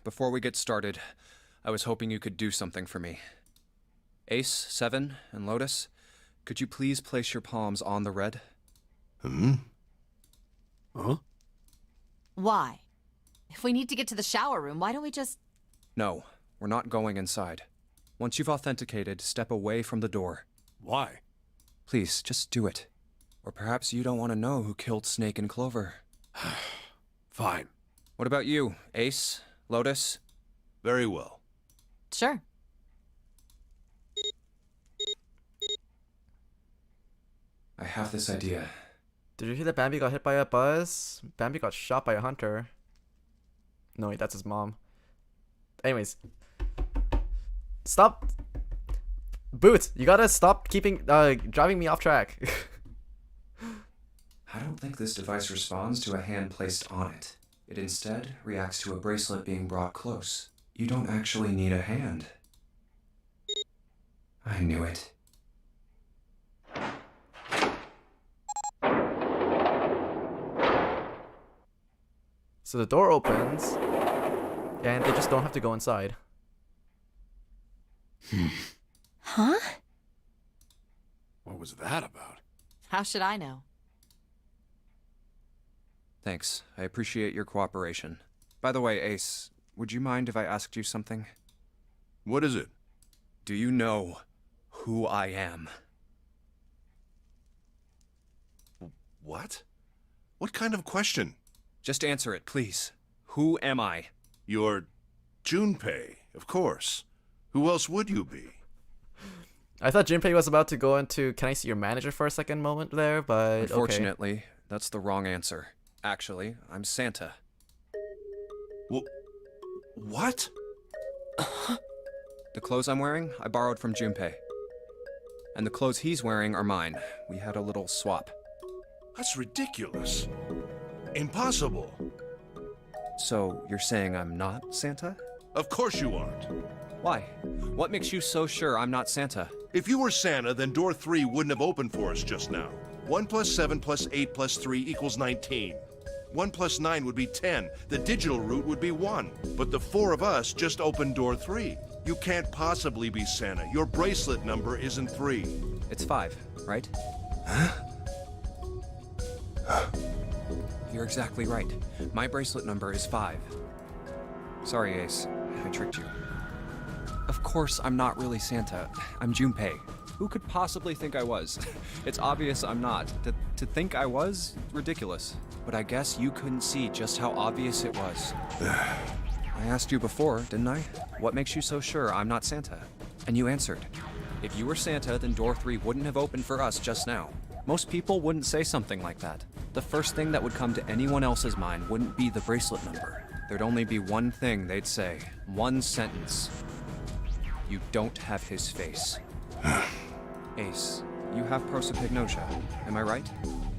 before we get started, I was hoping you could do something for me. Ace, 7, and Lotus, could you please place your palms on the red? Huh? Why? If we need to get to the shower room, why don't we just... No, we're not going inside. Once you've authenticated, step away from the door. Why? Please, just do it. Or perhaps you don't want to know who killed Snake and Clover. Fine. What about you, Ace, Lotus? Very well. Sure. I have this idea. Did you hear that Bambi got hit by a bus? Bambi got shot by a hunter. No, wait, that's his mom. Anyways. Stop. Boots, you gotta stop driving me off track. I don't think this device responds to a hand placed on it. It instead reacts to a bracelet being brought close. You don't actually need a hand. I knew it. So the door opens, and they just don't have to go inside. Huh? What was that about? How should I know? Thanks. I appreciate your cooperation. By the way, Ace, would you mind if I asked you something? What is it? Do you know who I am? What? What kind of question? Just answer it, please. Who am I? You're Junpei, of course. Who else would you be? I thought Junpei was about to go into "Can I see your manager" for a second moment there, but Unfortunately, that's the wrong answer. Actually, I'm Santa. What? The clothes I'm wearing, I borrowed from Junpei. And the clothes he's wearing are mine. We had a little swap. That's ridiculous. Impossible. So, you're saying I'm not Santa? Of course you aren't. Why? What makes you so sure I'm not Santa? If you were Santa, then door 3 wouldn't have opened for us just now. 1 plus 7 plus 8 plus 3 equals 19. 1 plus 9 would be 10. The digital route would be 1. But the 4 of us just opened door 3. You can't possibly be Santa. Your bracelet number isn't 3. It's 5, right? You're exactly right. My bracelet number is 5. Sorry, Ace. I tricked you. Of course I'm not really Santa. I'm Junpei. Who could possibly think I was? It's obvious I'm not. To think I was? Ridiculous. But I guess you couldn't see just how obvious it was. I asked you before, didn't I? What makes you so sure I'm not Santa? And you answered. If you were Santa, then door 3 wouldn't have opened for us just now. Most people wouldn't say something like that. the first thing that would come to anyone else's mind wouldn't be the bracelet number. There'd only be one thing they'd say. One sentence. You don't have his face. Ace, you have prosopagnosia, am I right?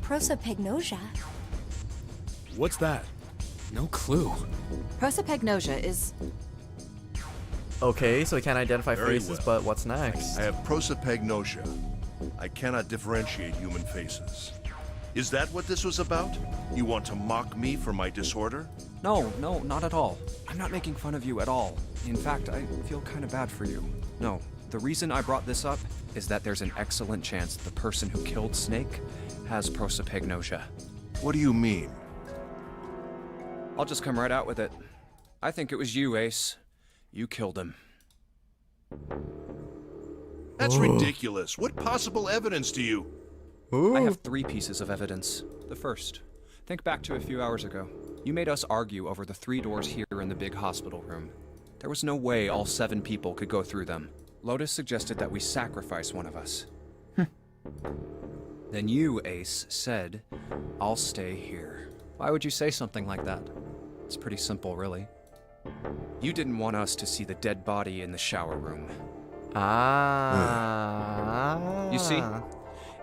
Prosopagnosia? What's that? No clue. Prosopagnosia is... Okay, so we can't identify Very faces, well. but what's next? I have prosopagnosia. I cannot differentiate human faces. Is that what this was about? You want to mock me for my disorder? No, not at all. I'm not making fun of you at all. In fact, I feel kind of bad for you. No, the reason I brought this up is that there's an excellent chance the person who killed Snake has prosopagnosia. What do you mean? I'll just come right out with it. I think it was you, Ace. You killed him. That's ridiculous. What possible evidence do you... I have 3 pieces of evidence. The first, think back to a few hours ago. You made us argue over the 3 doors here in the big hospital room. There was no way all 7 people could go through them. Lotus suggested that we sacrifice one of us. Then you, Ace, said, I'll stay here. Why would you say something like that? It's pretty simple, really. You didn't want us to see the dead body in the shower room. Ah. You see?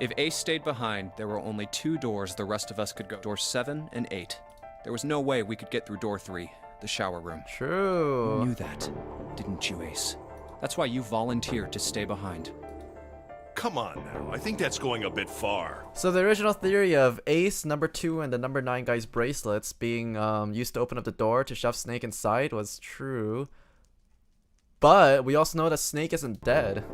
If Ace stayed behind, there were only 2 doors the rest of us could go. Doors 7 and 8. There was no way we could get through door 3, the shower room. True. You knew that, didn't you, Ace? That's why you volunteered to stay behind. Come on now, I think that's going a bit far. So the original theory of Ace, number 2, and the number 9 guy's bracelets being used to open up the door to shove Snake inside was true. But we also know that Snake isn't dead.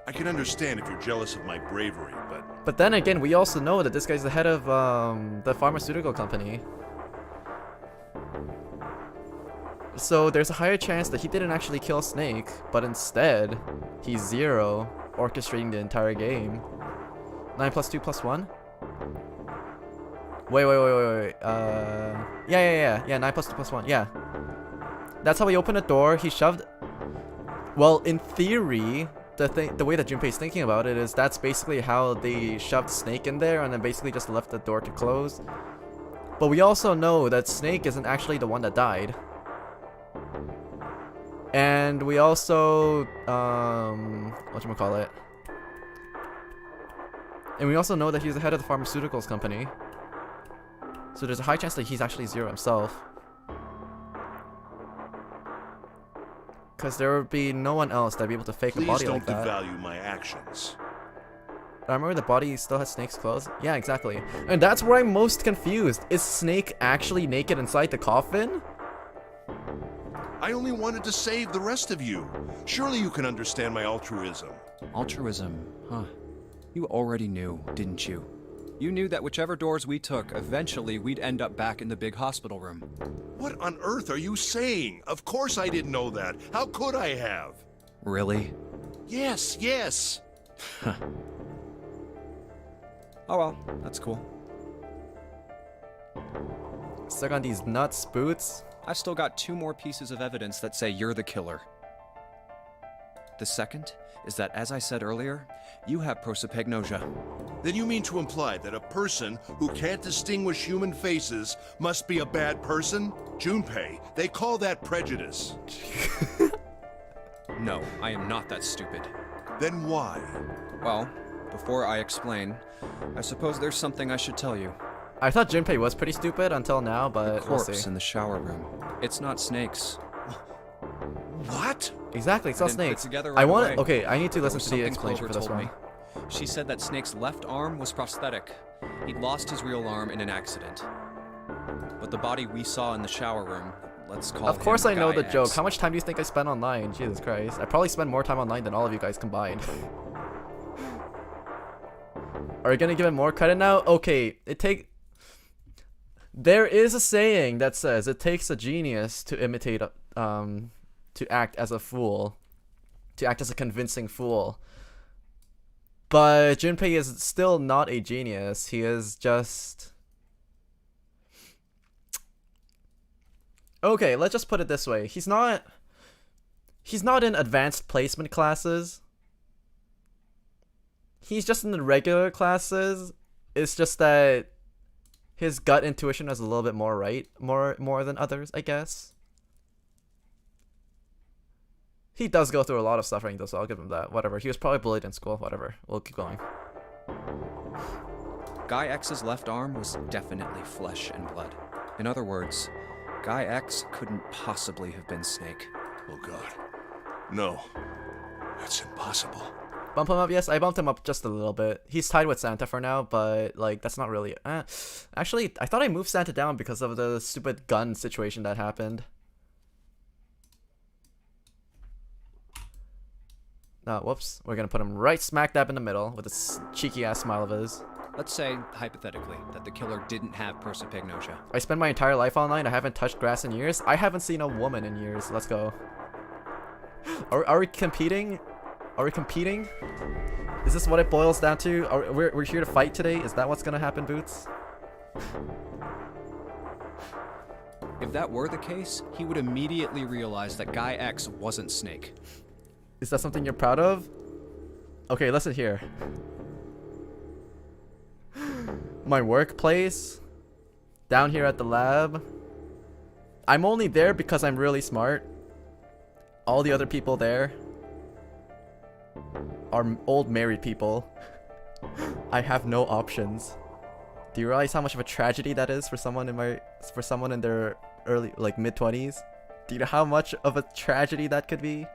I can understand if you're jealous of my bravery, but... But then again, we also know that this guy's the head of the pharmaceutical company. So there's a higher chance that he didn't actually kill Snake, but instead, he's Zero, orchestrating the entire game. 9 plus 2 plus 1? Wait. Yeah, 9 plus 2 plus 1, yeah. That's how he opened the door, he shoved... Well, in theory, the way that Junpei's thinking about it is that's basically how they shoved Snake in there and then basically just left the door to close. But we also know that Snake isn't actually the one that died. And we also, whatchamacallit? And we also know that he's the head of the pharmaceuticals company. So there's a high chance that he's actually Zero himself. Because there would be no one else that'd be able to fake a body like that. Please don't devalue my actions. I remember the body still has Snake's clothes. Yeah, exactly. And that's where I'm most confused. Is Snake actually naked inside the coffin? I only wanted to save the rest of you. Surely you can understand my altruism. Altruism, huh? You already knew, didn't you? You knew that whichever doors we took, eventually we'd end up back in the big hospital room. What on earth are you saying? Of course I didn't know that. How could I have? Really? Yes. Oh well, that's cool. Stuck on these nuts, Boots. I've still got 2 more pieces of evidence that say you're the killer. The second is that, as I said earlier, you have prosopagnosia. Then you mean to imply that a person who can't distinguish human faces must be a bad person? Junpei, they call that prejudice. No, I am not that stupid. Then why? Well, before I explain, I suppose there's something I should tell you. I thought Junpei was pretty stupid until now, but we'll Corpse see. in the shower room. It's not Snake's. What? Exactly, it's I not didn't put it Snake's. together I right want away. Okay, I need to There listen was to the something explanation Clover for this told one. me. She said that Snake's left arm was prosthetic. He'd lost his real arm in an accident. But the body we saw in the shower room, let's call Of course I him know Guy the joke. X. How much time do you think I spent online? Jesus Christ. I probably spend more time online than all of you guys combined. Are we gonna give it more credit now? Okay, there is a saying that says it takes a genius to imitate to act as a fool. To act as a convincing fool. But Junpei is still not a genius. He is just... Okay, let's just put it this way. He's not in advanced placement classes. He's just in the regular classes, It's just that his gut intuition is a little bit more right, more than others, I guess. He does go through a lot of suffering though, so I'll give him that. Whatever. He was probably bullied in school. Whatever. We'll keep going. Guy X's left arm was definitely flesh and blood. In other words, Guy X couldn't possibly have been Snake. Oh god. No. That's impossible. Bump him up? Yes, I bumped him up just a little bit. He's tied with Santa for now, but like that's not really. Actually, I thought I moved Santa down because of the stupid gun situation that happened. Whoops. We're gonna put him right smack dab in the middle with this cheeky ass smile of his. Let's say, hypothetically, that the killer didn't have prosopagnosia. I spent my entire life online. I haven't touched grass in years. I haven't seen a woman in years. Let's go. Are we competing? Are we competing? Is this what it boils down to? We're here to fight today? Is that what's gonna happen, Boots? If that were the case, he would immediately realize that Guy X wasn't Snake. Is that something you're proud of? Okay, listen here. My workplace, down here at the lab, I'm only there because I'm really smart. All the other people there are old married people. I have no options. Do you realize how much of a tragedy that is for someone in their early, like, mid-20s? Do you know how much of a tragedy that could be?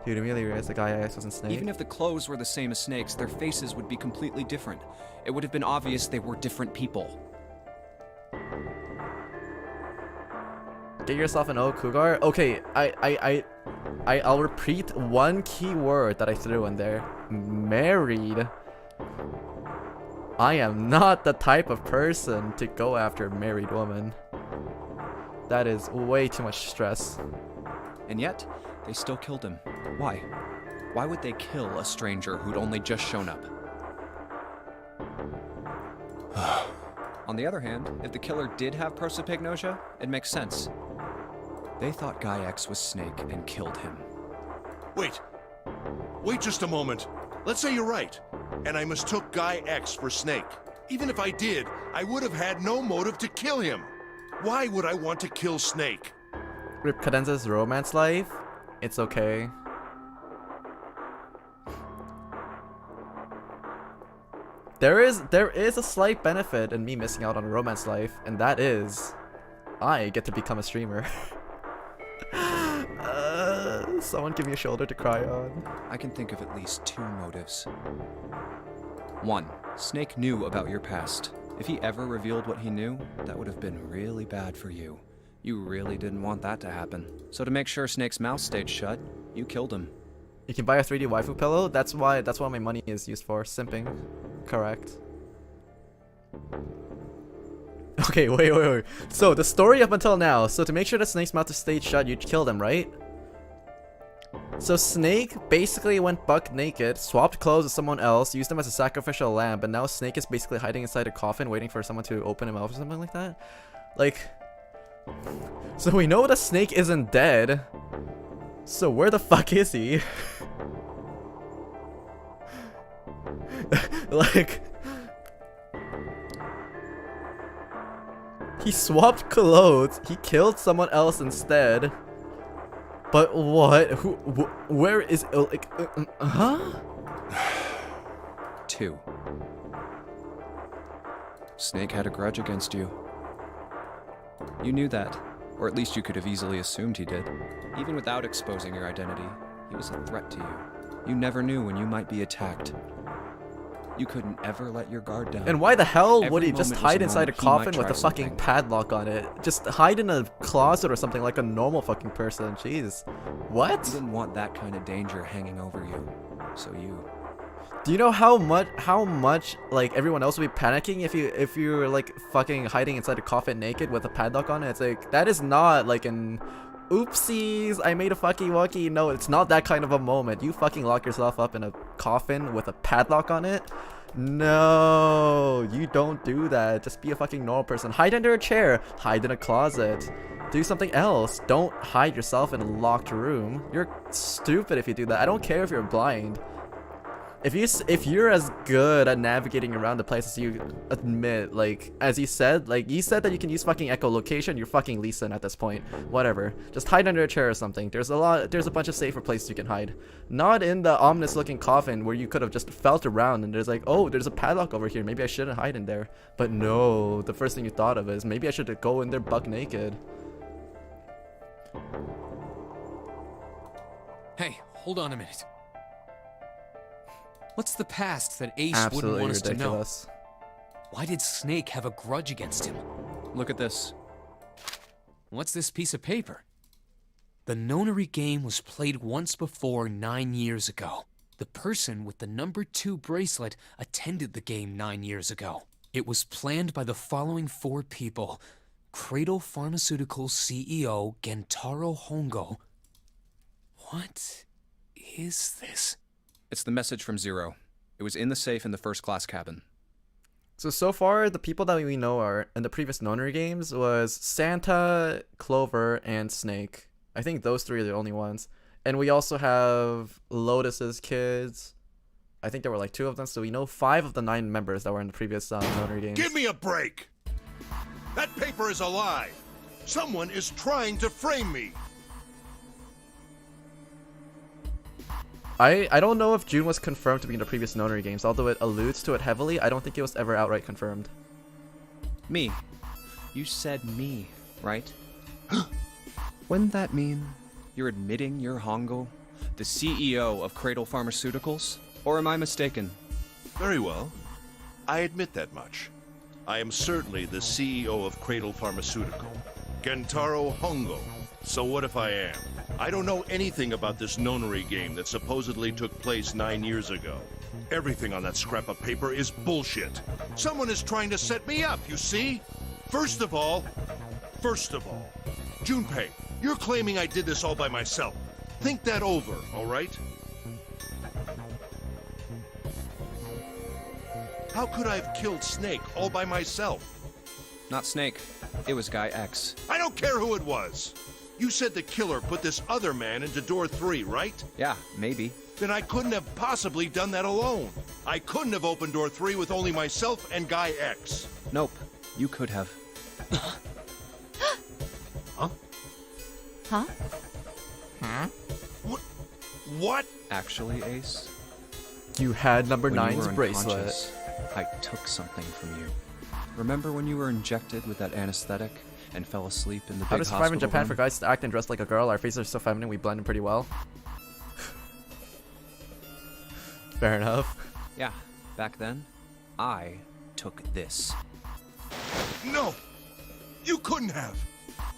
Dude, immediately realized the Guy X wasn't Snake. Even if the clothes were the same as Snake's, their faces would be completely different. It would have been obvious they were different people. Get yourself an O, Cougar. Okay, I'll repeat one key word that I threw in there. Married. I am not the type of person to go after a married woman. That is way too much stress. And yet, they still killed him. Why? Why would they kill a stranger who'd only just shown up? On the other hand, if the killer did have prosopagnosia, it makes sense. They thought Guy X was Snake and killed him. Wait. Wait just a moment. Let's say you're right, and I mistook Guy X for Snake. Even if I did, I would have had no motive to kill him. Why would I want to kill Snake? Rip Cadenza's romance life? It's okay. There is a slight benefit in me missing out on a romance life, and that is I get to become a streamer. Someone give me a shoulder to cry on. I can think of at least two motives. One, Snake knew about your past. If he ever revealed what he knew, that would have been really bad for you. You really didn't want that to happen. So to make sure Snake's mouth stayed shut, you killed him. You can buy a 3D waifu pillow? That's what my money is used for. Simping. Correct. Okay, wait. So, the story up until now. So, to make sure that Snake's mouth stayed shut, you killed him, right? So, Snake basically went buck naked, swapped clothes with someone else, used him as a sacrificial lamb, but now Snake is basically hiding inside a coffin waiting for someone to open him up or something like that? Like... So, we know that Snake isn't dead. So, where the fuck is he? Like... He swapped clothes, he killed someone else instead. But what? Who? Where is... like... huh? 2. Snake had a grudge against you. You knew that, or at least you could have easily assumed he did. Even without exposing your identity, he was a threat to you. You never knew when you might be attacked. You couldn't ever let your guard down. And why the hell Every would he just moment was hide a inside a moment he might coffin with try a fucking something. padlock on it? Just hide in a closet or something like a normal fucking person. Jeez. What? You didn't want that kind of danger hanging over you, so you... Do you know how much like everyone else would be panicking if you were like fucking hiding inside a coffin naked with a padlock on it? It's like, that is not like an oopsies, I made a fucky wucky. No, it's not that kind of a moment. You fucking lock yourself up in a coffin with a padlock on it? No, you don't do that. Just be a fucking normal person. Hide under a chair. Hide in a closet. Do something else. Don't hide yourself in a locked room. You're stupid if you do that. I don't care if you're blind. if you're as good at navigating around the place as you admit, like as you said that you can use fucking echolocation, you're fucking Lee Sin at this point. Whatever, just hide under a chair or something. There's a bunch of safer places you can hide. Not in the ominous looking coffin where you could have just felt around and there's like, oh, there's a padlock over here, maybe I shouldn't hide in there. But no, the first thing you thought of is maybe I should go in there buck naked. Hey, hold on a minute. What's the past that Ace Absolutely wouldn't want ridiculous. us to know? Why did Snake have a grudge against him? Look at this. What's this piece of paper? The nonary game was played once before 9 years ago. The person with the number 2 bracelet attended the game 9 years ago. It was planned by the following 4 people. Cradle Pharmaceuticals CEO Gentaro Hongo. What is this? It's the message from Zero. It was in the safe in the first class cabin. So far, the people that we know are in the previous Nonary games was Santa, Clover, and Snake. I think those 3 are the only ones. And we also have Lotus's kids. I think there were like 2 of them, so we know 5 of the 9 members that were in the previous Nonary games. Give me a break! That paper is a lie! Someone is trying to frame me! I don't know if June was confirmed to be in the previous Nonary games, although it alludes to it heavily. I don't think it was ever outright confirmed. Me. You said me, right? Wouldn't that mean you're admitting you're Hongo, the CEO of Cradle Pharmaceuticals? Or am I mistaken? Very well. I admit that much. I am certainly the CEO of Cradle Pharmaceutical, Gentaro Hongo. So what if I am? I don't know anything about this nonary game that supposedly took place 9 years ago. Everything on that scrap of paper is bullshit. Someone is trying to set me up, you see? First of all, Junpei, you're claiming I did this all by myself. Think that over, all right? How could I have killed Snake all by myself? Not Snake. It was Guy X. I don't care who it was. You said the killer put this other man into door 3, right? Yeah, maybe. Then I couldn't have possibly done that alone. I couldn't have opened door 3 with only myself and Guy X. Nope. You could have. Huh? Huh? Huh? What? Actually, Ace, You had number when you 9's were bracelet. unconscious, I took something from you. Remember when you were injected with that anesthetic and fell asleep in the How big to survive in hospital Japan room? for guys to act and dress like a girl. Our faces are so feminine, we blend in pretty well. Fair enough. Yeah, back then, I took this. No! You couldn't have!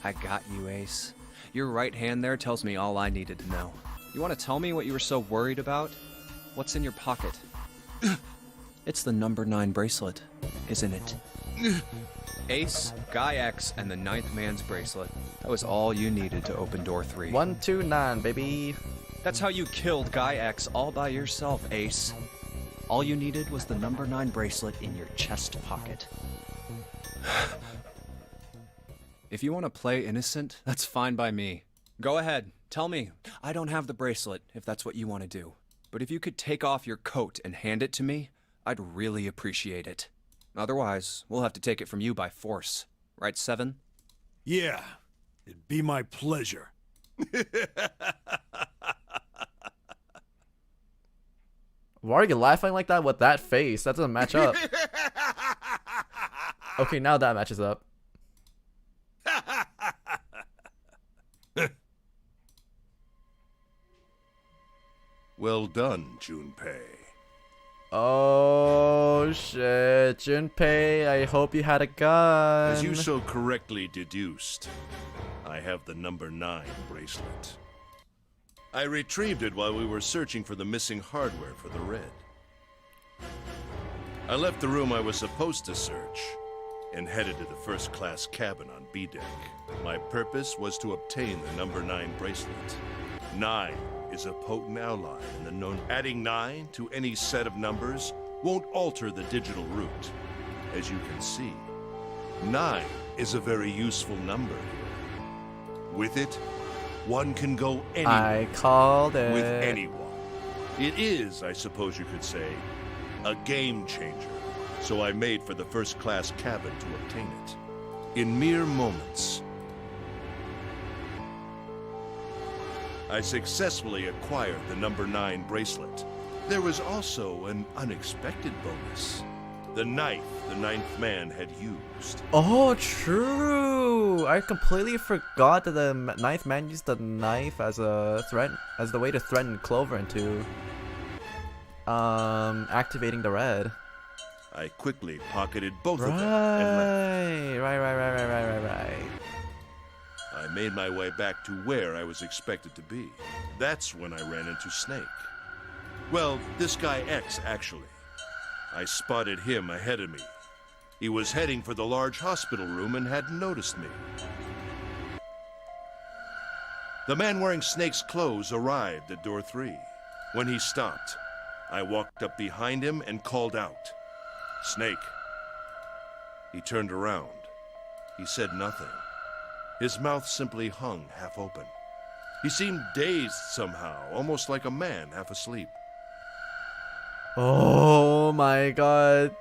I got you, Ace. Your right hand there tells me all I needed to know. You want to tell me what you were so worried about? What's in your pocket? It's the number 9 bracelet, isn't it? Ace, Guy X, and the 9th man's bracelet. That was all you needed to open door 3. 129, baby. That's how you killed Guy X all by yourself, Ace. All you needed was the number 9 bracelet in your chest pocket. If you want to play innocent, that's fine by me. Go ahead, tell me. I don't have the bracelet, if that's what you want to do. But if you could take off your coat and hand it to me, I'd really appreciate it. Otherwise, we'll have to take it from you by force. Right, Seven? Yeah, it'd be my pleasure. Why are you laughing like that with that face? That doesn't match up. Okay, now that matches up. Well done, Junpei. Oh shit, Junpei, I hope you had a gun. As you so correctly deduced, I have the number 9 bracelet. I retrieved it while we were searching for the missing hardware for the red. I left the room I was supposed to search and headed to the first-class cabin on B deck. My purpose was to obtain the number 9 bracelet. 9 is a potent ally in the known. Adding 9 to any set of numbers won't alter the digital root. As you can see, 9 is a very useful number. With it, one can go anywhere I called it. with anyone. It is, I suppose you could say, a game changer. So I made for the first-class cabin to obtain it. In mere moments, I successfully acquired the number 9 bracelet. There was also an unexpected bonus. The knife the 9th man had used. Oh, true! I completely forgot that the 9th man used the knife as a threat, as the way to threaten Clover into activating the red. I quickly pocketed both of them and left. Right. I made my way back to where I was expected to be. That's when I ran into Snake. Well, this guy X, actually. I spotted him ahead of me. He was heading for the large hospital room and hadn't noticed me. The man wearing Snake's clothes arrived at door 3. When he stopped, I walked up behind him and called out, "Snake." He turned around. He said nothing. His mouth simply hung half open. He seemed dazed somehow, almost like a man half asleep. Oh my god.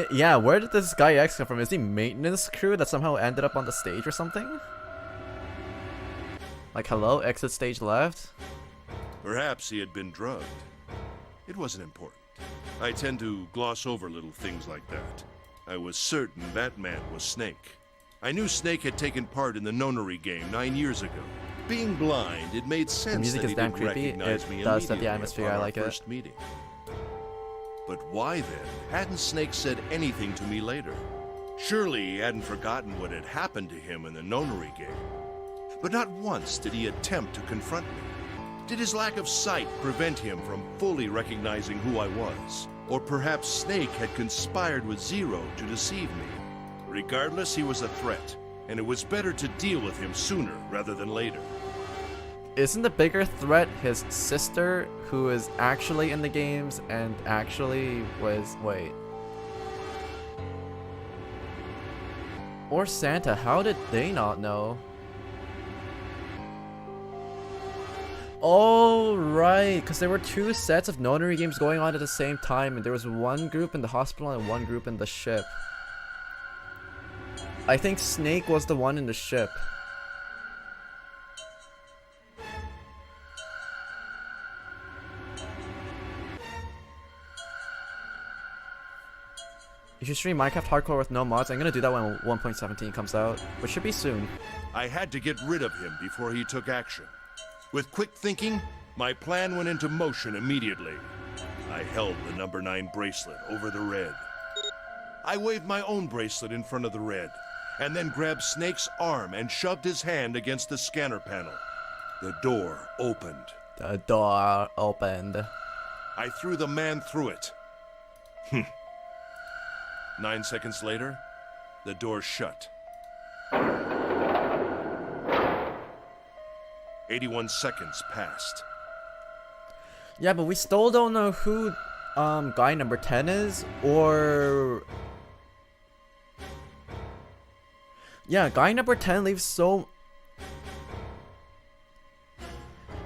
Yeah, where did this guy X come from? Is he maintenance crew that somehow ended up on the stage or something? Like, hello, exit stage left? Perhaps he had been drugged. It wasn't important. I tend to gloss over little things like that. I was certain that man was Snake. I knew Snake had taken part in the nonary game 9 years ago. Being blind, it made sense The music that is he damn didn't creepy. recognize me It does set the immediately atmosphere. upon I our like it. first meeting. But why then hadn't Snake said anything to me later? Surely he hadn't forgotten what had happened to him in the nonary game. But not once did he attempt to confront me. Did his lack of sight prevent him from fully recognizing who I was? Or perhaps Snake had conspired with Zero to deceive me? Regardless, he was a threat, and it was better to deal with him sooner rather than later. Isn't the bigger threat his sister, who is actually in the games and actually was... wait. Or Santa, how did they not know? Oh, right, because there were 2 sets of nonary games going on at the same time, and there was one group in the hospital and one group in the ship. I think Snake was the one in the ship. You should stream Minecraft Hardcore with no mods. I'm gonna do that when 1.17 comes out, which should be soon. I had to get rid of him before he took action. With quick thinking, my plan went into motion immediately. I held the number 9 bracelet over the red. I waved my own bracelet in front of the red, and then grabbed Snake's arm and shoved his hand against the scanner panel. The door opened. The door opened. I threw the man through it. 9 seconds later, the door shut. 81 seconds passed. Yeah, but we still don't know who guy number 10 is, or... Yeah, guy number 10 leaves so...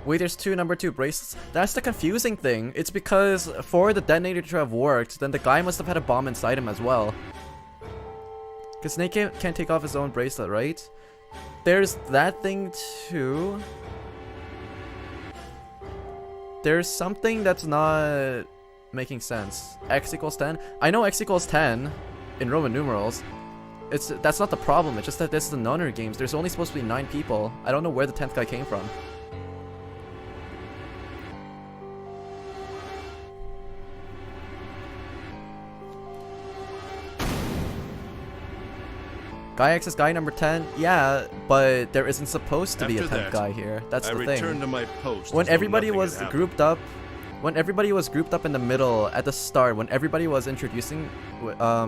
Wait, there's 2 number 2 bracelets? That's the confusing thing. It's because for the detonator to have worked, then the guy must have had a bomb inside him as well. Because Snake can't take off his own bracelet, right? There's that thing too. There's something that's not making sense. X equals 10? I know X equals 10 in Roman numerals. That's not the problem, it's just that this is the nonary games. There's only supposed to be 9 people. I don't know where the 10th guy came from. Guy X is guy number 10, yeah, but there isn't supposed to be a 10th guy here. That's the thing. I returned to my post. When everybody was grouped up, in the middle at the start, when everybody was introducing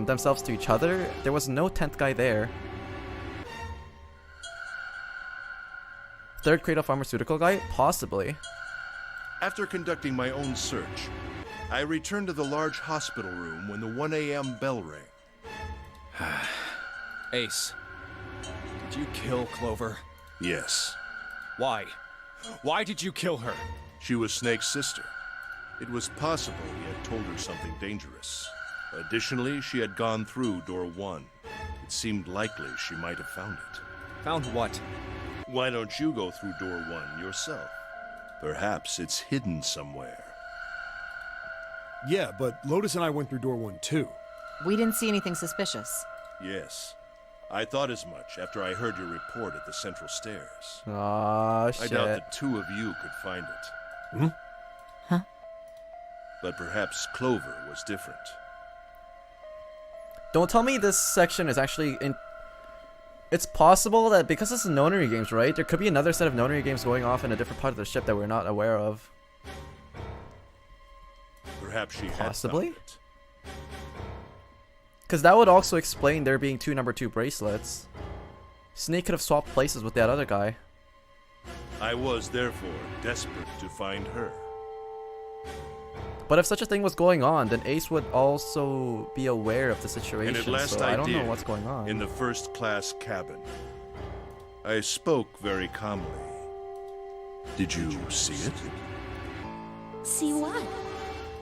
themselves to each other, there was no 10th guy there. 3rd Cradle Pharmaceutical guy? Possibly. After conducting my own search, I returned to the large hospital room when the 1 a.m. bell rang. Ace, did you kill Clover? Yes. Why? Why did you kill her? She was Snake's sister. It was possible he had told her something dangerous. Additionally, she had gone through door 1. It seemed likely she might have found it. Found what? Why don't you go through door 1 yourself? Perhaps it's hidden somewhere. Yeah, but Lotus and I went through door 1 too. We didn't see anything suspicious. Yes. I thought as much after I heard your report at the central stairs. Aw, I shit. doubt the two of you could find it. Hmm? Huh? But perhaps Clover was different. Don't tell me this section is actually in... It's possible that because this is nonary games, right? There could be another set of nonary games going off in a different part of the ship that we're not aware of. Perhaps she Possibly? had found it. Because that would also explain there being 2 number 2 bracelets. Snake could have swapped places with that other guy. I was therefore desperate to find her. But if such a thing was going on, then Ace would also be aware of the situation. And at last so I don't know did, what's going on. in the first-class cabin. I spoke very calmly. Did you see it? See what?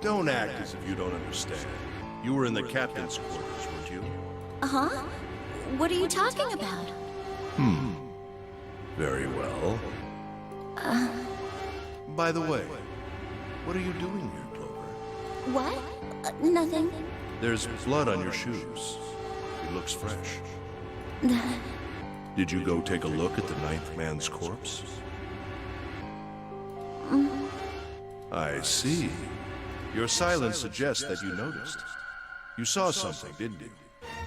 Don't act as if you don't understand. You were in the captain's quarters, weren't you? Uh-huh. What are you talking about? Very well. By the way, what are you doing here, Clover? What? Nothing. There's blood on your shoes. It looks fresh. Did you go take a look at the 9th man's corpse? I see. Your silence suggests that you noticed. You saw something, didn't you?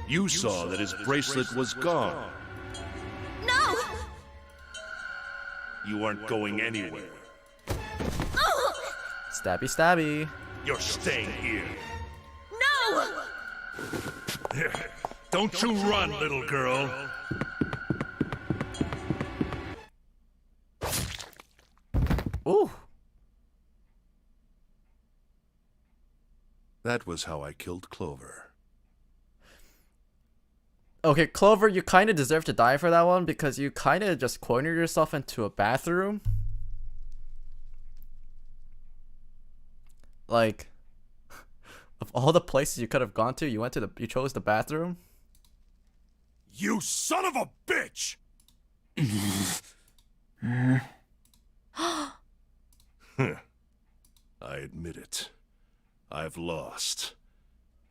You saw that his bracelet was gone. No! You aren't going anywhere. Stabby stabby. You're staying here. No! Don't you run, little girl. Ooh. That was how I killed Clover. Okay, Clover, you kind of deserve to die for that one because you kind of just cornered yourself into a bathroom. Like, of all the places you could have gone to, you chose the bathroom. You son of a bitch! I admit it. I've lost.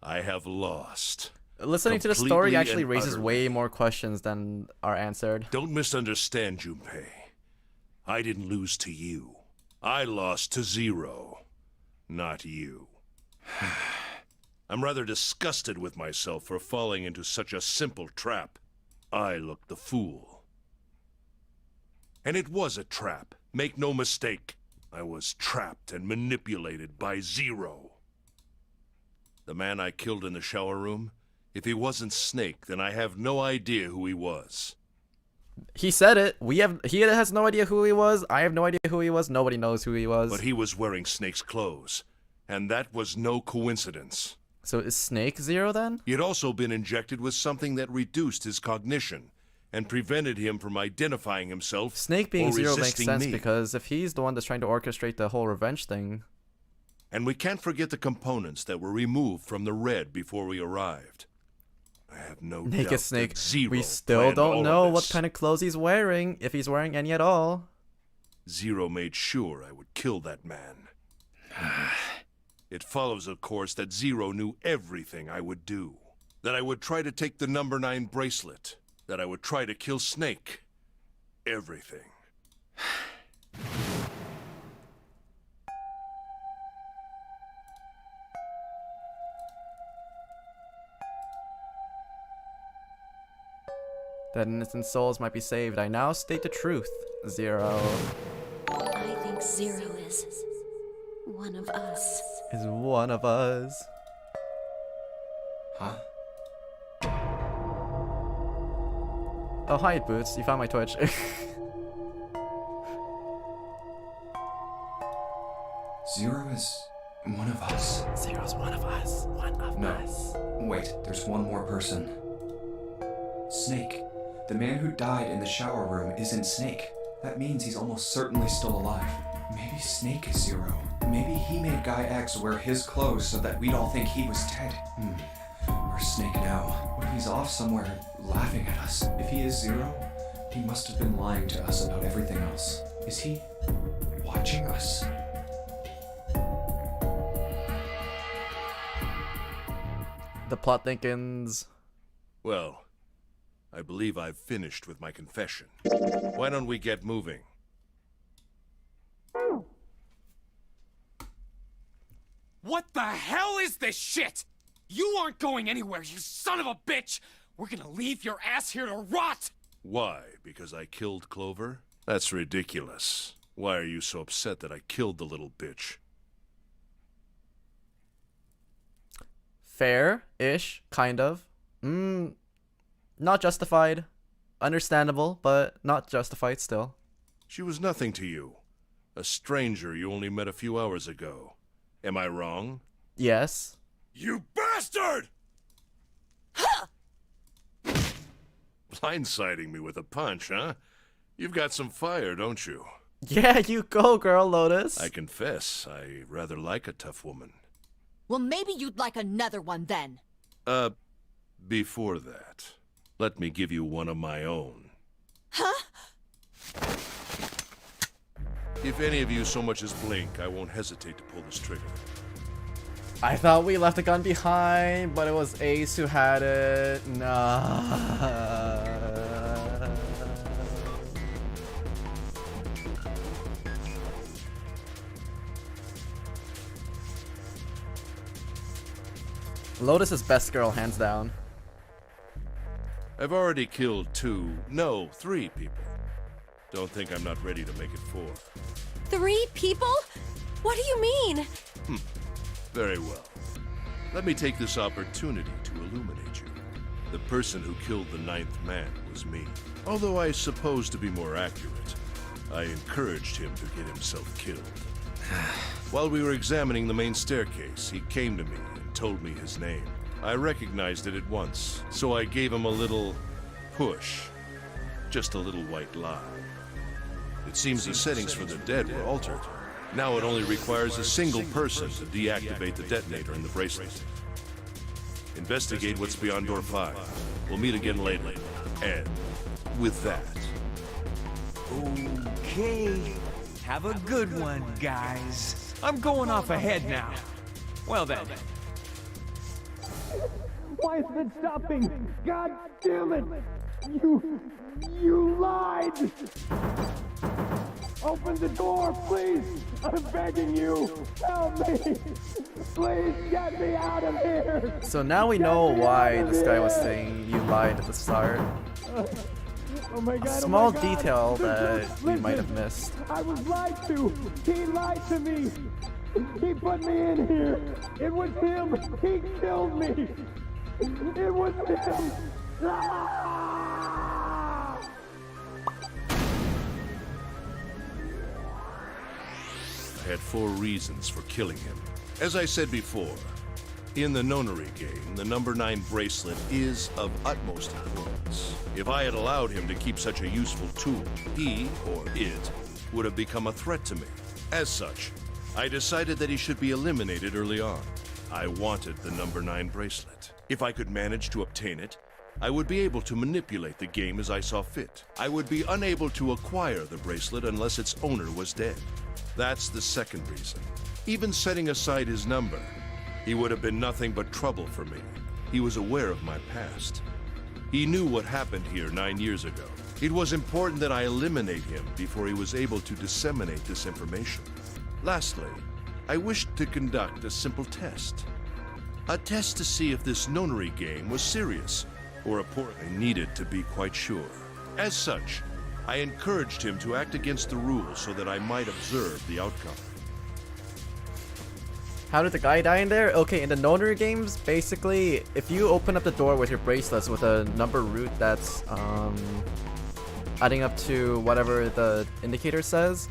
I have lost. Listening to the story Completely actually and raises utterly. way more questions than are answered. Don't misunderstand, Junpei. I didn't lose to you. I lost to Zero. Not you. I'm rather disgusted with myself for falling into such a simple trap. I looked the fool. And it was a trap. Make no mistake. I was trapped and manipulated by Zero. The man I killed in the shower room, if he wasn't Snake, then I have no idea who he was. He said it. He has no idea who he was. I have no idea who he was. Nobody knows who he was. But he was wearing Snake's clothes, and that was no coincidence. So is Snake Zero then? He had also been injected with something that reduced his cognition and prevented him from identifying himself Snake being or Zero makes resisting sense me. because if he's the one that's trying to orchestrate the whole revenge thing. And we can't forget the components that were removed from the red before we arrived. I have no doubt Naked Snake. that Zero We still planned all don't of know what this. kind of clothes he's wearing, if he's wearing any at all. Zero made sure I would kill that man. It follows, of course, that Zero knew everything I would do. That I would try to take the number 9 bracelet. That I would try to kill Snake. Everything. That innocent souls might be saved. I now state the truth. Zero I think Zero is one of us. is one of us. Huh? Oh, hi, Boots. You found my Twitch. Zero is one of us. Zero's one of us. One of No. us. Wait, there's one more person. Snake. The man who died in the shower room isn't Snake. That means he's almost certainly still alive. Maybe Snake is Zero. Maybe he made Guy X wear his clothes so that we'd all think he was Ted. Where's Snake now? What if he's off somewhere laughing at us? If he is Zero, he must have been lying to us about everything else. Is he watching us? The plot thickens. Well, I believe I've finished with my confession. Why don't we get moving? What the hell is this shit? You aren't going anywhere, you son of a bitch! We're gonna leave your ass here to rot! Why? Because I killed Clover? That's ridiculous. Why are you so upset that I killed the little bitch? Fair-ish, kind of. Not justified. Understandable, but not justified still. She was nothing to you. A stranger you only met a few hours ago. Am I wrong? Yes. You bastard! Blindsiding me with a punch, huh? You've got some fire, don't you? Yeah, you go, girl, Lotus. I confess, I rather like a tough woman. Well, maybe you'd like another one then. Before that, let me give you one of my own. Huh? If any of you so much as blink, I won't hesitate to pull this trigger. I thought we left the gun behind, but it was Ace who had it. Nah. Lotus is best girl, hands down. I've already killed 3 people. Don't think I'm not ready to make it 4. 3 people? What do you mean? Very well. Let me take this opportunity to illuminate you. The person who killed the 9th man was me. Although I suppose to be more accurate, I encouraged him to get himself killed. While we were examining the main staircase, he came to me and told me his name. I recognized it at once, so I gave him a little push. Just a little white lie. It seems the settings for the dead were altered. Now it only requires a single person to deactivate the detonator in the bracelet. Investigate what's beyond door 5. We'll meet again later. And with that... Okay. Have a good one, guys. I'm going off ahead now. Well then. Why is it stopping? God damn it! You lied! Open the door, please! I'm begging you! Help me! Please get me out of here! So now we know why this guy was saying you lied at the start. Oh my God, A small oh my God. detail that we might have missed. I was lied to! He lied to me! He put me in here! It was him! He killed me! It was him! Ah! I had 4 reasons for killing him. As I said before, in the nonary game, the number 9 bracelet is of utmost importance. If I had allowed him to keep such a useful tool, he, or it, would have become a threat to me. As such, I decided that he should be eliminated early on. I wanted the number 9 bracelet. If I could manage to obtain it, I would be able to manipulate the game as I saw fit. I would be unable to acquire the bracelet unless its owner was dead. That's the second reason. Even setting aside his number, he would have been nothing but trouble for me. He was aware of my past. He knew what happened here 9 years ago. It was important that I eliminate him before he was able to disseminate this information. Lastly, I wished to conduct a simple test. A test to see if this nonary game was serious, or a poor I needed to be quite sure. As such, I encouraged him to act against the rules so that I might observe the outcome. How did the guy die in there? Okay, in the nonary games, basically, if you open up the door with your bracelets with a number root that's adding up to whatever the indicator says,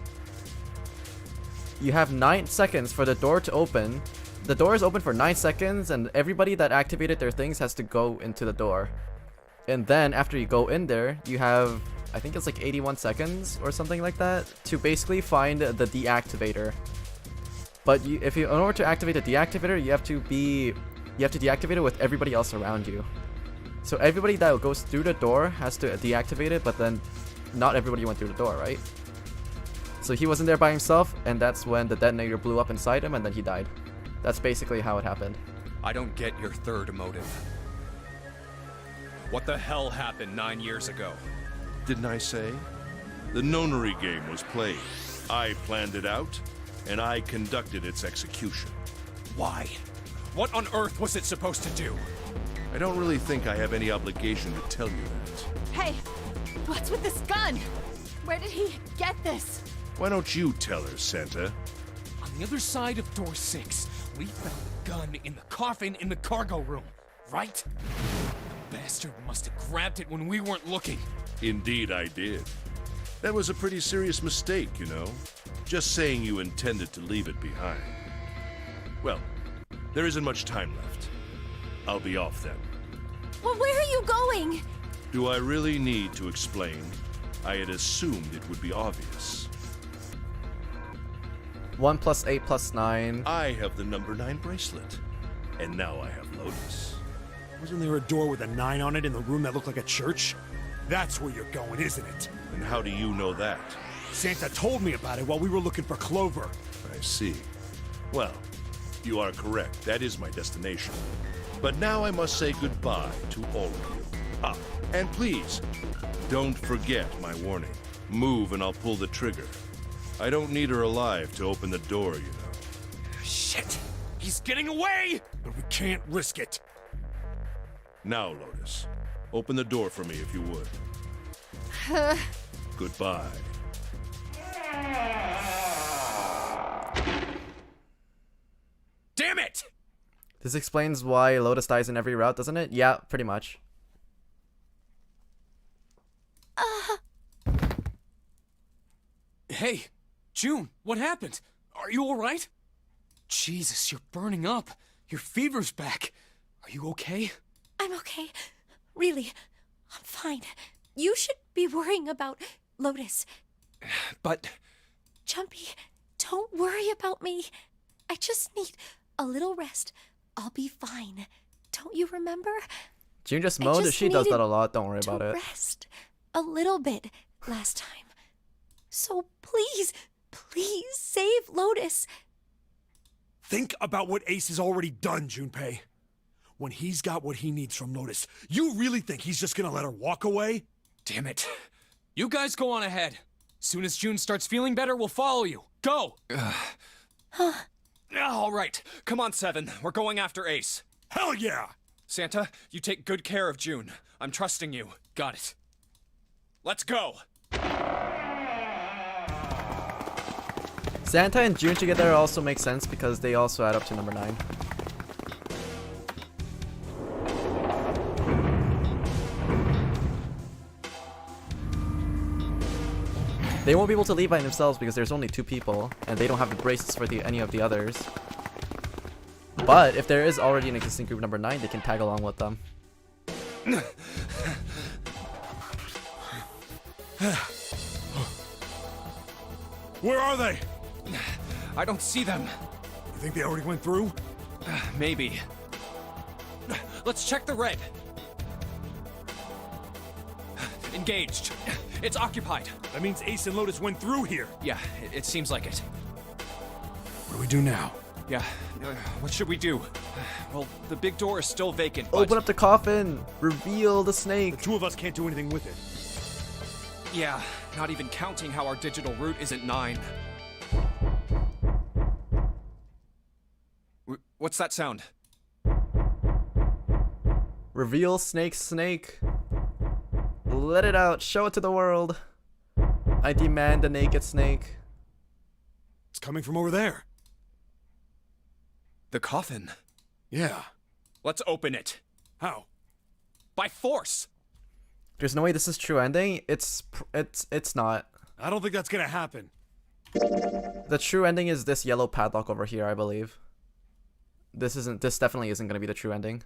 you have 9 seconds for the door to open. The door is open for 9 seconds, and everybody that activated their things has to go into the door. And then after you go in there, you have I think it's like 81 seconds or something like that to basically find the deactivator. But in order to activate the deactivator, you have to deactivate it with everybody else around you. So everybody that goes through the door has to deactivate it, but then not everybody went through the door, right? So he wasn't there by himself, and that's when the detonator blew up inside him, and then he died. That's basically how it happened. I don't get your third motive. What the hell happened 9 years ago? Didn't I say? The nonary game was played. I planned it out, and I conducted its execution. Why? What on earth was it supposed to do? I don't really think I have any obligation to tell you that. Hey, what's with this gun? Where did he get this? Why don't you tell her, Santa? On the other side of door 6, we found the gun in the coffin in the cargo room, right? The bastard must have grabbed it when we weren't looking. Indeed I did. That was a pretty serious mistake, you know. Just saying you intended to leave it behind. Well, there isn't much time left. I'll be off then. Well, where are you going? Do I really need to explain? I had assumed it would be obvious. 1 + 8 + 9. I have the number 9 bracelet. And now I have Lotus. Wasn't there a door with a 9 on it in the room that looked like a church? That's where you're going, isn't it? And how do you know that? Santa told me about it while we were looking for Clover. I see. Well, you are correct. That is my destination. But now I must say goodbye to all of you. Ah, and please, don't forget my warning. Move and I'll pull the trigger. I don't need her alive to open the door, you know. Shit! He's getting away! But we can't risk it. Now, Lotus, open the door for me if you would. Goodbye. Damn it! This explains why Lotus dies in every route, doesn't it? Yeah, pretty much. Hey, June, what happened? Are you alright? Jesus, you're burning up. Your fever's back. Are you okay? I'm okay. Really, I'm fine. You should be worrying about Lotus. But... Jumpy, don't worry about me. I just need a little rest. I'll be fine. Don't you remember? June just moaned. She does that a lot. Don't worry to about it. Rest a little bit last time. So please, please save Lotus. Think about what Ace has already done, Junpei. When he's got what he needs from Lotus, you really think he's just gonna let her walk away? Damn it. You guys go on ahead. Soon as June starts feeling better, we'll follow you. Go! All right. Come on, Seven. We're going after Ace. Hell yeah! Santa, you take good care of June. I'm trusting you. Got it. Let's go! Santa and June together also makes sense because they also add up to number 9. They won't be able to leave by themselves because there's only 2 people, and they don't have the bracelets for any of the others. But if there is already an existing group number 9, they can tag along with them. Where are they? I don't see them. You think they already went through? Maybe. Let's check the red. Engaged. It's occupied. That means Ace and Lotus went through here. Yeah, it seems like it. What do we do now? Yeah, what should we do? Well, the big door is still vacant, but... Open up the coffin! Reveal the snake! The 2 of us can't do anything with it. Yeah, not even counting how our digital route isn't 9. What's that sound? Reveal snake's snake. Let it out. Show it to the world. I demand a naked snake. It's coming from over there. The coffin. Yeah. Let's open it. How? By force. There's no way this is true ending. It's not. I don't think that's gonna happen. The true ending is this yellow padlock over here, I believe. This definitely isn't gonna be the true ending.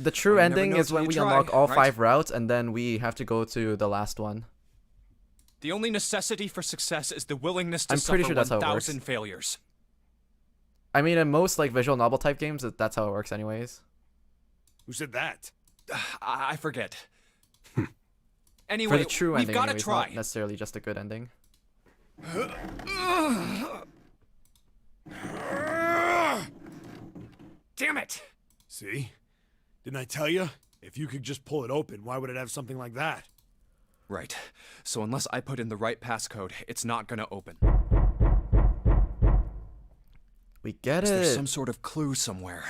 The true Well, you never ending know is till when you we try, unlock all right? 5 routes, and then we have to go to the last one. The only necessity for success is the willingness to I'm pretty suffer sure that's how it works. 1,000 failures. I mean, in most like visual novel type games, that's how it works, anyways. Who said that? I forget. For Anyway, the true we've ending, got to anyways, try. not necessarily just a good ending. Damn it! See? Didn't I tell you? If you could just pull it open, why would it have something like that? Right. So unless I put in the right passcode, it's not gonna open. We get Is it. there some sort of clue somewhere?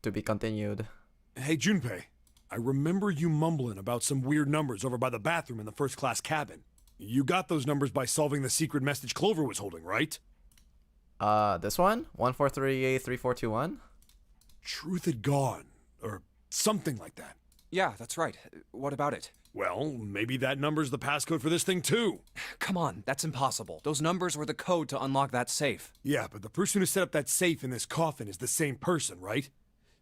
To be continued. Hey, Junpei. I remember you mumbling about some weird numbers over by the bathroom in the first-class cabin. You got those numbers by solving the secret message Clover was holding, right? This one? 14383421? Truth had gone, or something like that. Yeah, that's right. What about it? Well, maybe that number's the passcode for this thing, too. Come on, that's impossible. Those numbers were the code to unlock that safe. Yeah, but the person who set up that safe in this coffin is the same person, right?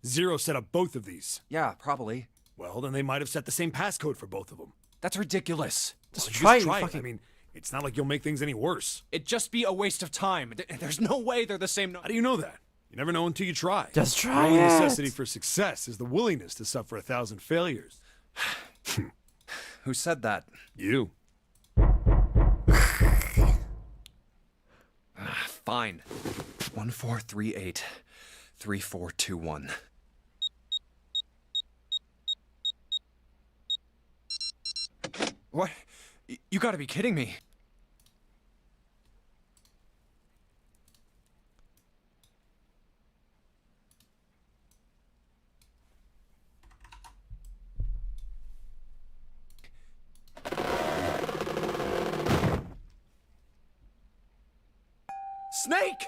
Zero set up both of these. Yeah, probably. Well, then they might have set the same passcode for both of them. That's ridiculous. Just Well, try, it. fucking... I mean, it's not like you'll make things any worse. It'd just be a waste of time. There's no way they're the same. How do you know that? You never know until you try. Just try The only it. necessity for success is the willingness to suffer 1,000 failures. Who said that? You. Fine. 14383421. What? You gotta be kidding me. Snake!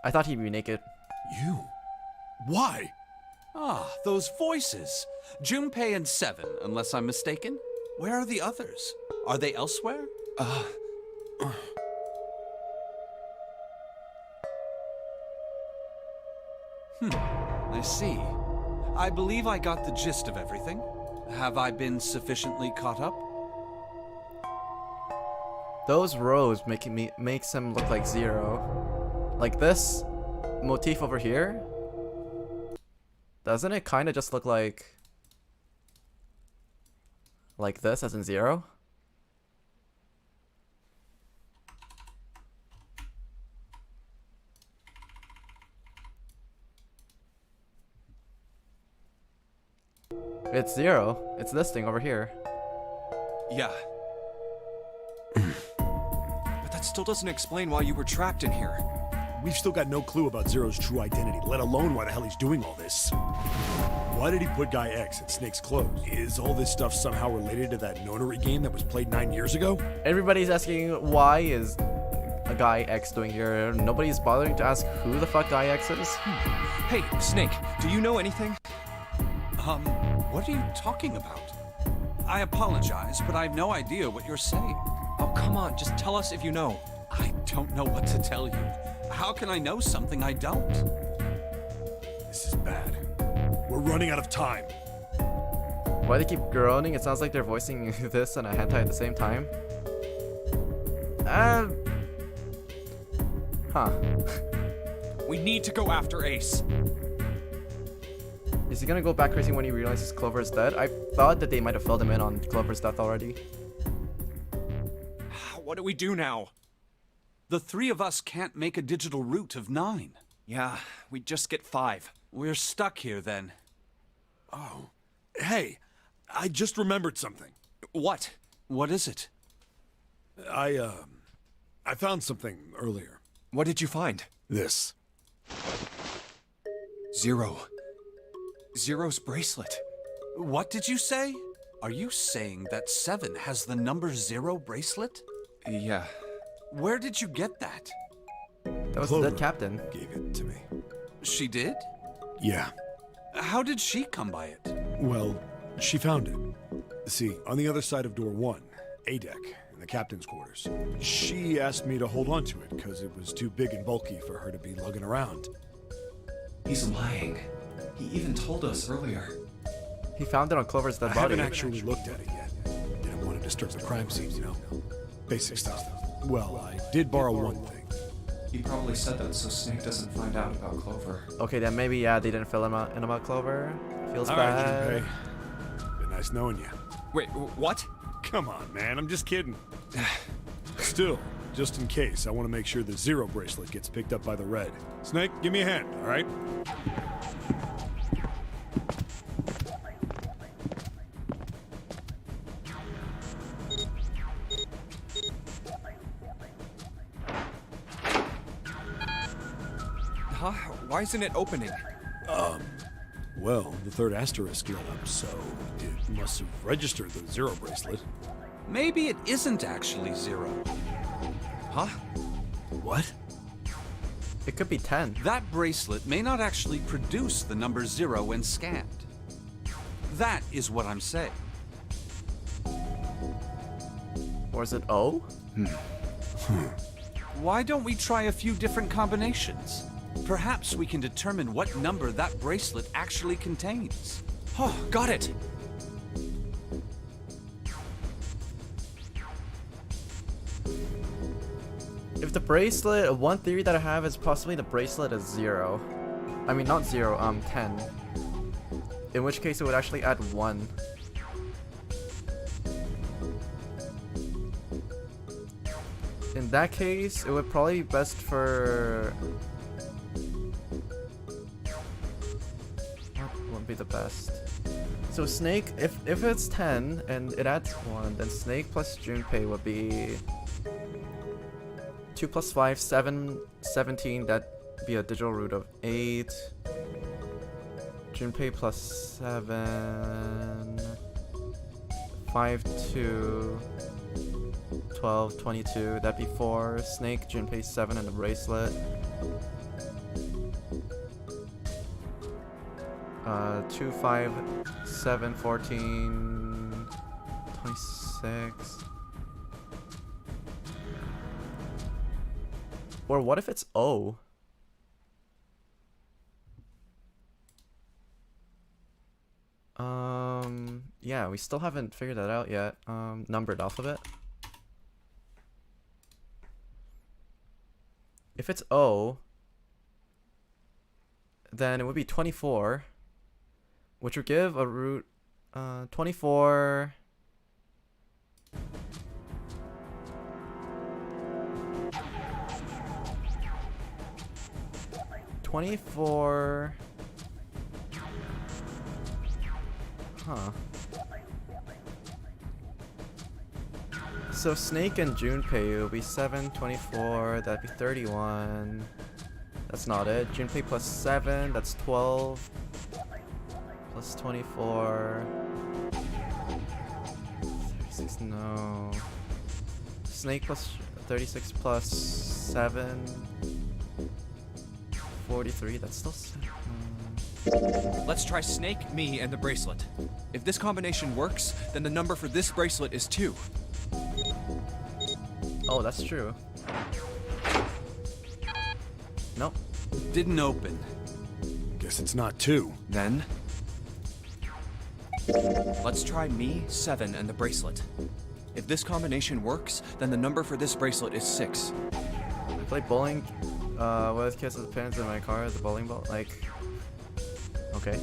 I thought he'd be naked. You? Why? Ah, those voices. Junpei and Seven, unless I'm mistaken. Where are the others? Are they elsewhere? I see. I believe I got the gist of everything. Have I been sufficiently caught up? Those rows makes him look like Zero. Like this motif over here. Doesn't it kind of just look like this, as in Zero? It's Zero. It's this thing over here. Yeah. But that still doesn't explain why you were trapped in here. We've still got no clue about Zero's true identity, let alone why the hell he's doing all this. Why did he put Guy X in Snake's clothes? Is all this stuff somehow related to that nonary game that was played 9 years ago? Everybody's asking why is a Guy X doing here. Nobody's bothering to ask who the fuck Guy X is. Hey, Snake, do you know anything? What are you talking about? I apologize, but I have no idea what you're saying. Oh, come on, just tell us if you know. I don't know what to tell you. How can I know something I don't? This is bad. We're running out of time. Why they keep groaning? It sounds like they're voicing this and a hentai at the same time. Huh. We need to go after Ace. Is he gonna go back crazy when he realizes Clover is dead? I thought that they might have filled him in on Clover's death already. What do we do now? The three of us can't make a digital route of 9. Yeah, we just get 5. We're stuck here then. Oh. Hey, I just remembered something. What? What is it? I found something earlier. What did you find? This. Zero's bracelet. What did you say? Are you saying that 7 has the number 0 bracelet? Yeah. Where did you get that? That was Clover the dead captain. gave it to me. She did? Yeah. How did she come by it? Well, she found it. See, on the other side of door 1, A deck, in the captain's quarters. She asked me to hold on to it because it was too big and bulky for her to be lugging around. He's lying. He even told us earlier. He found it on Clover's dead I body. haven't actually looked at it yet. Didn't want to disturb the crime scene, you know? Basic stuff. Well, I did borrow one thing. He probably said that so Snake doesn't find out about Clover. Okay, then maybe, yeah, they didn't fill him out in about Clover. Feels All bad. right, Junpei. Been nice knowing you. Wait, what? Come on, man, I'm just kidding. Still, just in case, I want to make sure the Zero bracelet gets picked up by the Red. Snake, give me a hand, all right? Huh? Why isn't it opening? Well, the third asterisk lit up, so it must have registered the Zero bracelet. Maybe it isn't actually 0. Huh? What? It could be 10. That bracelet may not actually produce the number 0 when scanned. That is what I'm saying. Or is it O? Why don't we try a few different combinations? Perhaps we can determine what number that bracelet actually contains. Oh, got it! If the bracelet, one theory that I have is possibly the bracelet is 0. I mean, not 0, 10. In which case it would actually add 1. In that case, it would probably be best for... What would be the best? So Snake, if it's 10 and it adds 1, then Snake plus Junpei would be 2 plus 5, 7, 17, that'd be a digital root of 8. Junpei plus 7, 5, 2, 12, 22, that'd be 4. Snake, Junpei 7, and the bracelet. 2, 5, 7, 14, 26. Or what if it's O? Yeah, we still haven't figured that out yet. Numbered alphabet. If it's O, then it would be 24, which would give a root 24. Huh. So Snake and Junpei will be 7, 24, that'd be 31. That's not it. Junpei plus 7, that's 12. Plus 24. 36, no. Snake plus 36 plus 7. 43, that's still 7. Let's try Snake, me, and the bracelet. If this combination works, then the number for this bracelet is 2. Oh, that's true. Nope. Didn't open. Guess it's not 2. Then... let's try me, 7, and the bracelet. If this combination works, then the number for this bracelet is 6. I play bowling with kids with pins in my car, the bowling ball, like... Okay.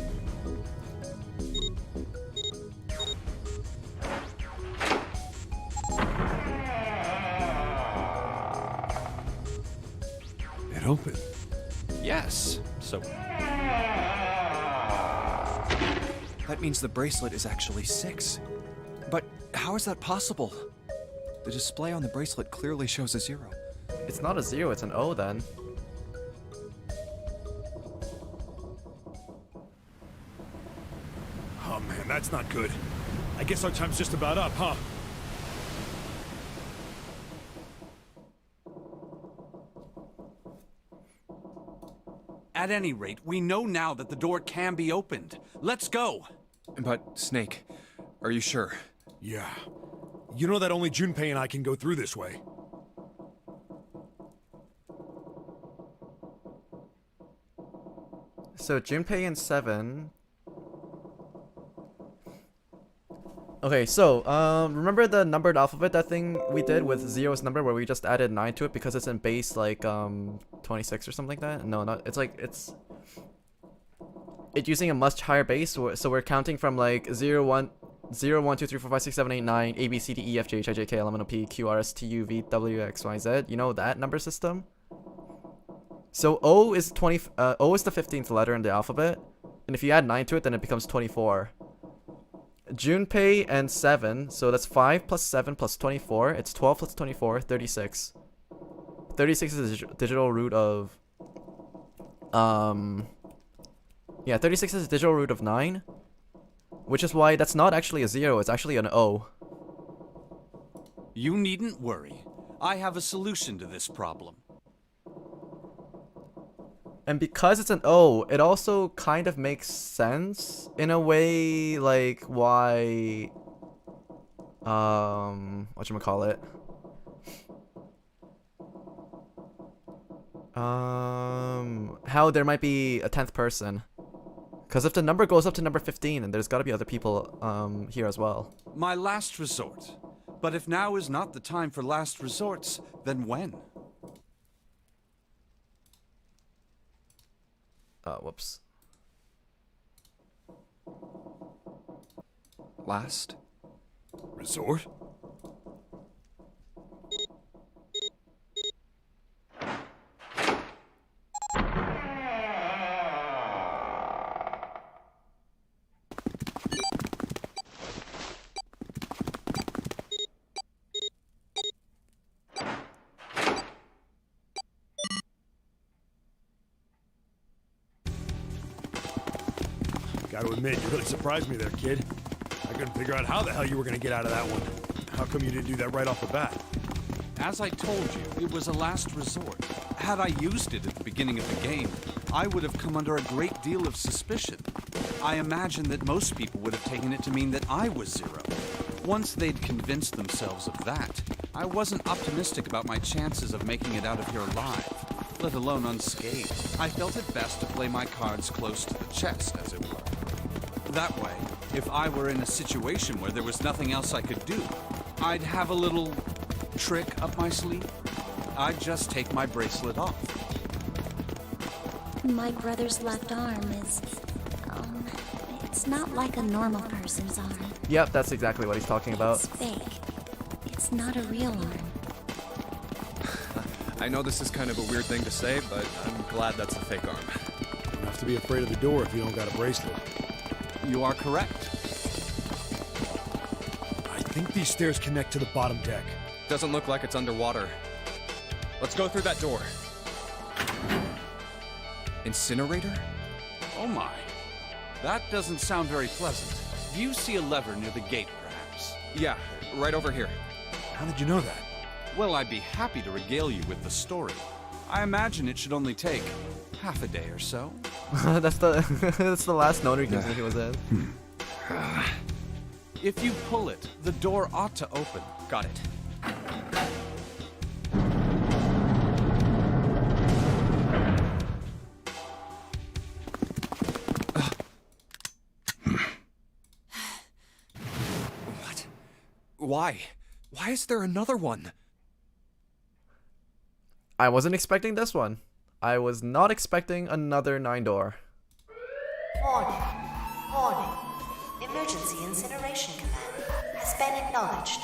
It opened. Yes, so... that means the bracelet is actually 6. But how is that possible? The display on the bracelet clearly shows a 0. It's not a 0, it's an O then. Oh man, that's not good. I guess our time's just about up, huh? At any rate, we know now that the door can be opened. Let's go! But, Snake, are you sure? Yeah. You know that only Junpei and I can go through this way. So Junpei and 7. Okay, so remember the numbered alphabet, that thing we did with Zero's number where we just added 9 to it because it's in base like 26 or something like that? No, not it's like it's using a much higher base, so we're counting from like 0 1 2 3 4 5 6 7 8 9 A B C D E F G H I J K L M N O P Q R S T U V W X Y Z. You know that number system? So O is O is the 15th letter in the alphabet, and if you add 9 to it, then it becomes 24. Junpei and 7, so that's 5 plus 7 plus 24. It's 12 plus 24, 36. 36 is the digital root of yeah, 36 is the digital root of 9, which is why that's not actually a 0, it's actually an O. You needn't worry. I have a solution to this problem. And because it's an O, it also kind of makes sense in a way, like why whatchamacallit? How there might be a 10th person. Because if the number goes up to number 15, then there's got to be other people here as well. My last resort. But if now is not the time for last resorts, then when? Whoops. Last resort? Gotta admit, you really surprised me there, kid. I couldn't figure out how the hell you were gonna get out of that one. How come you didn't do that right off the bat? As I told you, it was a last resort. Had I used it at the beginning of the game, I would have come under a great deal of suspicion. I imagine that most people would have taken it to mean that I was Zero. Once they'd convinced themselves of that, I wasn't optimistic about my chances of making it out of here alive, let alone unscathed. I felt it best to play my cards close to the chest, as it were. That way, if I were in a situation where there was nothing else I could do, I'd have a little trick up my sleeve. I'd just take my bracelet off. My brother's left arm is, it's not like a normal person's arm. Yep, that's exactly what he's talking about. It's fake. It's not a real arm. I know this is kind of a weird thing to say, but I'm glad that's a fake arm. You don't have to be afraid of the door if you don't got a bracelet. You are correct. I think these stairs connect to the bottom deck. Doesn't look like it's underwater. Let's go through that door. Incinerator? Oh my. That doesn't sound very pleasant. Do you see a lever near the gate, perhaps? Yeah, right over here. How did you know that? Well, I'd be happy to regale you with the story. I imagine it should only take half a day or so. that's the last notary game he was in. If you pull it, the door ought to open. Got it. What? Why? Why is there another one? I wasn't expecting this one. I was not expecting another 9-door. Warning. Warning. Emergency incineration command has been acknowledged.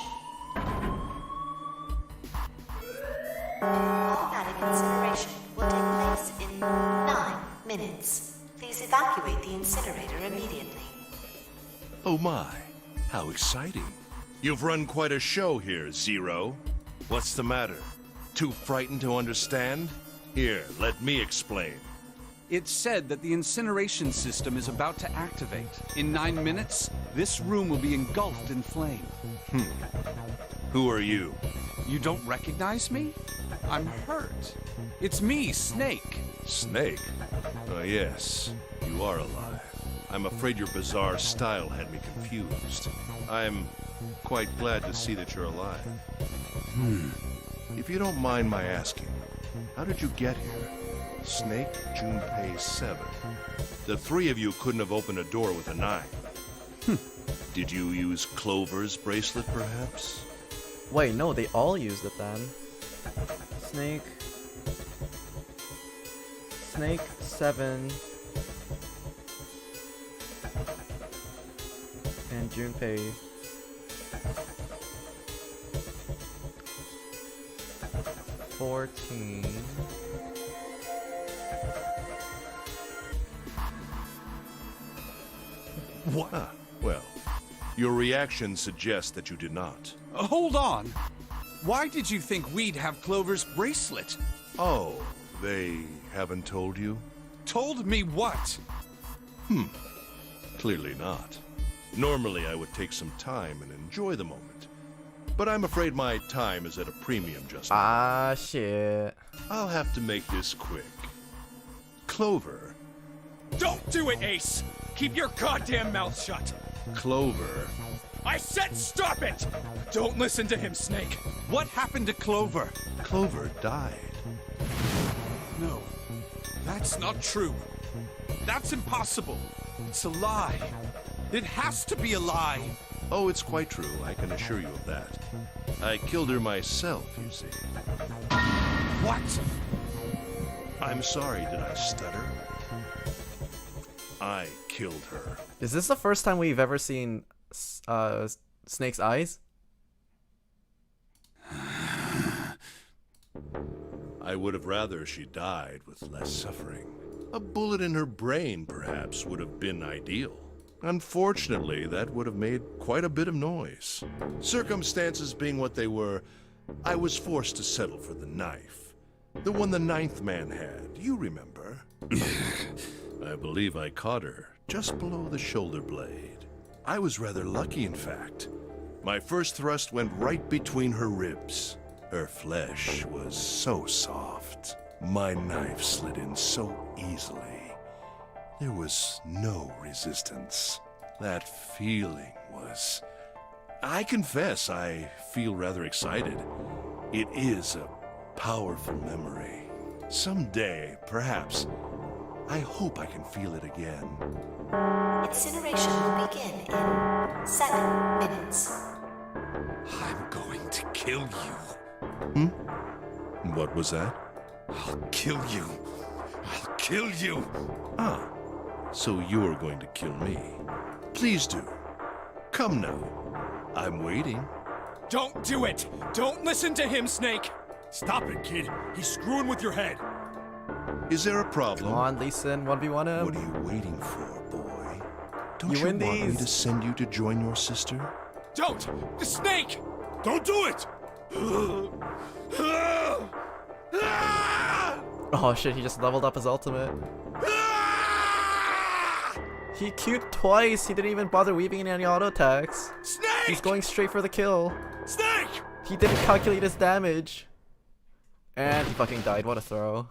Automatic incineration will take place in 9 minutes. Please evacuate the incinerator immediately. Oh my, how exciting. You've run quite a show here, Zero. What's the matter? Too frightened to understand? Here, let me explain. It's said that the incineration system is about to activate. In 9 minutes, this room will be engulfed in flame. Who are you? You don't recognize me? I'm hurt. It's me, Snake. Snake? Oh yes, you are alive. I'm afraid your bizarre style had me confused. I'm quite glad to see that you're alive. If you don't mind my asking, how did you get here? Snake, Junpei 7. The three of you couldn't have opened a door with a knife. Did you use Clover's bracelet, perhaps? Wait, no, they all used it then. Snake 7, and Junpei. What? Well, your reaction suggests that you did not. Hold on. Why did you think we'd have Clover's bracelet? Oh, they haven't told you? Told me what? Clearly not. Normally I would take some time and enjoy the moment. But I'm afraid my time is at a premium just now. Ah, shit. I'll have to make this quick. Clover. Don't do it, Ace! Keep your goddamn mouth shut! Clover. I said stop it! Don't listen to him, Snake! What happened to Clover? Clover died. No, that's not true. That's impossible. It's a lie. It has to be a lie. Oh, it's quite true. I can assure you of that. I killed her myself, you see. What? I'm sorry, did I stutter? I killed her. Is this the first time we've ever seen Snake's eyes? I would have rather she died with less suffering. A bullet in her brain, perhaps, would have been ideal. Unfortunately, that would have made quite a bit of noise. Circumstances being what they were, I was forced to settle for the knife. The one the ninth man had, you remember. I believe I caught her just below the shoulder blade. I was rather lucky, in fact. My first thrust went right between her ribs. Her flesh was so soft. My knife slid in so easily. There was no resistance. That feeling was... I confess, I feel rather excited. It is a powerful memory. Someday, perhaps, I hope I can feel it again. Incineration will begin in 7 minutes. I'm going to kill you. What was that? I'll kill you. I'll kill you. Ah, so you're going to kill me. Please do. Come now. I'm waiting. Don't do it! Don't listen to him, Snake! Stop it, kid. He's screwing with your head. Is there a problem? Come on, Lee Sin, 1v1 him. What are you waiting for, boy? Don't you win want me these. to send you to join your sister? Don't! The Snake! Don't do it! Oh shit, he just leveled up his ultimate. He Q'd twice, he didn't even bother weaving in any auto attacks. Snake! He's going straight for the kill. Snake! He didn't calculate his damage. And he fucking died, what a throw.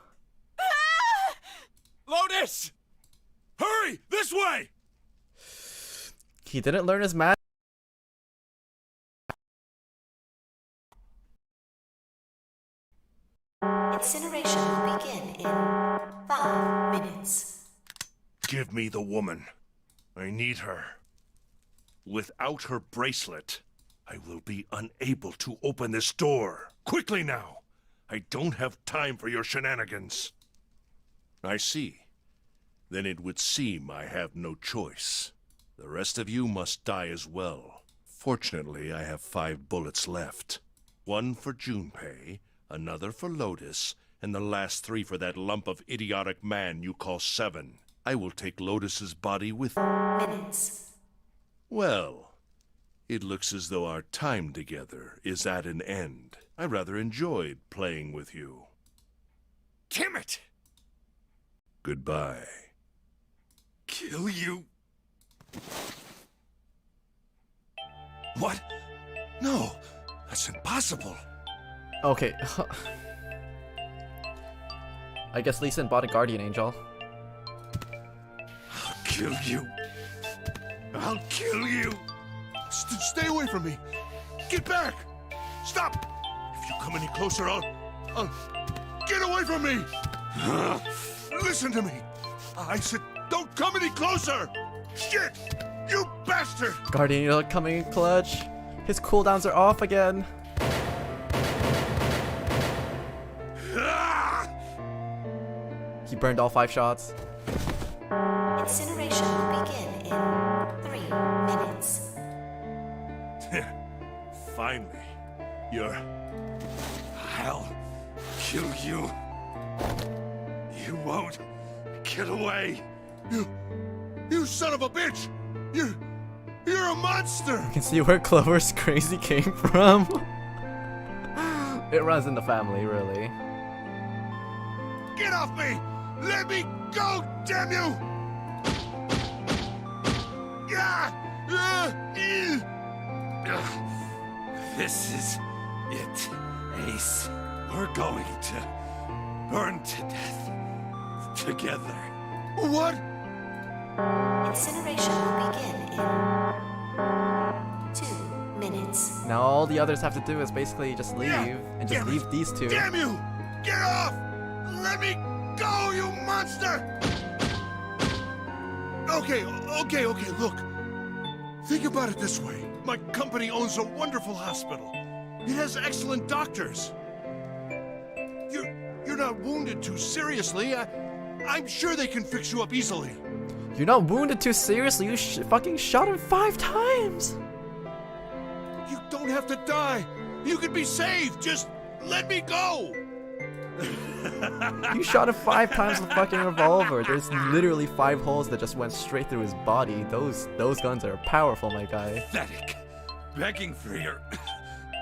Lotus! Hurry! This way! He didn't learn his math. Incineration will begin in 5 minutes. Give me the woman. I need her. Without her bracelet, I will be unable to open this door. Quickly now! I don't have time for your shenanigans. I see. Then it would seem I have no choice. The rest of you must die as well. Fortunately, I have 5 bullets left. 1 for Junpei, another for Lotus, and the last 3 for that lump of idiotic man you call 7. I will take Lotus's body with... Minutes. Well, it looks as though our time together is at an end. I rather enjoyed playing with you. Damn it! Goodbye. Kill you? What? No, that's impossible. Okay. I guess Lee Sin bought a Guardian Angel. I'll kill kill you. I'll kill you. Stay away from me. Get back. Stop. If you come any closer, I'll get away from me. Listen to me. I said, don't come any closer. Shit. You bastard. Guardian, you're coming in clutch. His cooldowns are off again. He burned all 5 shots. Incineration will begin in 3 minutes. Finally. I'll kill you. You won't get away. You son of a bitch. You're a monster. You can see where Clover's crazy came from. It runs in the family, really. Get off me! Let me go, damn you! This is it, Ace. We're going to burn to death together. What? Incineration will begin in 2 minutes. Now all the others have to do is basically just leave and just leave these 2. Damn you! Get off! Let me go, you monster! Okay, look. Think about it this way. My company owns a wonderful hospital. It has excellent doctors. You're not wounded too seriously. I'm sure they can fix you up easily. You're not wounded too seriously. You fucking shot him 5 times. You don't have to die. You can be saved. Just let me go. You shot him 5 times with a fucking revolver. There's literally 5 holes that just went straight through his body. Those guns are powerful, my guy. Pathetic. Begging for your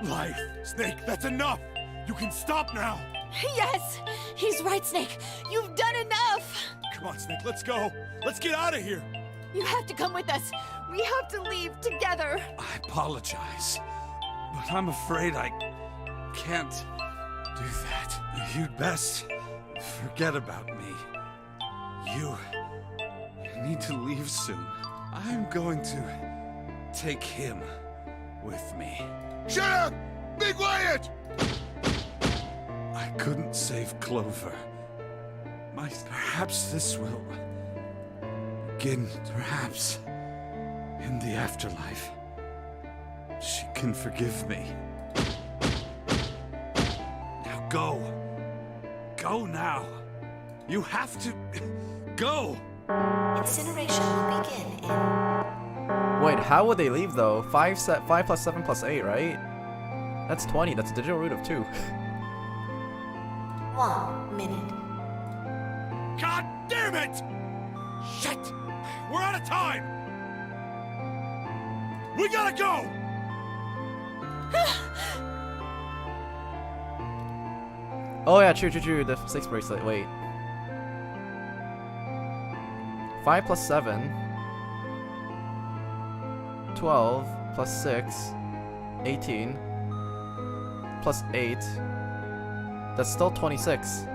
life. Snake, that's enough! You can stop now! Yes! He's right, Snake. You've done enough! Come on, Snake, let's go! Let's get out of here! You have to come with us. We have to leave together. I apologize, but I'm afraid I can't do that. You'd best forget about me. You need to leave soon. I'm going to take him with me. Shut up! Be quiet! I couldn't save Clover. Perhaps this will begin, perhaps, in the afterlife. She can forgive me. Now go. Go now. You have to go. Incineration will begin in... Wait, how would they leave though? 5 plus 7 plus 8, right? That's 20. That's a digital root of 2. 1 minute. God damn it! Shit! We're out of time! We gotta go! Oh yeah, true. The 6 bracelet. Wait. 5 plus 7. 12 plus 6. 18. Plus 8. That's still 26.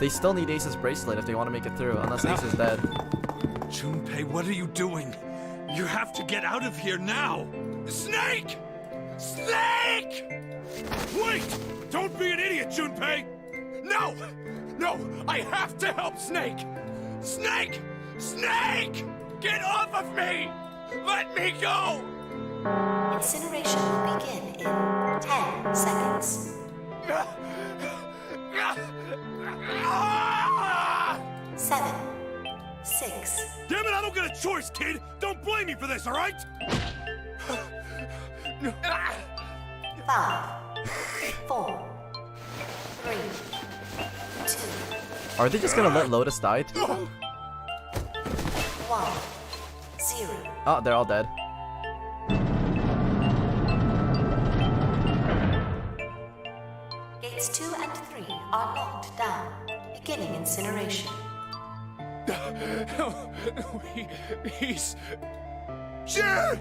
They still need Ace's bracelet if they want to make it through, unless Ace is dead. Junpei, what are you doing? You have to get out of here now! Snake! Snake! Wait! Don't be an idiot, Junpei! No! No! I have to help Snake! Snake! Snake! Get off of me! Let me go! Incineration will begin in 10 seconds. 7, 6. Damn it, I don't get a choice, kid! Don't blame me for this, alright? 5, 4, 3, 2. Are they just gonna let Lotus die too? 1, 0. Oh, they're all dead. Gates 2 and 3 are locked down, beginning incineration. He's... Shit!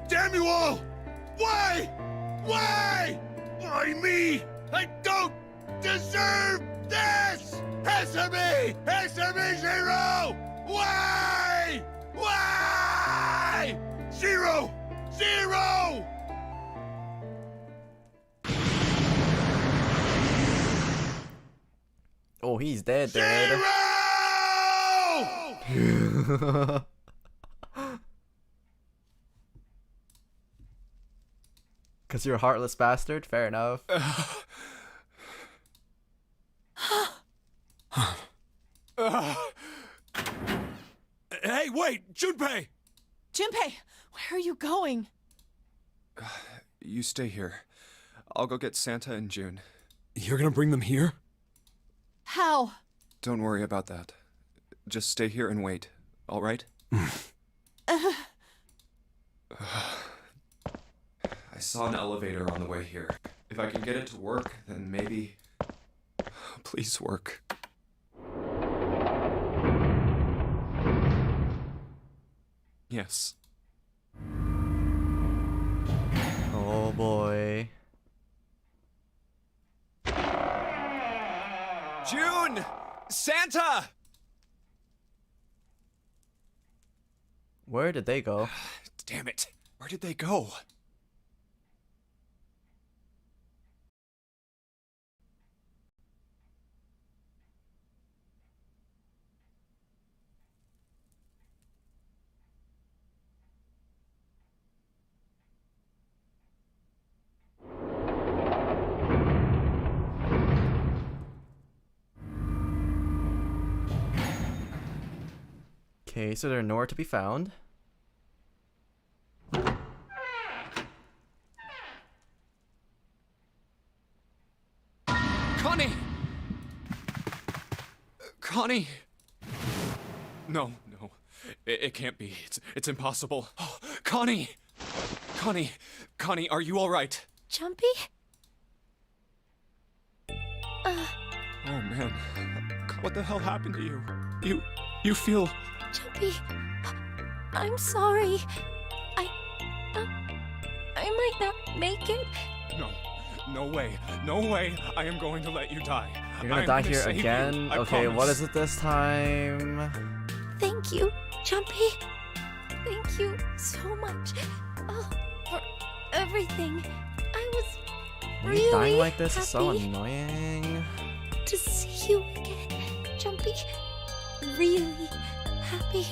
Damn you all! Why? Why? Why me? I don't deserve this! Answer me! Answer me, Zero! Why? Why? Zero! Zero! Oh, he's dead, dead. Cause you're a heartless bastard? Fair enough. Hey, wait! Junpei! Junpei, where are you going? You stay here. I'll go get Santa and June. You're gonna bring them here? How? Don't worry about that. Just stay here and wait, alright? I saw an elevator on the way here. If I can get it to work, then maybe... Please work. Yes. Oh boy. June! Santa! Where did they go? Damn it. Where did they go? Okay, so they're nowhere to be found. Connie! Connie! No, no. It can't be. It's impossible. Oh, Connie! Connie, are you alright? Jumpy? Oh man. What the hell happened to you? You feel... Jumpy, I'm sorry. I might not make it. No way. I am going to let you die. You're gonna die here again? Okay, what is it this time? Thank you, Jumpy. Thank you so much. Oh, for everything. I was really Dying like this is so happy annoying. to see you again, Jumpy. Really happy.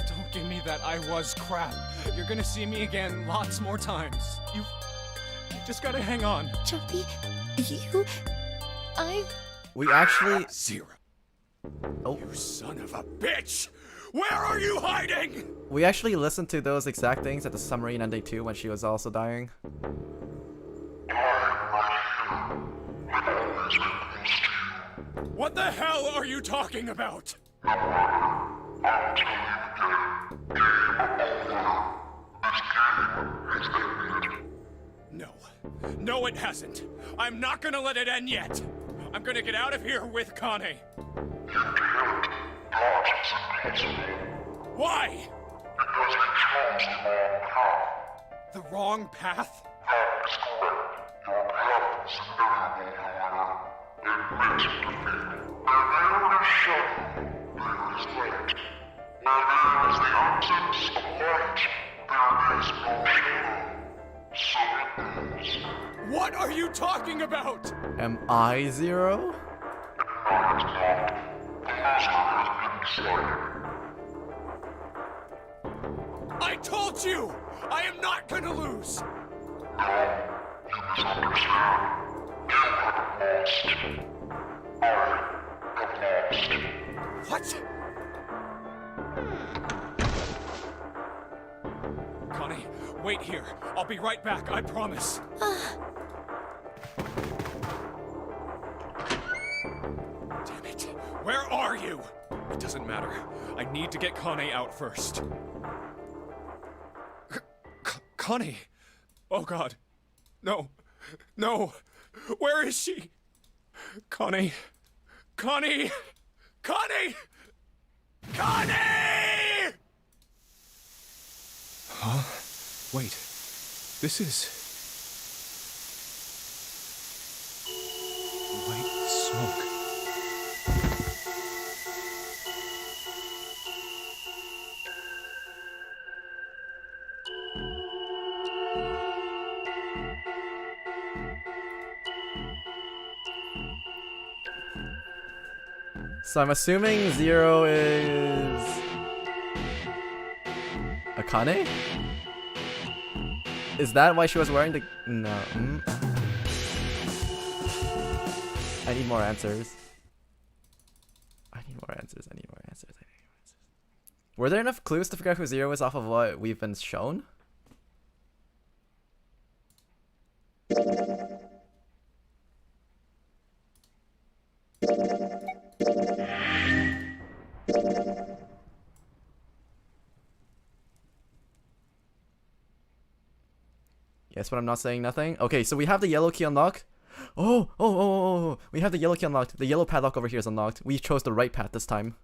Don't give me that I was crap. You're gonna see me again lots more times. You just gotta hang on. Jumpy, We actually... Zero. Oh. You son of a bitch! Where are you hiding? We actually listened to those exact things at the submarine ending too when she was also dying. What the hell are you talking about? No, it hasn't. I'm not gonna let it end yet. I'm gonna get out of here with Connie. Why? Because we chose the wrong path. The wrong path? That is correct. Your path is invariable, however. Admit defeat. Where there is shadow, there is light. Where there is the absence of light, there is no shadow. So it is. What are you talking about? Am I Zero? No, it's not. The loser has been decided. I told you! I am not gonna lose! No, you misunderstand. You have lost. I have lost. What? Connie, wait here. I'll be right back, I promise. Damn it. Where are you? It doesn't matter. I need to get Connie out first. Connie! Oh god. No. No. Where is she? Connie. Connie! Connie! Connie! Huh? Wait. This is... white smoke. So I'm assuming 0 is Akane? Is that why she was wearing the... No. I need more answers. I need more answers. Were there enough clues to figure out who 0 is off of what we've been shown? Yes, but I'm not saying nothing. Okay, so we have the yellow key unlocked. Oh. We have the yellow key unlocked. The yellow padlock over here is unlocked. We chose the right path this time.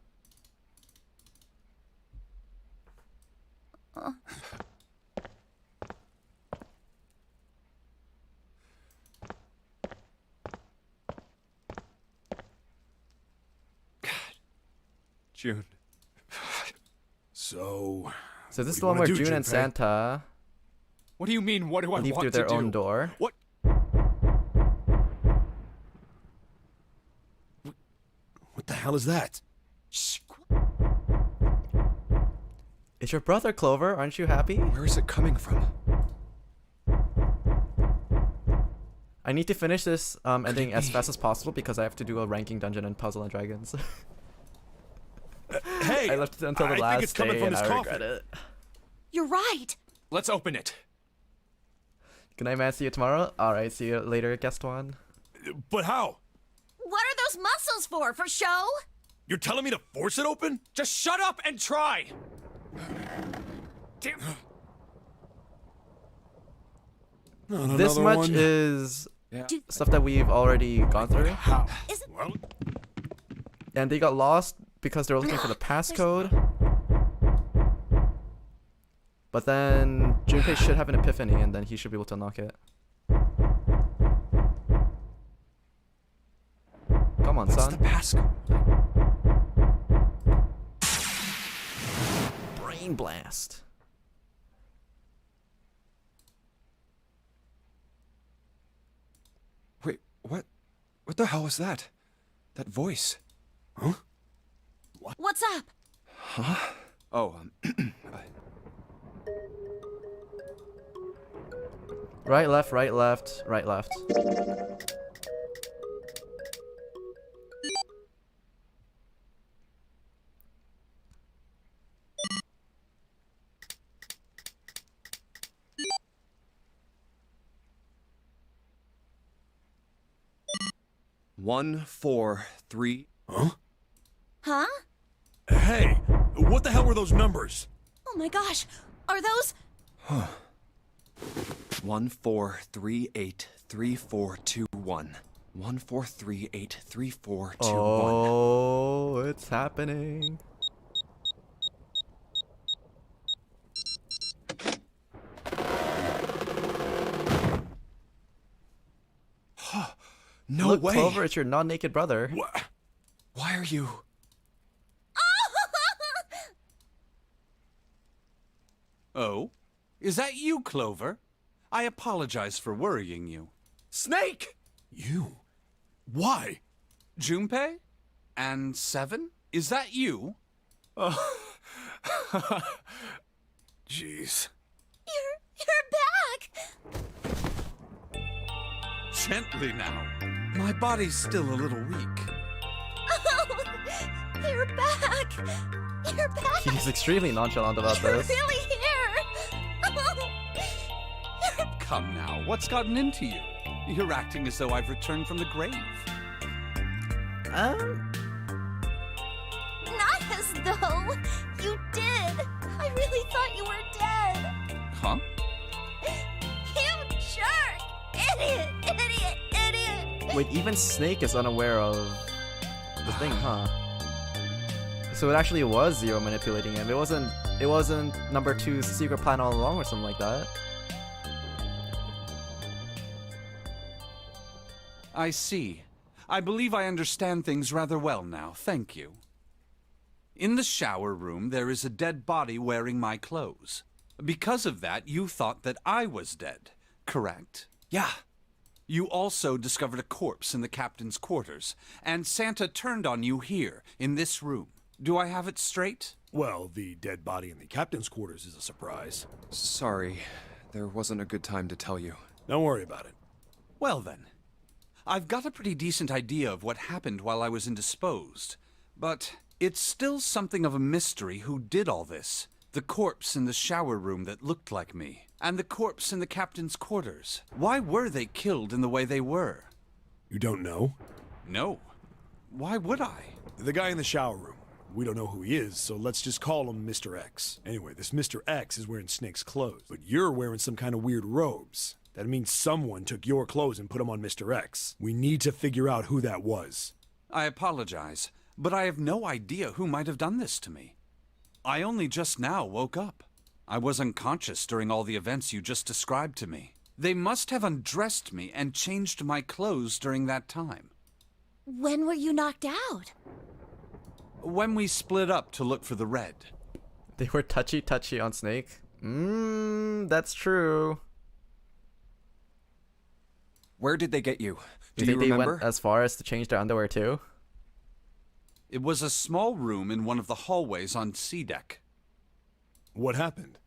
June. So this is the one where June and Junpei? Santa What do you mean, what do I leave want through to their do? own door. What? What the hell is that? Shh. It's your brother, Clover. Aren't you happy? Where is it coming from? I need to finish this ending as fast as possible because I have to do a ranking dungeon in Puzzle and Dragons. Hey, I left it until the I last think it's coming day from and his I coffin. regret it. You're right. Let's open it. Good night, man. See you tomorrow. Alright, see you later, guest one. But how? What are those muscles for? For show? You're telling me to force it open? Just shut up and try. Damn. This Another much one? is stuff that we've already gone through. How? Well, And they got lost because they were looking for the passcode. But then Junpei should have an epiphany and then he should be able to unlock it. Come on, What's son. the passcode? Brain blast. Wait, what? What the hell was that? That voice? huh? What's up? Huh? Oh, Right, left, right, left, right, left. One, 4, 3. Huh? Huh? Hey, what the hell were those numbers? Oh my gosh. Are those... 1, 4, 3, 8, 3, 4, 2, 1. 1, 4, 3, 8, 3, 4, 2, 1. Oh, it's happening. No Look, way. Clover, it's your non-naked brother. Why are you? Oh? Is that you, Clover? I apologize for worrying you. Snake! You? Why? Junpei? And 7? Is that you? Oh. Jeez. You're back! Gently now. My body's still a little weak. Oh, you're back! You're back! He's extremely nonchalant about You're this. really here! Come now, what's gotten into you? You're acting as though I've returned from the grave. Not as though you did. I really thought you were dead. Huh? You jerk! Idiot! Idiot! Idiot! Wait, even Snake is unaware of the thing, huh? So it actually was 0 manipulating him. It wasn't number 2's secret plan all along or something like that. I see. I believe I understand things rather well now, thank you. In the shower room, there is a dead body wearing my clothes. Because of that, you thought that I was dead, correct? Yeah. You also discovered a corpse in the captain's quarters, and Santa turned on you here, in this room. Do I have it straight? Well, the dead body in the captain's quarters is a surprise. Sorry, there wasn't a good time to tell you. Don't worry about it. Well then, I've got a pretty decent idea of what happened while I was indisposed, but it's still something of a mystery who did all this. The corpse in the shower room that looked like me, and the corpse in the captain's quarters. Why were they killed in the way they were? You don't know? No. Why would I? The guy in the shower room. We don't know who he is, so let's just call him Mr. X. Anyway, this Mr. X is wearing Snake's clothes, but you're wearing some kind of weird robes. That means someone took your clothes and put them on Mr. X. We need to figure out who that was. I apologize, but I have no idea who might have done this to me. I only just now woke up. I was unconscious during all the events you just described to me. They must have undressed me and changed my clothes during that time. When were you knocked out? When we split up to look for the red. They were touchy on Snake. That's true. Where did they get you? Do you Do think you they remember? went as far as to change their underwear too? It was a small room in one of the hallways on C deck. What happened?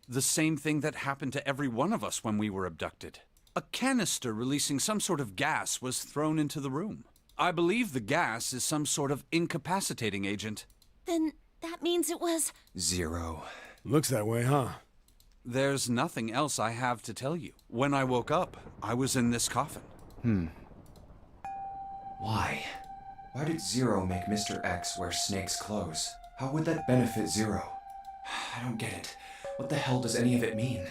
The same thing that happened to every one of us when we were abducted. A canister releasing some sort of gas was thrown into the room. I believe the gas is some sort of incapacitating agent. Then that means it was... Zero. Looks that way, huh? There's nothing else I have to tell you. When I woke up, I was in this coffin. Why? Why did Zero make Mr. X wear Snake's clothes? How would that benefit Zero? I don't get it. What the hell does any of it mean?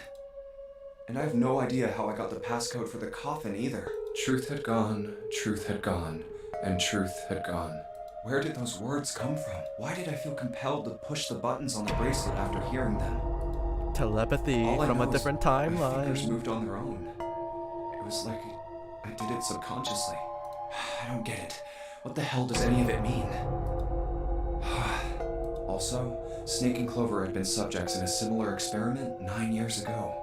And I have no idea how I got the passcode for the coffin either. Truth had gone, and truth had gone. Where did those words come from? Why did I feel compelled to push the buttons on the bracelet after hearing them? Telepathy All I from know a is different my fingers timeline. moved on their own. It was like I did it subconsciously. I don't get it. What the hell does any of it mean? Also, Snake and Clover had been subjects in a similar experiment 9 years ago.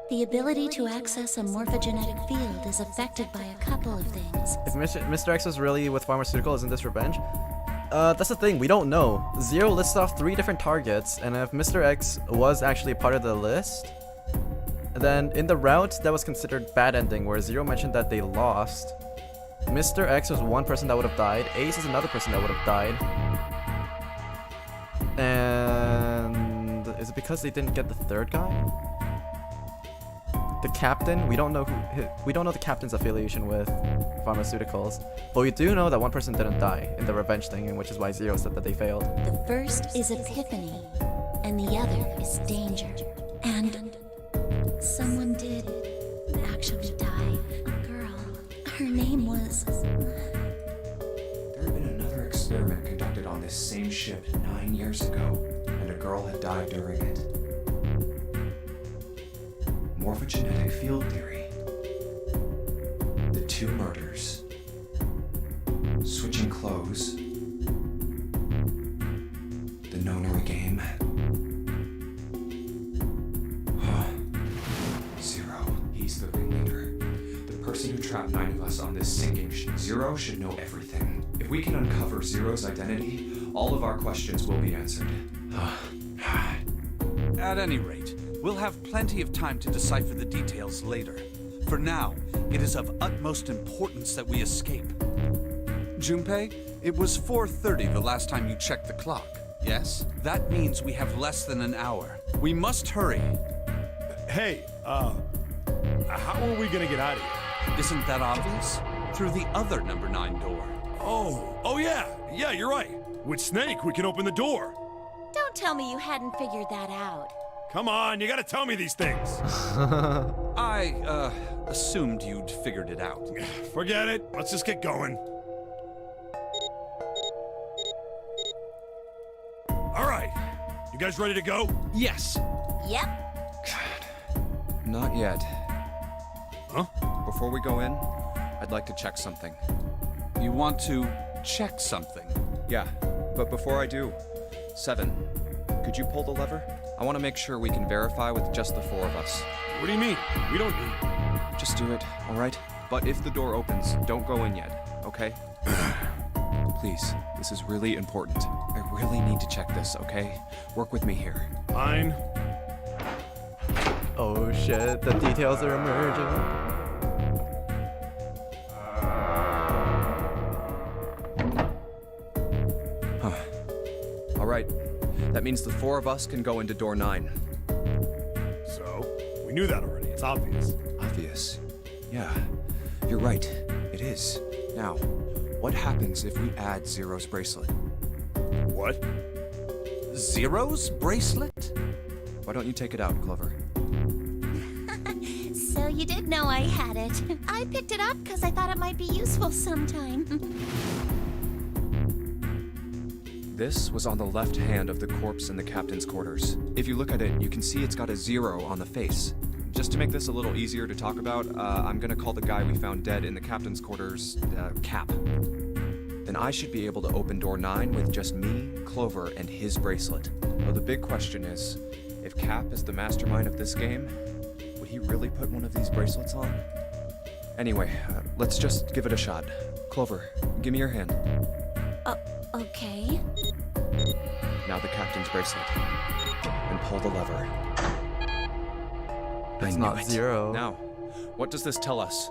The ability to access a morphogenetic field is affected by a couple of things. If Mr. X was really with Pharmaceutical, isn't this revenge? That's the thing, we don't know. Zero lists off 3 different targets, and if Mr. X was actually part of the list, then in the route that was considered bad ending, where Zero mentioned that they lost, Mr. X was one person that would have died, Ace is another person that would have died. And is it because they didn't get the third guy? The captain, we don't know the captain's affiliation with pharmaceuticals, but we do know that one person didn't die in the revenge thing, which is why Zero said that they failed. The first is epiphany, and the other is danger. And someone did actually die. A girl. Her name was... There had been another experiment conducted on this same ship 9 years ago, and a girl had died during it. Morphogenetic field theory. The 2 murders. Switching clothes. The nonary game. Zero. He's the ringleader. The person who trapped 9 of us on this sinking ship. Zero should know everything. If we can uncover Zero's identity, all of our questions will be answered. At any rate, we'll have plenty of time to decipher the details later. For now, it is of utmost importance that we escape. Junpei, it was 4:30 the last time you checked the clock, yes? That means we have less than an hour. We must hurry. Hey, how are we gonna get out of here? Isn't that obvious? Through the other number 9 door. Oh yeah, you're right. With Snake, we can open the door. Don't tell me you hadn't figured that out. Come on, you gotta tell me these things. I, assumed you'd figured it out. Forget it. Let's just get going. All right. You guys ready to go? Yes. Yep. Not yet. Huh? Before we go in, I'd like to check something. You want to check something? Yeah, but before I do, 7, could you pull the lever? I want to make sure we can verify with just the 4 of us. What do you mean? We don't need... Just do it, alright? But if the door opens, don't go in yet, okay? Please, this is really important. I really need to check this, okay? Work with me here. Fine. Oh shit, the details are emerging. Alright, that means the 4 of us can go into door 9. So, we knew that already. It's obvious. Obvious. Yeah, you're right. It is. Now, what happens if we add Zero's bracelet? What? Zero's bracelet? Why don't you take it out, Clover? So you did know I had it. I picked it up because I thought it might be useful sometime. This was on the left hand of the corpse in the captain's quarters. If you look at it, you can see it's got a 0 on the face. Just to make this a little easier to talk about, I'm gonna call the guy we found dead in the captain's quarters, Cap. Then I should be able to open door 9 with just me, Clover, and his bracelet. Though the big question is, if Cap is the mastermind of this game, would he really put one of these bracelets on? Anyway, let's just give it a shot. Clover, give me your hand. Okay. Now the captain's bracelet. And pull the lever. It's not 0. Now, what does this tell us?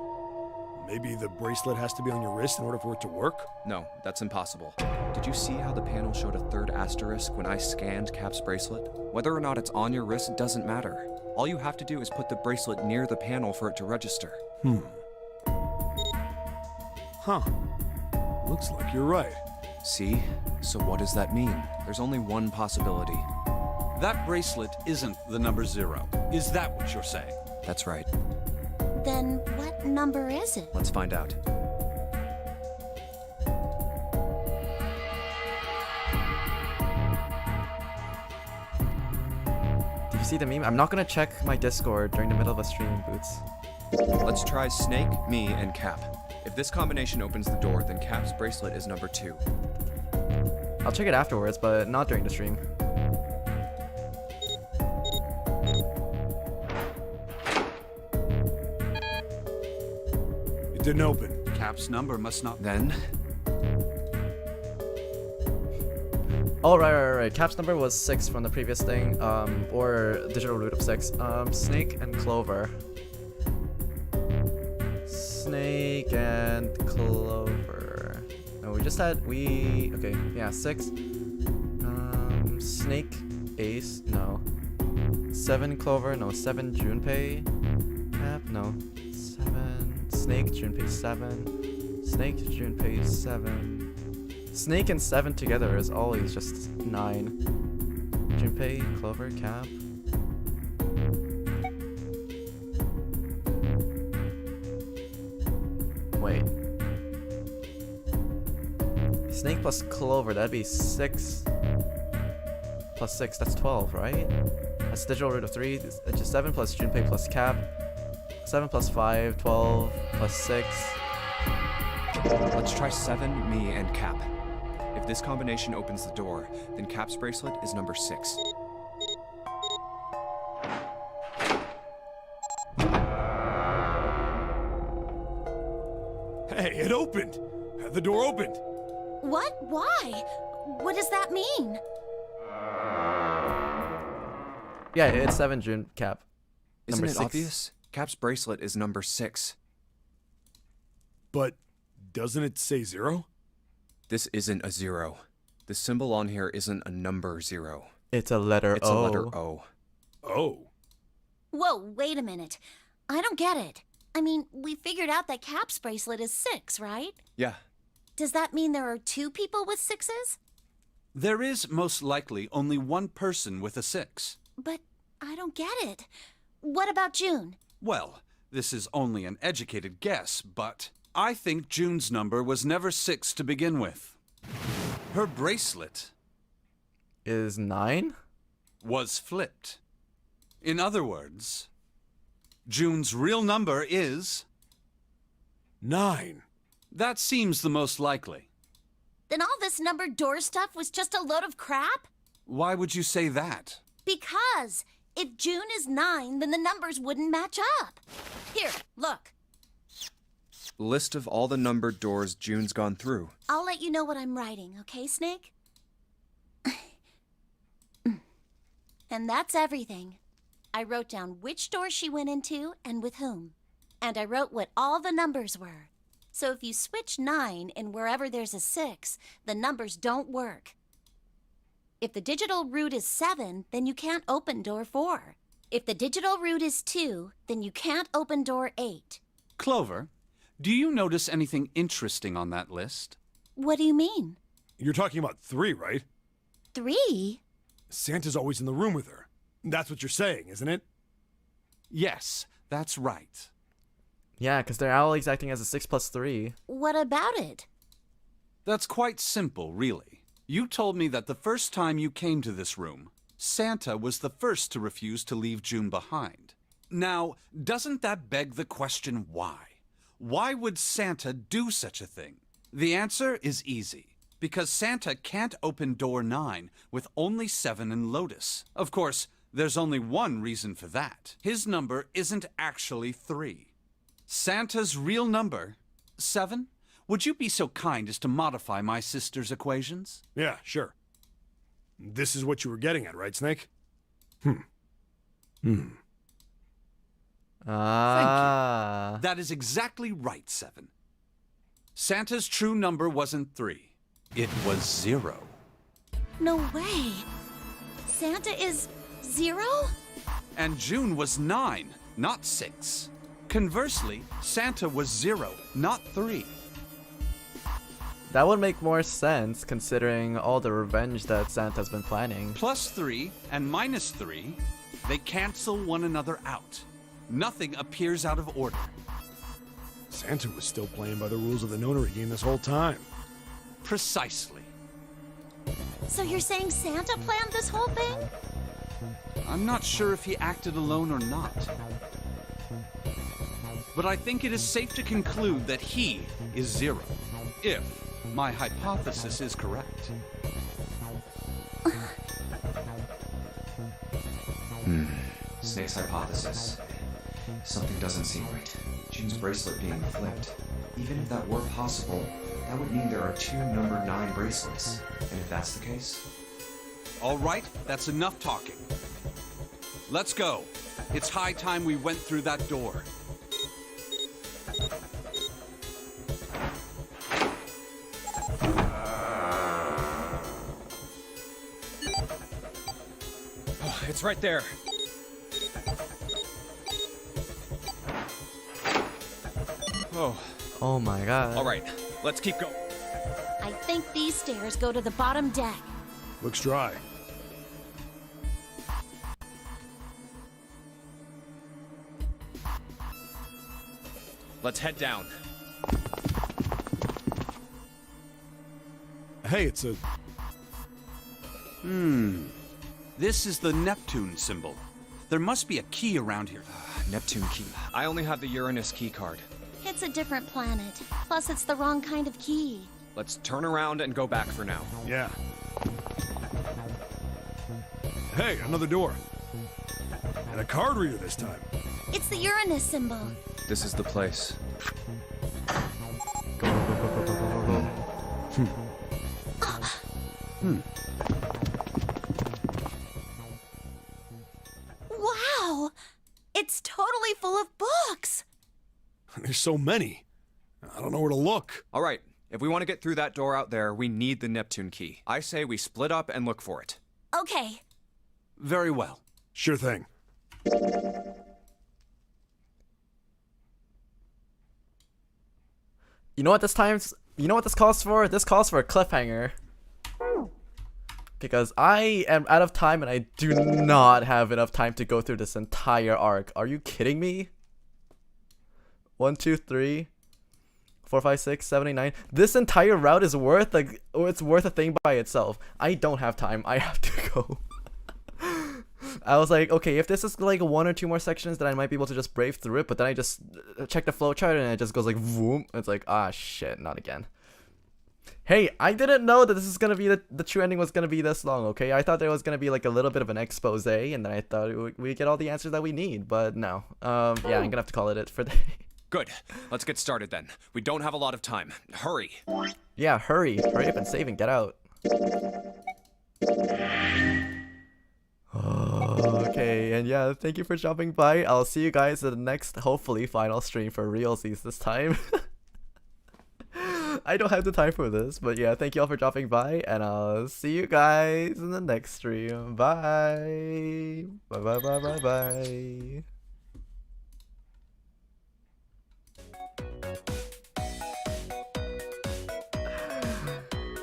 Maybe the bracelet has to be on your wrist in order for it to work? No, that's impossible. Did you see how the panel showed a 3rd asterisk when I scanned Cap's bracelet? Whether or not it's on your wrist doesn't matter. All you have to do is put the bracelet near the panel for it to register. Huh. Looks like you're right. See? So what does that mean? There's only one possibility. That bracelet isn't the number 0. Is that what you're saying? That's right. Then what number is it? Let's find out. Do you see the meme? I'm not gonna check my Discord during the middle of a stream, Boots. Let's try Snake, me, and Cap. If this combination opens the door, then Cap's bracelet is number 2. I'll check it afterwards, but not during the stream. It didn't open. Cap's number must not... Then... Oh, right. Cap's number was 6 from the previous thing, or digital root of 6. Snake and Clover. Snake and Clover. No, we just had, okay, yeah, 6. Snake, Ace, no. 7 Clover, no. 7 Junpei. Cap, no. 7. Snake, Junpei, 7. Snake, Junpei, 7. Snake and 7 together is always just 9. Junpei, Clover, Cap. Wait. Snake plus Clover, that'd be 6 plus 6, that's 12, right? That's digital root of 3, it's just 7 plus Junpei plus Cap. 7 plus 5, 12 plus 6. Let's try 7, me, and Cap. If this combination opens the door, then Cap's bracelet is number 6. Hey, it opened! The door opened! What? Why? What does that mean? Yeah, it's 7 June, Cap. Isn't Number it 6. obvious? Cap's bracelet is number 6. But doesn't it say 0? This isn't a 0. The symbol on here isn't a number 0. It's a letter O. It's a letter O. Oh. Whoa, wait a minute. I don't get it. I mean, we figured out that Cap's bracelet is 6, right? Yeah. Does that mean there are 2 people with 6s? There is most likely only one person with a 6. But I don't get it. What about June? Well, this is only an educated guess, but I think June's number was never 6 to begin with. Her bracelet is 9? Was flipped. In other words, June's real number is 9. That seems the most likely. Then all this numbered door stuff was just a load of crap? Why would you say that? Because If June is 9, then the numbers wouldn't match up. Here, look. List of all the numbered doors June's gone through. I'll let you know what I'm writing, okay, Snake? And that's everything. I wrote down which door she went into and with whom. And I wrote what all the numbers were. So if you switch 9 in wherever there's a 6, the numbers don't work. If the digital root is 7, then you can't open door 4. If the digital root is 2, then you can't open door 8. Clover, do you notice anything interesting on that list? What do you mean? You're talking about 3, right? 3? Santa's always in the room with her. That's what you're saying, isn't it? Yes, that's right. Yeah, because they're always acting as a 6 plus 3. What about it? That's quite simple, really. You told me that the first time you came to this room, Santa was the first to refuse to leave June behind. Now, doesn't that beg the question why? Why would Santa do such a thing? The answer is easy. Because Santa can't open door 9 with only 7 and Lotus. Of course, there's only one reason for that. His number isn't actually 3. Santa's real number, 7? Would you be so kind as to modify my sister's equations? Yeah, sure. This is what you were getting at, right, Snake? Ah. Thank you. That is exactly right, 7. Santa's true number wasn't 3. It was 0. No way. Santa is 0? And June was 9, not 6. Conversely, Santa was 0, not 3. That would make more sense considering all the revenge that Santa's been planning. Plus 3 and minus 3, they cancel one another out. Nothing appears out of order. Santa was still playing by the rules of the notary game this whole time. Precisely. So you're saying Santa planned this whole thing? I'm not sure if he acted alone or not. But I think it is safe to conclude that he is 0, if my hypothesis is correct. Snake's hypothesis. Something doesn't seem right. June's bracelet being flipped. Even if that were possible, that would mean there are 2 number 9 bracelets. And if that's the case... All right, that's enough talking. Let's go. It's high time we went through that door. Oh, it's right there. Oh my god. All right, let's keep going. I think these stairs go to the bottom deck. Looks dry. Let's head down. Hey, it's a... This is the Neptune symbol. There must be a key around here. Neptune key. I only have the Uranus key card. It's a different planet. Plus, it's the wrong kind of key. Let's turn around and go back for now. Yeah. Hey, another door. And a card reader this time. It's the Uranus symbol. This is the place. Wow! It's totally full of books! There's so many. I don't know where to look. All right, if we want to get through that door out there, we need the Neptune key. I say we split up and look for it. Okay. Very well. Sure thing. You know what this calls for? This calls for a cliffhanger. Because I am out of time and I do not have enough time to go through this entire arc. Are you kidding me? 1, 2, 3, 4, 5, 6, 7, 8, 9. This entire route is worth it's worth a thing by itself. I don't have time. I have to go. I was like, okay, if this is like 1 or 2 more sections, then I might be able to just brave through it. But then I just check the flowchart and it just goes like, boom. It's like, ah, shit, not again. Hey, I didn't know that this is gonna be the true ending was gonna be this long, okay? I thought there was gonna be like a little bit of an expose, and then I thought we get all the answers that we need, but no. Yeah, I'm gonna have to call it for the day. Good. Let's get started then. We don't have a lot of time. Hurry. Yeah, hurry. Hurry up and save and get out. Okay, and yeah, thank you for dropping by. I'll see you guys in the next, hopefully, final stream for realsies this time. I don't have the time for this, but yeah, thank you all for dropping by, and I'll see you guys in the next stream. Bye! Bye bye bye bye bye!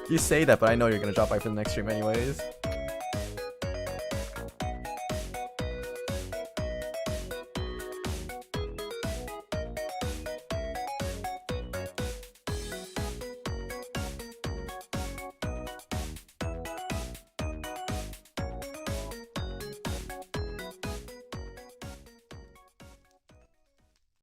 You say that, but I know you're gonna drop by for the next stream anyways.